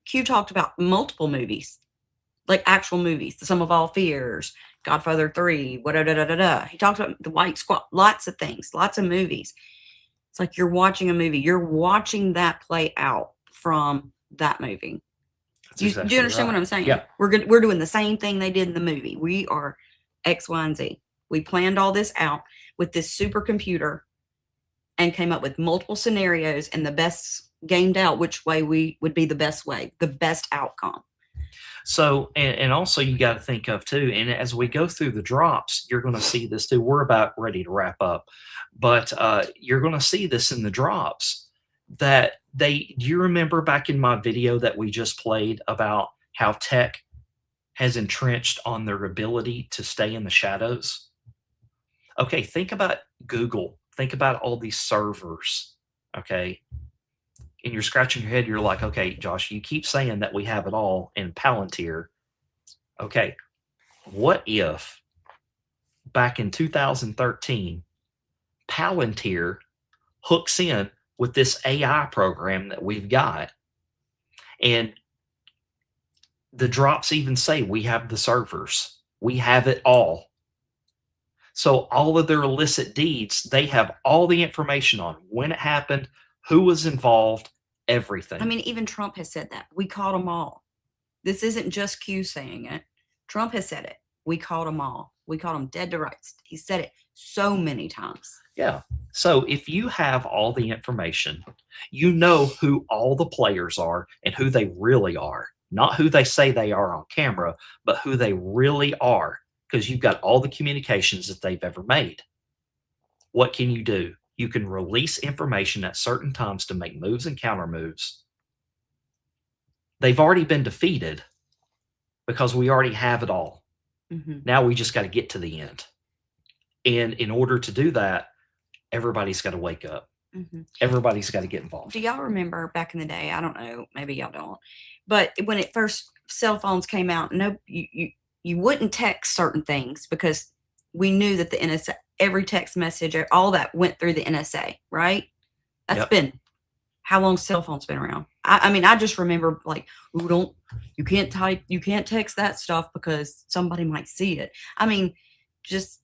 Q talked about multiple movies, like actual movies, The Sum of All Fears, Godfather 3, He talked about The White Squad, lots of things, lots of movies. It's like you're watching a movie. You're watching that play out from that movie. Do you understand what I'm saying? Yeah. We're doing the same thing they did in the movie. We are X, Y, and Z. We planned all this out with this supercomputer and came up with multiple scenarios and the best gamed out which way would be the best way, the best outcome. So, and also you got to think of too, and as we go through the drops, you're going to see this too. We're about ready to wrap up, but you're going to see this in the drops that do you remember back in my video that we just played about how tech has entrenched on their ability to stay in the shadows? Okay, think about Google. Think about all these servers, okay? And you're scratching your head. You're like, okay, Josh, you keep saying that we have it all in Palantir. Okay, what if back in 2013, Palantir hooks in with this AI program that we've got, and the drops even say we have the servers, we have it all. So all of their illicit deeds, they have all the information on when it happened, who was involved, everything. I mean, even Trump has said that. We caught them all. This isn't just Q saying it. Trump has said it. We caught them all. We caught them dead to rights. He said it so many times. Yeah. So if you have all the information, you know who all the players are and who they really are. Not who they say they are on camera, but who they really are, because you've got all the communications that they've ever made. What can you do? you can release information at certain times to make moves and counter moves. They've already been defeated because we already have it all. Mm-hmm. Now we just got to get to the end. And in order to do that, everybody's got to wake up. Mm-hmm. Everybody's got to get involved. Do y'all remember back in the day? I don't know. Maybe y'all don't. But when it first cell phones came out, you wouldn't text certain things because we knew that the NSA, every text message, all that went through the NSA, right? That's been how long cell phones been around. I mean, I just remember like, you can't text that stuff because somebody might see it. I mean, just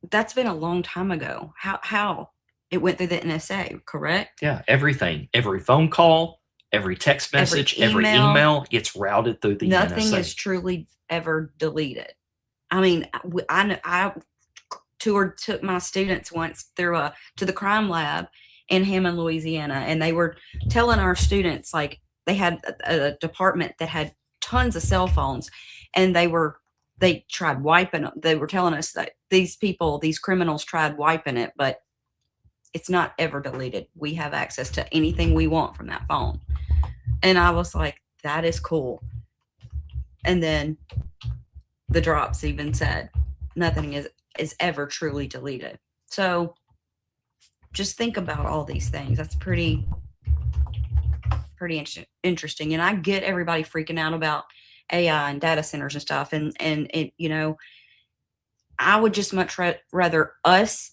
that's been a long time ago. How it went through the NSA, correct? Yeah, everything, every phone call, every text message, every email gets routed through the Nothing NSA. is truly ever deleted. I mean, I took my students once through to the crime lab in Hammond, Louisiana, and they were telling our students, like, they had a department that had tons of cell phones, and they tried wiping them. They were telling us that these criminals tried wiping it, but it's not ever deleted. We have access to anything we want from that phone. And I was like, that is cool. And then the drops even said nothing is ever truly deleted. So just think about all these things. That's pretty interesting. And I get everybody freaking out about AI and data centers and stuff. And it, I would just much rather us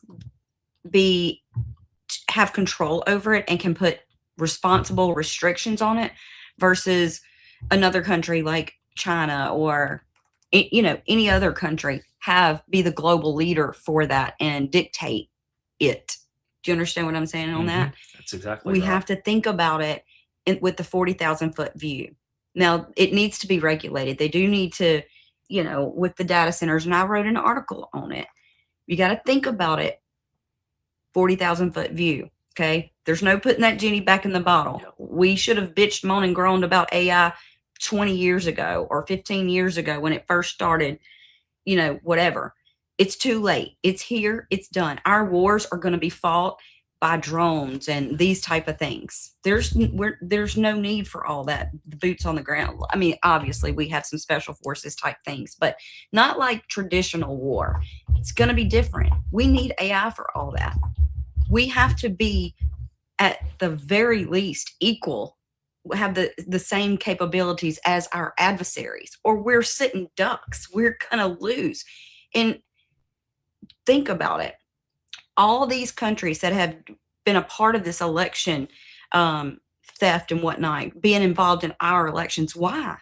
have control over it and can put responsible restrictions on it versus another country like China or any other country be the global leader for that and dictate it. Do you understand what I'm saying on that? That's exactly we right. have to think about it with the 40,000 foot view. Now it needs to be regulated. They do need to, with the data centers, and I wrote an article on it. You got to think about it. 40,000 foot view. Okay. There's no putting that genie back in the bottle. Yep. We should have bitched, moaned, and groaned about AI 20 years ago or 15 years ago when it first started, whatever. It's too late. It's here. It's done. Our wars are going to be fought by drones and these type of things. There's no need for all that. The boots on the ground. I mean, obviously we have some special forces type things, but not like traditional war. It's going to be different. We need AI for all that. We have to be at the very least equal, have the same capabilities as our adversaries, or we're sitting ducks. We're going to lose. And think about it. All these countries that have been a part of this election theft and whatnot, being involved in our elections. Why?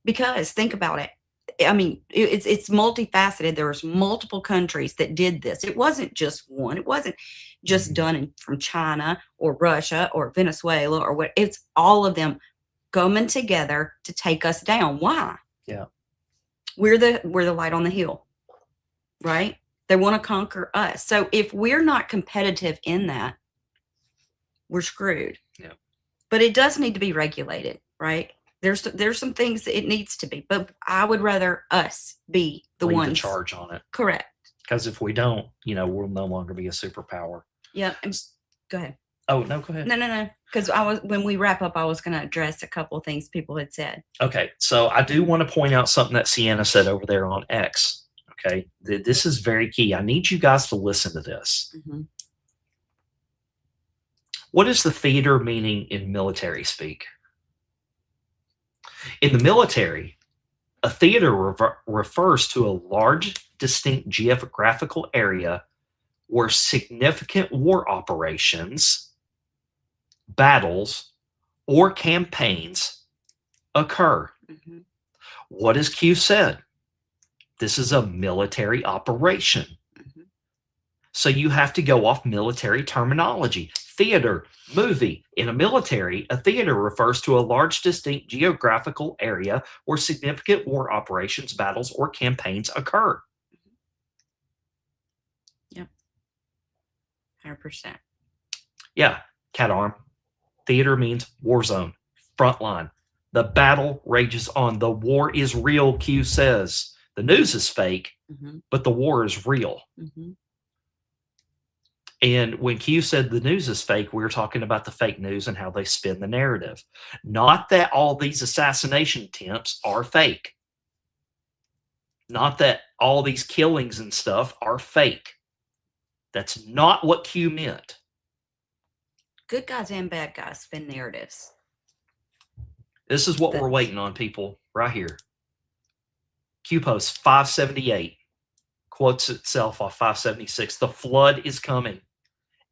Because think about it. I mean, it's multifaceted. There was multiple countries that did this. It wasn't just one. It wasn't just done from China or Russia or Venezuela or what. It's all of them coming together to take us down. Why? Yeah. We're the light on the hill, right? They want to conquer us. So if we're not competitive in that, we're screwed. Yeah. But it does need to be regulated, right? There's some things that it needs to be, but I would rather us be the Lead ones the charge on it. Correct. Because if we don't, we'll no longer be a superpower. Yeah. Go ahead. Oh, no, go ahead. No. Because when we wrap up, I was going to address a couple of things people had said. Okay. So I do want to point out something that Sienna said over there on X. Okay. This is very key. I need you guys to listen to this. Mm-hmm. What is the theater meaning in military speak? In the military, a theater refers to a large, distinct geographical area where significant war operations, battles, or campaigns occur. Mm-hmm. What has Q said? This is a military operation. Mm-hmm. So you have to go off military terminology. Theater, movie. In a military, a theater refers to a large, distinct geographical area where significant war operations, battles, or campaigns occur. Yep. 100%. Yeah, cat arm. Theater means war zone, front line. The battle rages on. The war is real, Q says. The news is fake, mm-hmm. but the war is real. Mm-hmm. And when Q said the news is fake, we were talking about the fake news and how they spin the narrative. Not that all these assassination attempts are fake. Not that all these killings and stuff are fake. That's not what Q meant. Good guys and bad guys spin narratives. This is what we're waiting on, people, right here. Q post 578 quotes itself off 576. The flood is coming.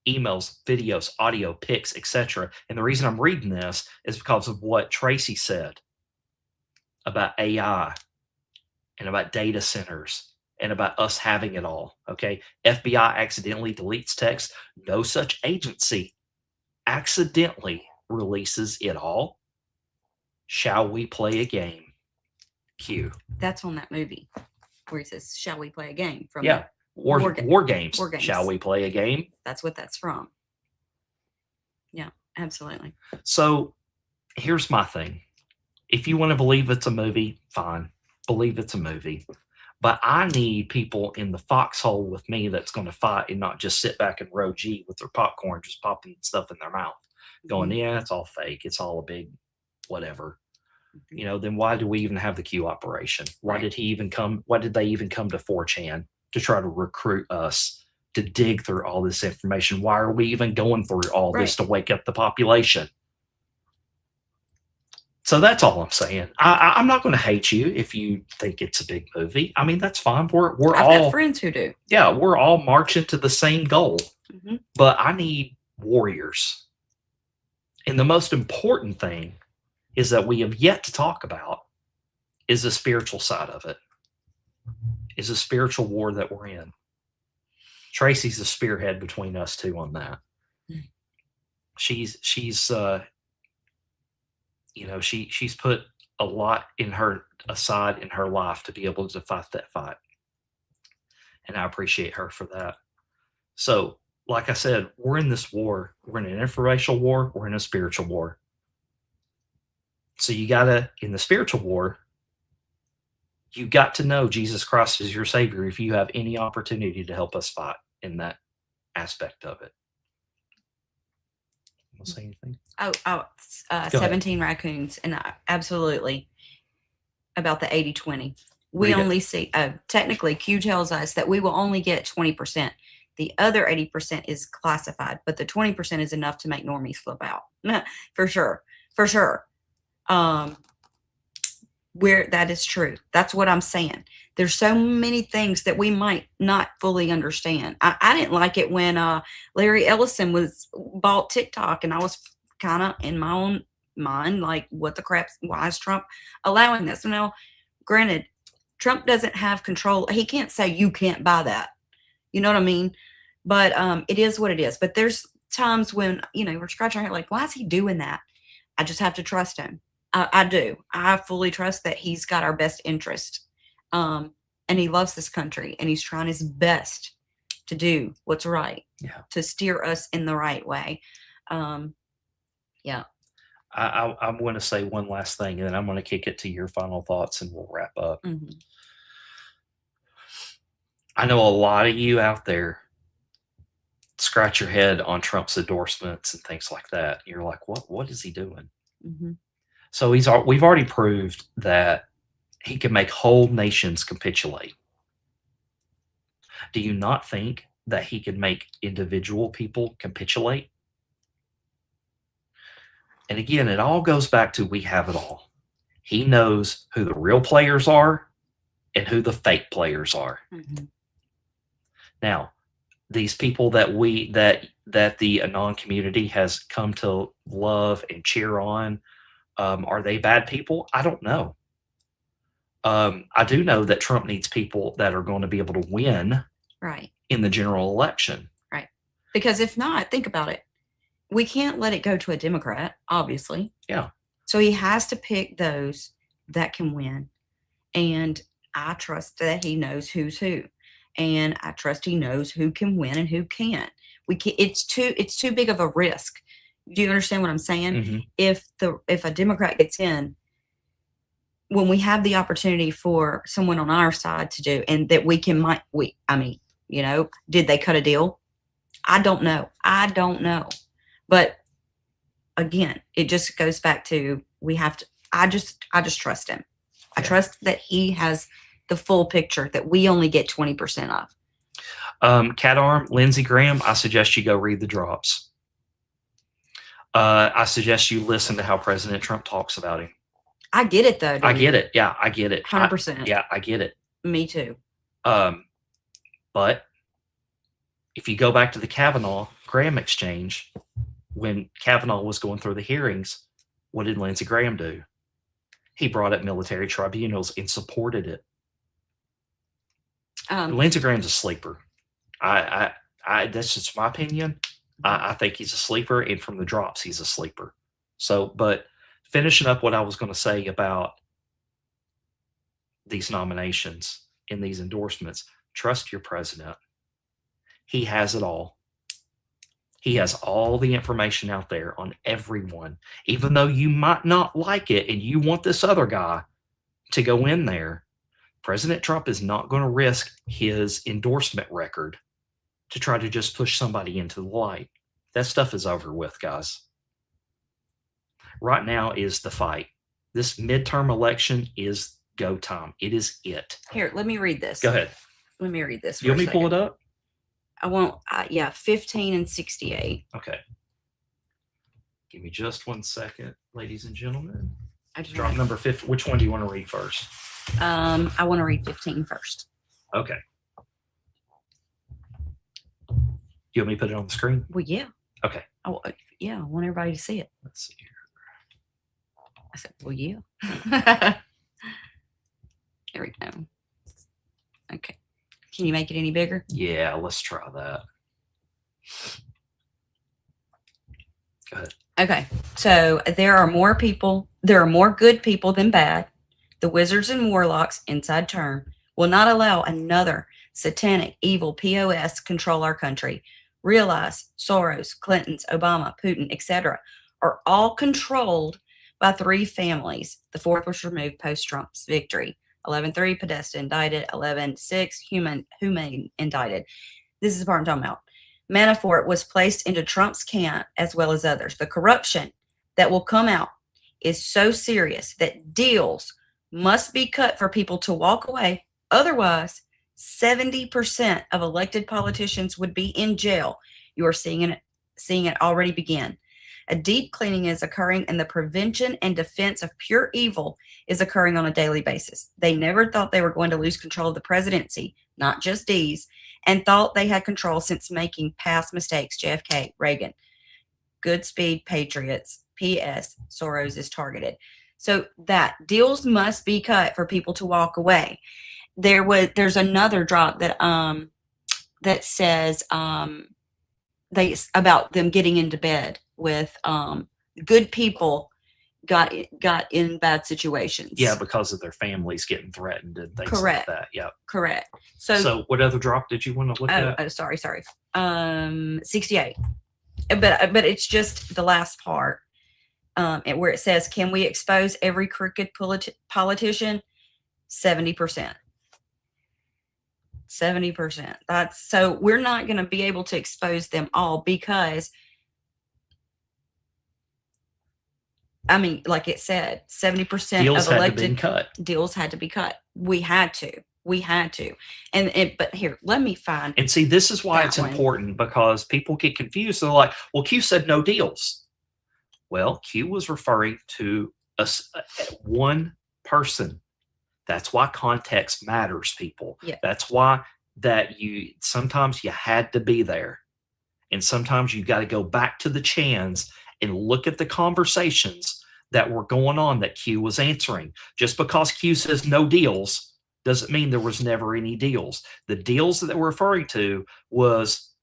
Emails, videos, audio, pics, etc. And the reason I'm reading this is because of what Tracy said about AI and about data centers and about us having it all. Okay. FBI accidentally deletes text. No such agency accidentally releases it all. Shall we play a game? Q. That's on that movie where he says, "Shall we play a game?" From War games. War games. Shall we play a game? That's what that's from. Yeah, absolutely. So here's my thing. If you want to believe it's a movie, fine. Believe it's a movie. But I need people in the foxhole with me that's going to fight and not just sit back in row G with their popcorn, just popping stuff in their mouth, going, yeah, it's all fake. It's all a big whatever. You know, then why do we even have the Q operation? Why did he even come? Why did they even come to 4chan to try to recruit us to dig through all this information? Why are we even going through all this to wake up the population? So that's all I'm saying. I'm not going to hate you if you think it's a big movie. I mean, that's fine. We're I've all got friends who do. Yeah, we're all marching to the same goal. Mm-hmm. But I need warriors. And the most important thing is that we have yet to talk about is the spiritual side of it. Is the spiritual war that we're in. Tracy's the spearhead between us two on that. She's you know, she's put a lot in her aside in her life to be able to fight that fight. And I appreciate her for that. So, like I said, we're in this war. We're in an informational war. We're in a spiritual war. So you gotta, in the spiritual war, you got to know Jesus Christ is your Savior if you have any opportunity to help us fight in that aspect of it. Want to say anything? 17 raccoons, and absolutely about the 80-20. We only see, technically, Q tells us that we will only get 20%. The other 80% is classified, but the 20% is enough to make normies flip out. For sure. For sure. Where that is true. That's what I'm saying. There's so many things that we might not fully understand. I didn't like it when Larry Ellison bought TikTok, and I was kind of in my own mind like, what the crap? Why is Trump allowing this? Now, granted, Trump doesn't have control. He can't say you can't buy that. You know what I mean? But it is what it is. But there's times when, you know, we're scratching our head like, why is he doing that? I just have to trust him. I do. I fully trust that he's got our best interest. And he loves this country, and he's trying his best to do what's right. Yeah. To steer us in the right way. Yeah. I'm going to say one last thing, and then I'm going to kick it to your final thoughts, and we'll wrap up. Mm-hmm. I know a lot of you out there scratch your head on Trump's endorsements and things like that. You're like, what is he doing? Mm-hmm. So we've already proved that he can make whole nations capitulate. Do you not think that he can make individual people capitulate? And again, it all goes back to we have it all. He knows who the real players are and who the fake players are. Mm-hmm. Now, these people that the Anon community has come to love and cheer on, are they bad people? I don't know. I do know that Trump needs people that are going to be able to win in the general election. Right. Because if not, think about it. We can't let it go to a Democrat, obviously. Yeah. So he has to pick those that can win. And I trust that he knows who's who. And I trust he knows who can win and who can't. It's too big of a risk. Do you understand what I'm saying? Mm-hmm. If a Democrat gets in, when we have the opportunity for someone on our side to do, and that we can, did they cut a deal? I don't know. But again, it just goes back to we have to. I just trust him. I trust that he has the full picture that we only get 20% of. Cat Arm, Lindsey Graham, I suggest you go read the drops. I suggest you listen to how President Trump talks about him. I get it though. I get it. Yeah, I get it. 100%. Yeah, I get it. Me too. But if you go back to the Kavanaugh-Graham exchange, when Kavanaugh was going through the hearings, what did Lindsey Graham do? He brought up military tribunals and supported it. Lindsey Graham's a sleeper. I that's just my opinion. I think he's a sleeper, and from the drops, he's a sleeper. So, but finishing up what I was going to say about these nominations and these endorsements, trust your president. He has it all. He has all the information out there on everyone. Even though you might not like it and you want this other guy to go in there, President Trump is not going to risk his endorsement record to try to just push somebody into the light. That stuff is over with, guys. Right now is the fight. This midterm election is go time. It is it. Here, let me read this. Go ahead. Let me read this. You want me to pull it up? I won't. 15 and 68. Okay. Give me just 1 second, ladies and gentlemen. I just Drop number 50. Which one do you want to read first? I want to read 15 first. Okay. You want me to put it on the screen? Well, yeah. Okay. Oh, yeah. I want everybody to see it. Let's see here. I said, well, yeah. There we go. Okay. Can you make it any bigger? Yeah, let's try that. Go ahead. Okay. So there are more good people than bad. The wizards and warlocks, inside term, will not allow another satanic, evil POS control our country. Realize Soros, Clinton's, Obama, Putin, etc. are all controlled by three families. The fourth was removed post-Trump's victory. 11.3, Podesta indicted. 11.6, Humane indicted. This is the part I'm talking about. Manafort was placed into Trump's camp as well as others. The corruption that will come out is so serious that deals must be cut for people to walk away. Otherwise, 70% of elected politicians would be in jail. You are seeing it already begin. A deep cleaning is occurring, and the prevention and defense of pure evil is occurring on a daily basis. They never thought they were going to lose control of the presidency, not just D's, and thought they had control since making past mistakes. JFK, Reagan. Goodspeed, Patriots. P.S. Soros is targeted. So that deals must be cut for people to walk away. There's another drop that that says about them getting into bed with good people got in bad situations. Yeah, because of their families getting threatened and things Correct. like that. Yeah. Correct. So what other drop did you want to look at? Oh, sorry. 68. But it's just the last part. Where it says, can we expose every crooked politician? 70%. 70%. So we're not going to be able to expose them all because, I mean, like it said, 70% deals of had to be elected cut. Deals had to be cut. We had to. But here, let me find. And see, this is why it's important, because people get confused. They're like, well, Q said no deals. Well, Q was referring to one person. That's why context matters, people. Yeah. That's why sometimes you had to be there. And sometimes you got to go back to the chans and look at the conversations that were going on that Q was answering. Just because Q says no deals doesn't mean there was never any deals. The deals that we're referring to was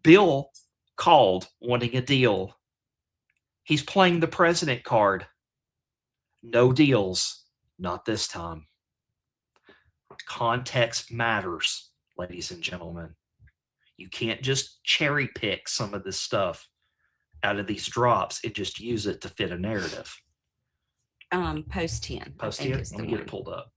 Bill called wanting a deal. He's playing the president card. No deals. Not this time. Context matters, ladies and gentlemen. You can't just cherry pick some of this stuff out of these drops and just use it to fit a narrative. Post 10. Post 10? Let me get it pulled up.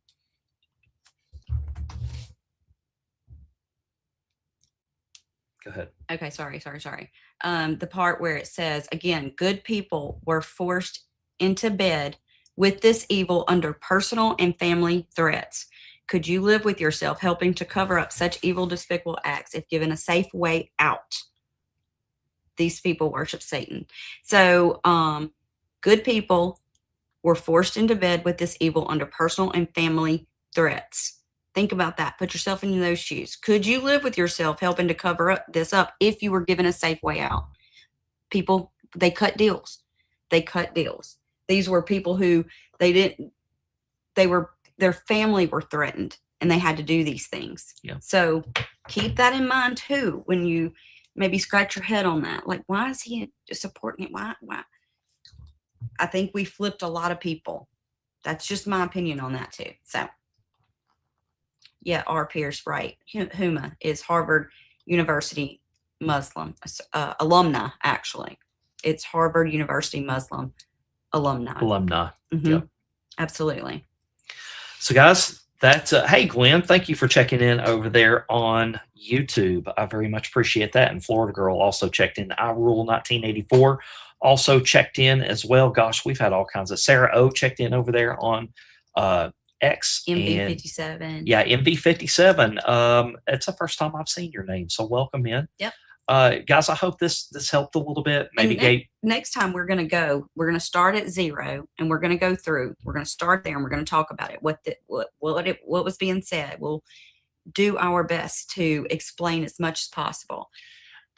Go ahead. Okay, sorry. The part where it says, again, good people were forced into bed with this evil under personal and family threats. Could you live with yourself helping to cover up such evil, despicable acts if given a safe way out? These people worship Satan. So, good people were forced into bed with this evil under personal and family threats. Think about that. Put yourself in those shoes. Could you live with yourself helping to cover this up if you were given a safe way out? People, they cut deals. These were people who their family were threatened and they had to do these things. Yeah. So keep that in mind too when you maybe scratch your head on that. Like, why is he supporting it? Why? I think we flipped a lot of people. That's just my opinion on that too. So yeah, R. Pierce, right. Huma is Harvard University Muslim alumni, actually. It's Harvard University Muslim alumni. Mm-hmm. Yep. Absolutely. So, guys, that's hey, Glenn, thank you for checking in over there on YouTube. I very much appreciate that. And Florida Girl also checked in. I Rule 1984 also checked in as well. Gosh, we've had all kinds of. Sarah O checked in over there on X. MV57. Yeah, MV57. It's the first time I've seen your name, so welcome in. Yep. Guys, I hope this helped a little bit. Maybe next time we're going to start at 0 and we're going to go through. We're going to start there and we're going to talk about it. What was being said. We'll do our best to explain as much as possible.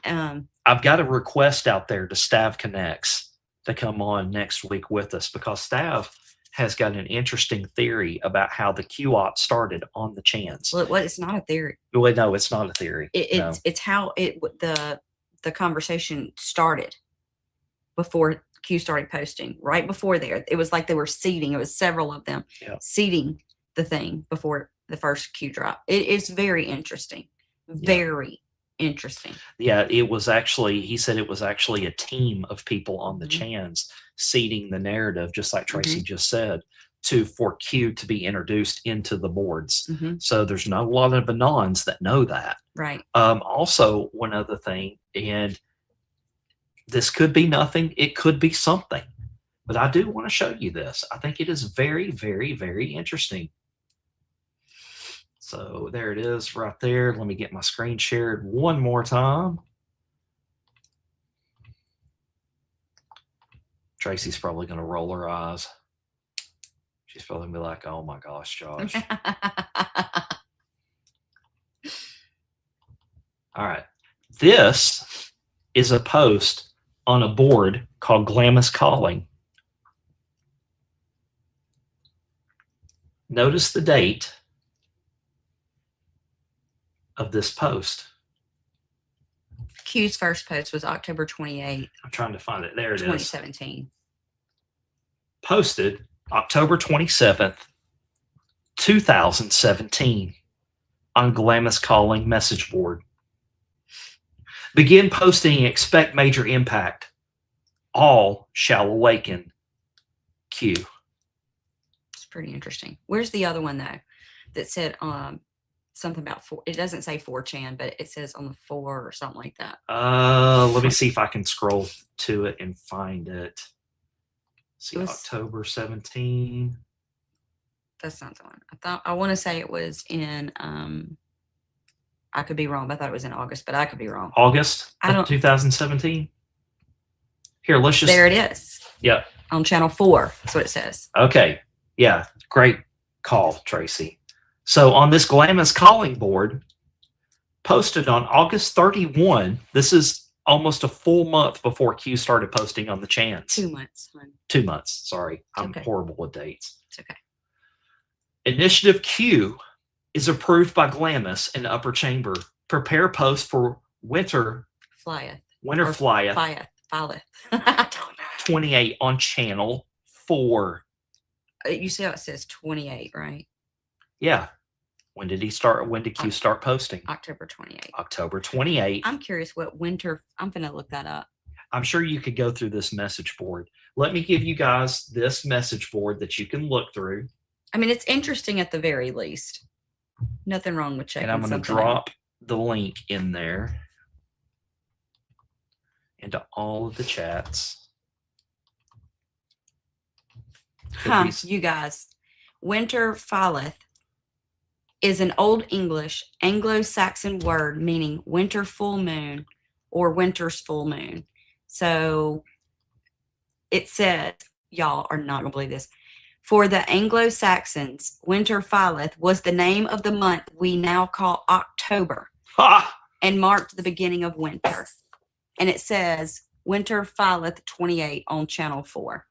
I've got a request out there to Stav Connects to come on next week with us because Stav has got an interesting theory about how the Q-Op started on the Chans. Well, it's not a theory. Well, no, it's not a theory. It's how the conversation started before Q started posting. Right before there, it was like they were seeding. It was several of them seeding the thing before the first Q drop. It is very interesting. Very interesting. Yeah, it was actually. He said it was actually a team of people on the Chans seeding the narrative, just like Tracy just said, for Q to be introduced into the boards. So there's not a lot of Anons that know that. Right. Also, one other thing, and this could be nothing, it could be something, but I do want to show you this. I think it is very, very, very interesting. So there it is right there. Let me get my screen shared one more time. Tracy's probably going to roll her eyes. She's probably going to be like, oh my gosh, Josh. All right. This is a post on a board called Glamis Calling. Notice the date of this post. Q's first post was October 28th. I'm trying to find it. There it 2017. Posted October 27th, 2017 on Glamis Calling message board. Begin posting, expect major impact. All shall awaken. Q. It's pretty interesting. Where's the other one though that said something about it doesn't say 4chan, but it says on the 4 or something like that. Let me see if I can scroll to it and find it. See, October 17. That's not the one. I want to say it was in I could be wrong. I thought it was in August, but I could be wrong. August of 2017. Here, let's just. There it is. Yep. On channel 4. That's what it says. Okay. Yeah. Great call, Tracy. So on this Glamis Calling board, posted on August 31, this is almost a full month before Q started posting on the Chans. 2 months. 2 months. Sorry. I'm okay. Horrible with dates. It's okay. Initiative Q is approved by Glamis in upper chamber. Prepare post for winter flyeth. Winter flyeth. Flyeth. 28 on channel 4. You see how it says 28, right? Yeah. When did he start? When did Q start posting? October 28. October 28. I'm curious what winter. I'm going to look that up. I'm sure you could go through this message board. Let me give you guys this message board that you can look through. I mean, it's interesting at the very least. Nothing wrong with checking. And I'm going to drop the link in there. into all of the chats. Huh, you guys. Winter falleth is an Old English Anglo-Saxon word meaning winter full moon or winter's full moon. So it said, y'all are not going to believe this. For the Anglo-Saxons, winter falleth was the name of the month we now call October and marked the beginning of winter. And it says winter falleth 28 on channel 4.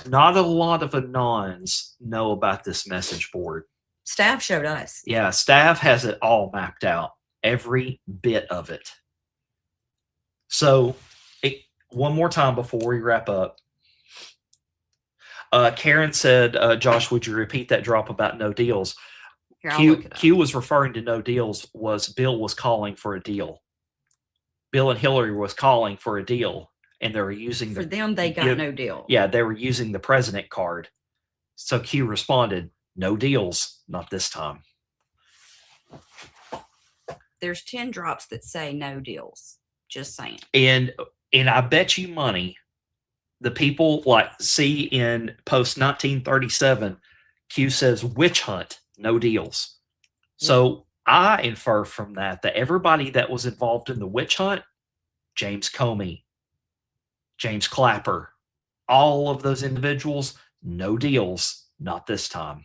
Not a lot of Anons know about this message board. Staff showed us. Yeah, staff has it all mapped out, every bit of it. So, one more time before we wrap up. Karen said, Josh, would you repeat that drop about no deals? Here, Q was referring to no deals was Bill was calling for a deal. Bill and Hillary was calling for a deal, and they were using For them, they got no deal. Yeah, they were using the president card. So Q responded, no deals, not this time. There's 10 drops that say no deals. Just saying. And I bet you money, the people like see in post 1937, Q says witch hunt, no deals. So I infer from that everybody that was involved in the witch hunt, James Comey, James Clapper, all of those individuals, no deals, not this time.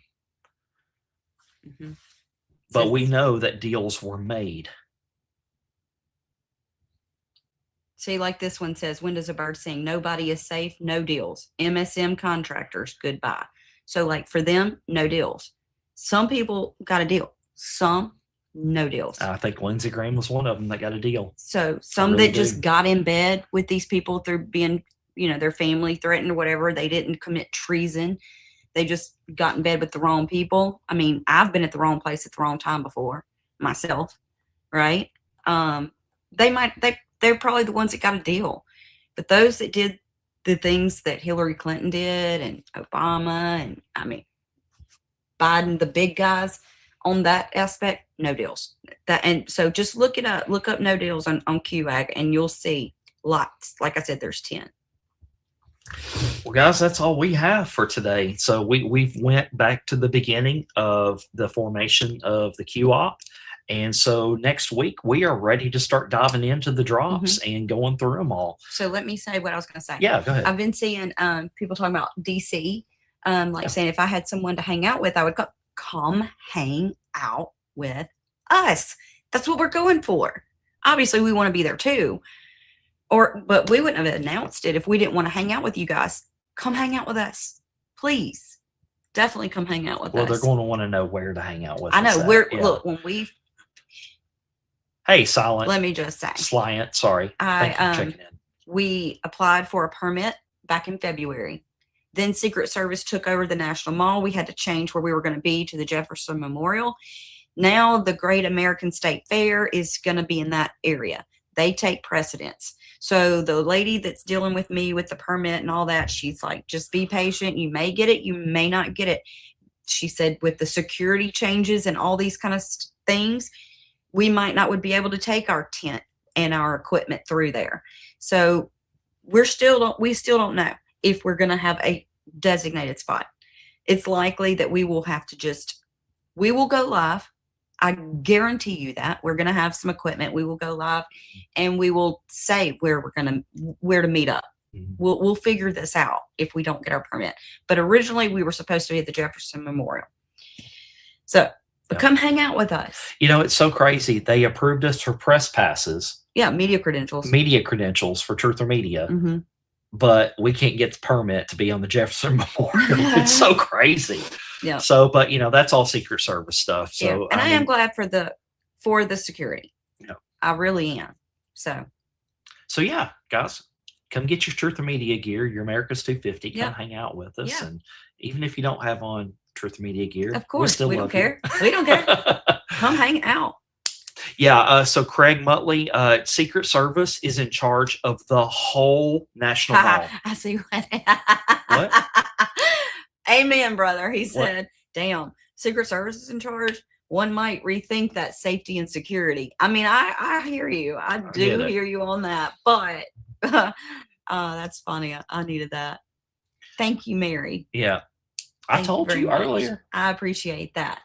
Mm-hmm. But we know that deals were made. See, like this one says, when does a bird sing? Nobody is safe, no deals. MSM contractors, goodbye. So like for them, no deals. Some people got a deal. Some, no deals. I think Lindsey Graham was one of them that got a deal. So some that just got in bed with these people through being, their family threatened or whatever. They didn't commit treason. They just got in bed with the wrong people. I mean, I've been at the wrong place at the wrong time before myself, right? They're probably the ones that got a deal. But those that did the things that Hillary Clinton did and Obama and, Biden, the big guys on that aspect, no deals. And so just look up no deals on QAG and you'll see lots. Like I said, there's 10. Well, guys, that's all we have for today. So we've went back to the beginning of the formation of the QOP. And so next week, we are ready to start diving into the drops and going through them all. So let me say what I was going to say. Yeah, go ahead. I've been seeing people talking about DC, saying if I had someone to hang out with, I would come hang out with us. That's what we're going for. Obviously, we want to be there too. But we wouldn't have announced it if we didn't want to hang out with you guys. Come hang out with us. Please. Definitely come hang out with us. Well, they're going to want to know where to hang out with us. I know. Look, when we... Hey, Silent. Let me just say. Sliant, sorry. Thank you for checking in. We applied for a permit back in February. Then Secret Service took over the National Mall. We had to change where we were going to be to the Jefferson Memorial. Now the Great American State Fair is going to be in that area. They take precedence. So the lady that's dealing with me with the permit and all that, she's like, just be patient. You may get it. You may not get it. She said with the security changes and all these kind of things, we might not would be able to take our tent and our equipment through there. So we still don't know if we're going to have a designated spot. It's likely that we will have to we will go live. I guarantee you that we're going to have some equipment. We will go live and we will say where to meet up. We'll figure this out if we don't get our permit. But originally we were supposed to be at the Jefferson Memorial. So come hang out with us. It's so crazy. They approved us for press passes. Yeah. Media credentials For Truth or Media. Mm-hmm. But we can't get the permit to be on the Jefferson Memorial. It's so crazy. Yeah. So, but that's all Secret Service stuff. So, yeah. And I am glad for the security. Yeah. I really am. So yeah, guys, come get your Truth or Media gear, your America's 250. Come hang out with us. Yeah. And even if you don't have on Truth or Media gear, of course, we don't care. We don't care. Come hang out. Yeah. So Craig Muttley, Secret Service is in charge of the whole National Mall. I see what? Amen, brother. He said, damn, Secret Service is in charge. One might rethink that safety and security. I mean, I hear you. I do hear you on that. But That's funny. I needed that. Thank you, Mary. Yeah. I Thank told very you much. earlier. I appreciate that.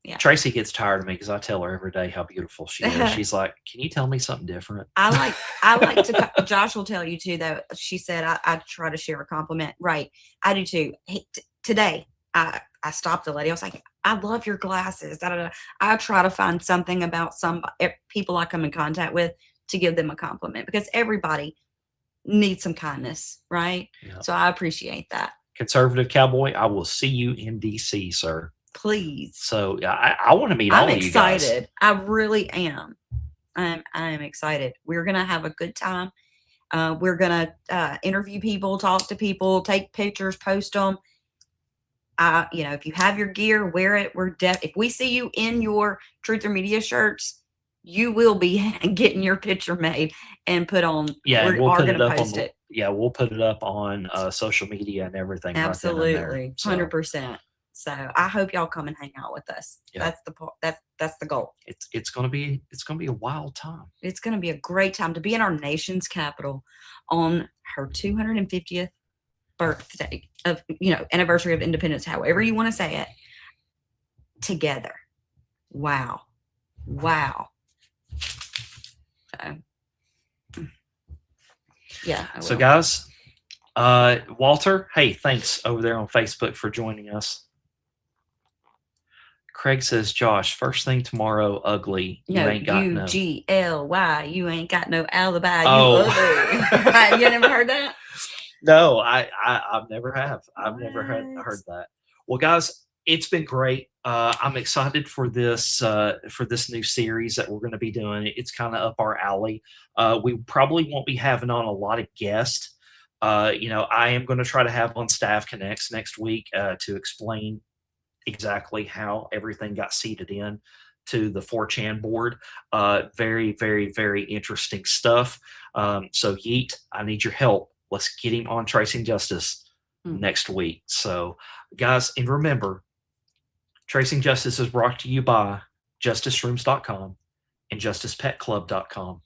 Yeah. Tracy gets tired of me because I tell her every day how beautiful she is. She's like, "Can you tell me something different?" I like to. Josh will tell you too. Though she said I try to share a compliment. Right, I do too. Today I stopped the lady. I was like, "I love your glasses." Da, da, da. I try to find something about some people I come in contact with to give them a compliment because everybody needs some kindness, right? Yeah. So I appreciate that. Conservative Cowboy, I will see you in DC, sir. Please. So I want to meet all of you guys. I'm excited. I really am. I am excited. We're gonna have a good time. We're gonna interview people, talk to people, take pictures, post them. If you have your gear, wear it. If we see you in your Truth or Media shirts, you will be getting your picture made and put on. Yeah, we we'll are put going it to up post on. it. Yeah, we'll put it up on social media and everything. Absolutely, right then and there. 100%. So I hope y'all come and hang out with us. Yeah. That's the part. That's the goal. It's gonna be a wild time. It's gonna be a great time to be in our nation's capital on her 250th birthday of anniversary of independence, however you want to say it. Together. Wow. So, yeah. So guys, Walter, hey, thanks over there on Facebook for joining us. Craig says, Josh, first thing tomorrow, ugly. You ain't got no. UGLY. You ain't got no alibi. Oh. You ugly. You never heard that? No, I've never have. I've never heard that. Well, guys, it's been great. I'm excited for this new series that we're going to be doing. It's kind of up our alley. We probably won't be having on a lot of guests. I am going to try to have on Staff Connects next week to explain exactly how everything got seeded in to the 4chan board. Very, very, very interesting stuff. So Yeet, I need your help. Let's get him on Tracing Justice next week. So guys, and remember, Tracing Justice is brought to you by justicerooms.com and justicepetclub.com.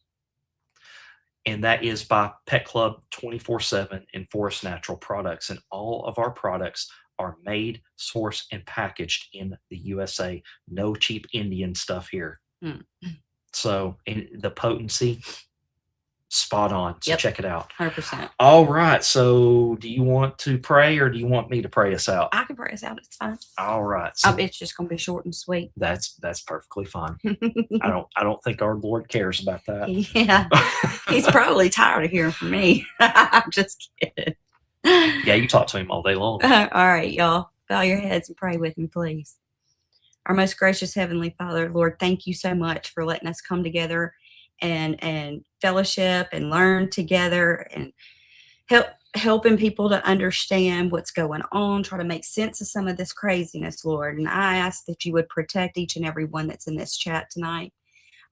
And that is by Pet Club 24/7 and Forest Natural Products. And all of our products are made, sourced, and packaged in the USA. No cheap Indian stuff here. So the potency, spot on. So check it out. 100%. All right. So do you want to pray or do you want me to pray us out? I can pray us out. It's fine. All right. So it's just going to be short and sweet. That's perfectly fine. I don't think our Lord cares about that. Yeah. He's probably tired of hearing from me. I'm just kidding. Yeah, you talk to him all day long. All right, y'all. Bow your heads and pray with me, please. Our most gracious Heavenly Father, Lord, thank you so much for letting us come together and fellowship and learn together and helping people to understand what's going on, try to make sense of some of this craziness, Lord. And I ask that you would protect each and every one that's in this chat tonight.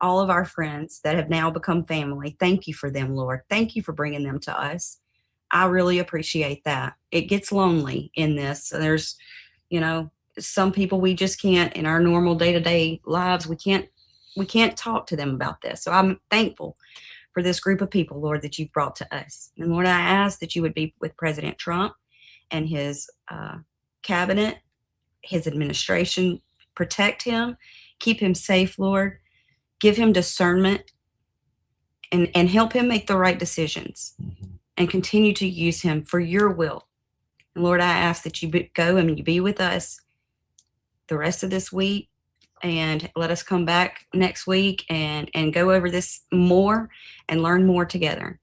All of our friends that have now become family. Thank you for them, Lord. Thank you for bringing them to us. I really appreciate that. It gets lonely in this. There's, some people we just can't, in our normal day-to-day lives, we can't talk to them about this. So I'm thankful for this group of people, Lord, that you've brought to us. And Lord, I ask that you would be with President Trump and his cabinet, his administration. Protect him, keep him safe, Lord. Give him discernment and help him make the right decisions. And continue to use him for your will. And Lord, I ask that you go and you be with us the rest of this week and let us come back next week and go over this more and learn more together.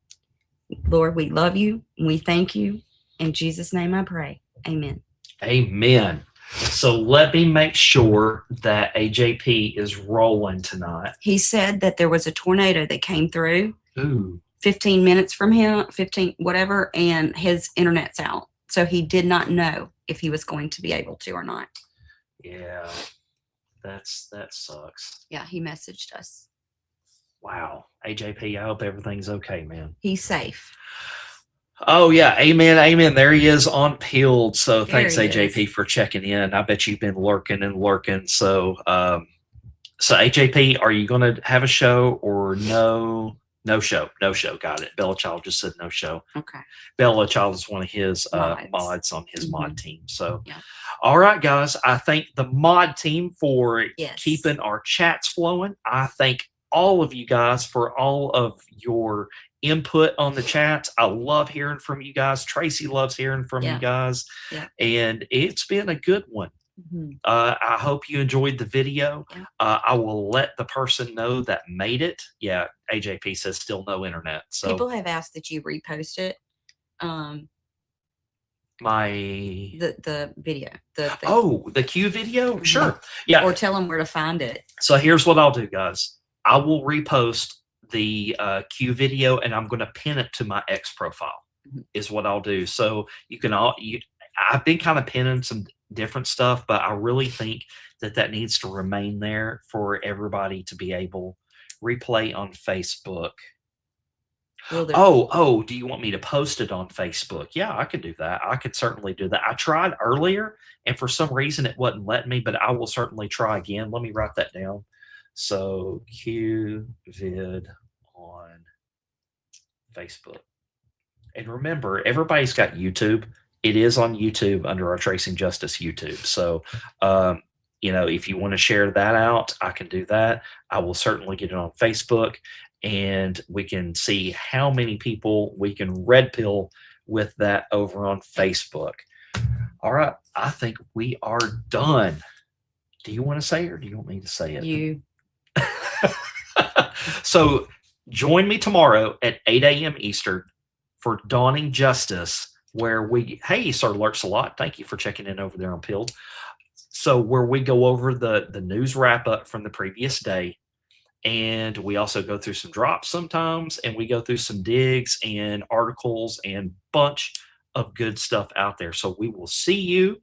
Lord, we love you and we thank you. In Jesus' name I pray. Amen. Amen. So let me make sure that AJP is rolling tonight. He said that there was a tornado that came through. Ooh. 15 minutes from him, 15, whatever, and his internet's out. So he did not know if he was going to be able to or not. Yeah, that sucks. Yeah, he messaged us. Wow. AJP, I hope everything's okay, man. He's safe. Oh, yeah. Amen. Amen. There he is on Peeled. So thanks, There he AJP, for checking in. I bet you've been lurking and lurking. So, AJP, are you going to have a show or no? No show. Got it. Bella Child just said no show. Okay. Bella Child is one of his mods on his mod team. So, all right, guys. I thank the mod team for keeping our chats flowing. I thank all of you guys for all of your input on the chats. I love hearing from you guys. Tracy loves hearing from you guys. Yeah. And it's been a good one. I hope you enjoyed the video. I will let the person know that made it. Yeah, AJP says still no internet. So people have asked that you repost it. The video. The Q video? Sure. Yeah. Or tell them where to find it. So here's what I'll do, guys. I will repost the Q video, and I'm going to pin it to my X profile. Is what I'll do. So you can I've been kind of pinning some different stuff, but I really think that needs to remain there for everybody to be able replay on Facebook. Do you want me to post it on Facebook? Yeah, I could do that. I could certainly do that. I tried earlier, and for some reason it wasn't letting me, but I will certainly try again. Let me write that down. So Q vid on Facebook. And remember, everybody's got YouTube. It is on YouTube under our Tracing Justice YouTube. So, if you want to share that out, I can do that. I will certainly get it on Facebook, and we can see how many people we can red pill with that over on Facebook. All right. I think we are done. Do you want to say it, or do you want me to say it? You. So join me tomorrow at 8 a.m. Eastern for Dawning Justice, where hey, Sir Lurks a lot. Thank you for checking in over there on Pilled. So where we go over the news wrap up from the previous day. And we also go through some drops sometimes, and we go through some digs and articles and bunch of good stuff out there. So we will see you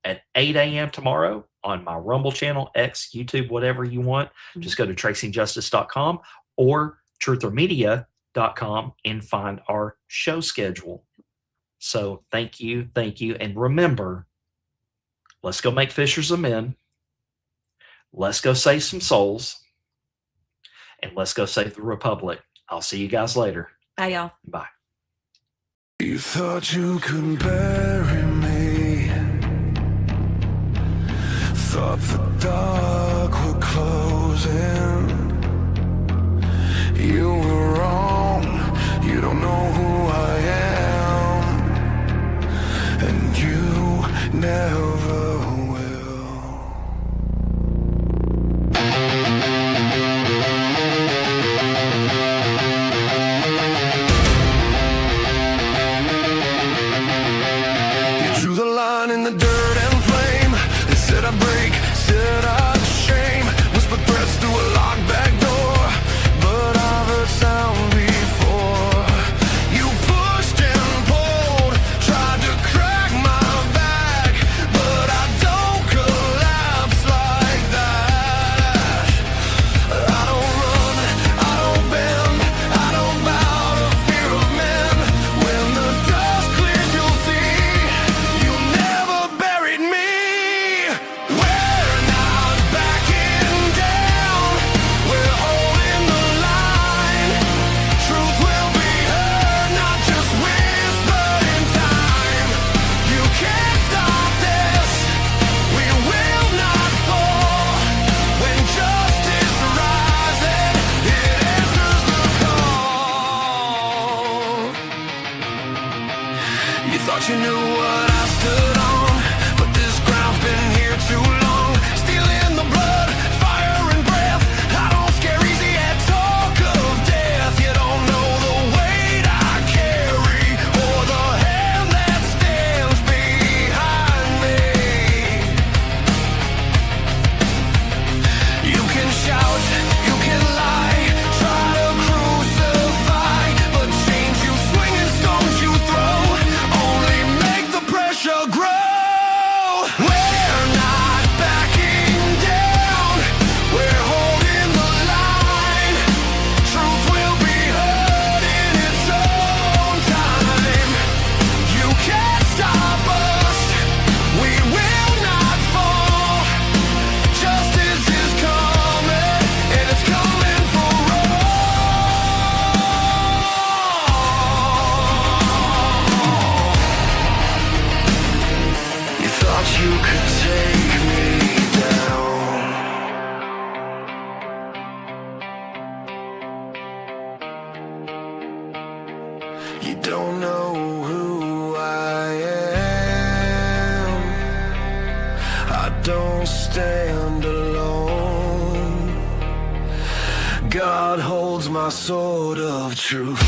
at 8 a.m. tomorrow on my Rumble channel, X, YouTube, whatever you want. Just go to tracingjustice.com or truthermedia.com and find our show schedule. So thank you. And remember, let's go make fishers of men. Let's go save some souls. And let's go save the Republic. I'll see you guys later. Bye, y'all. Bye. You thought you could bury me. Thought the dark would close in. You were wrong. You don't know who I am. And you never pressure You don't know who I am. I don't stand alone. God holds my sword of truth.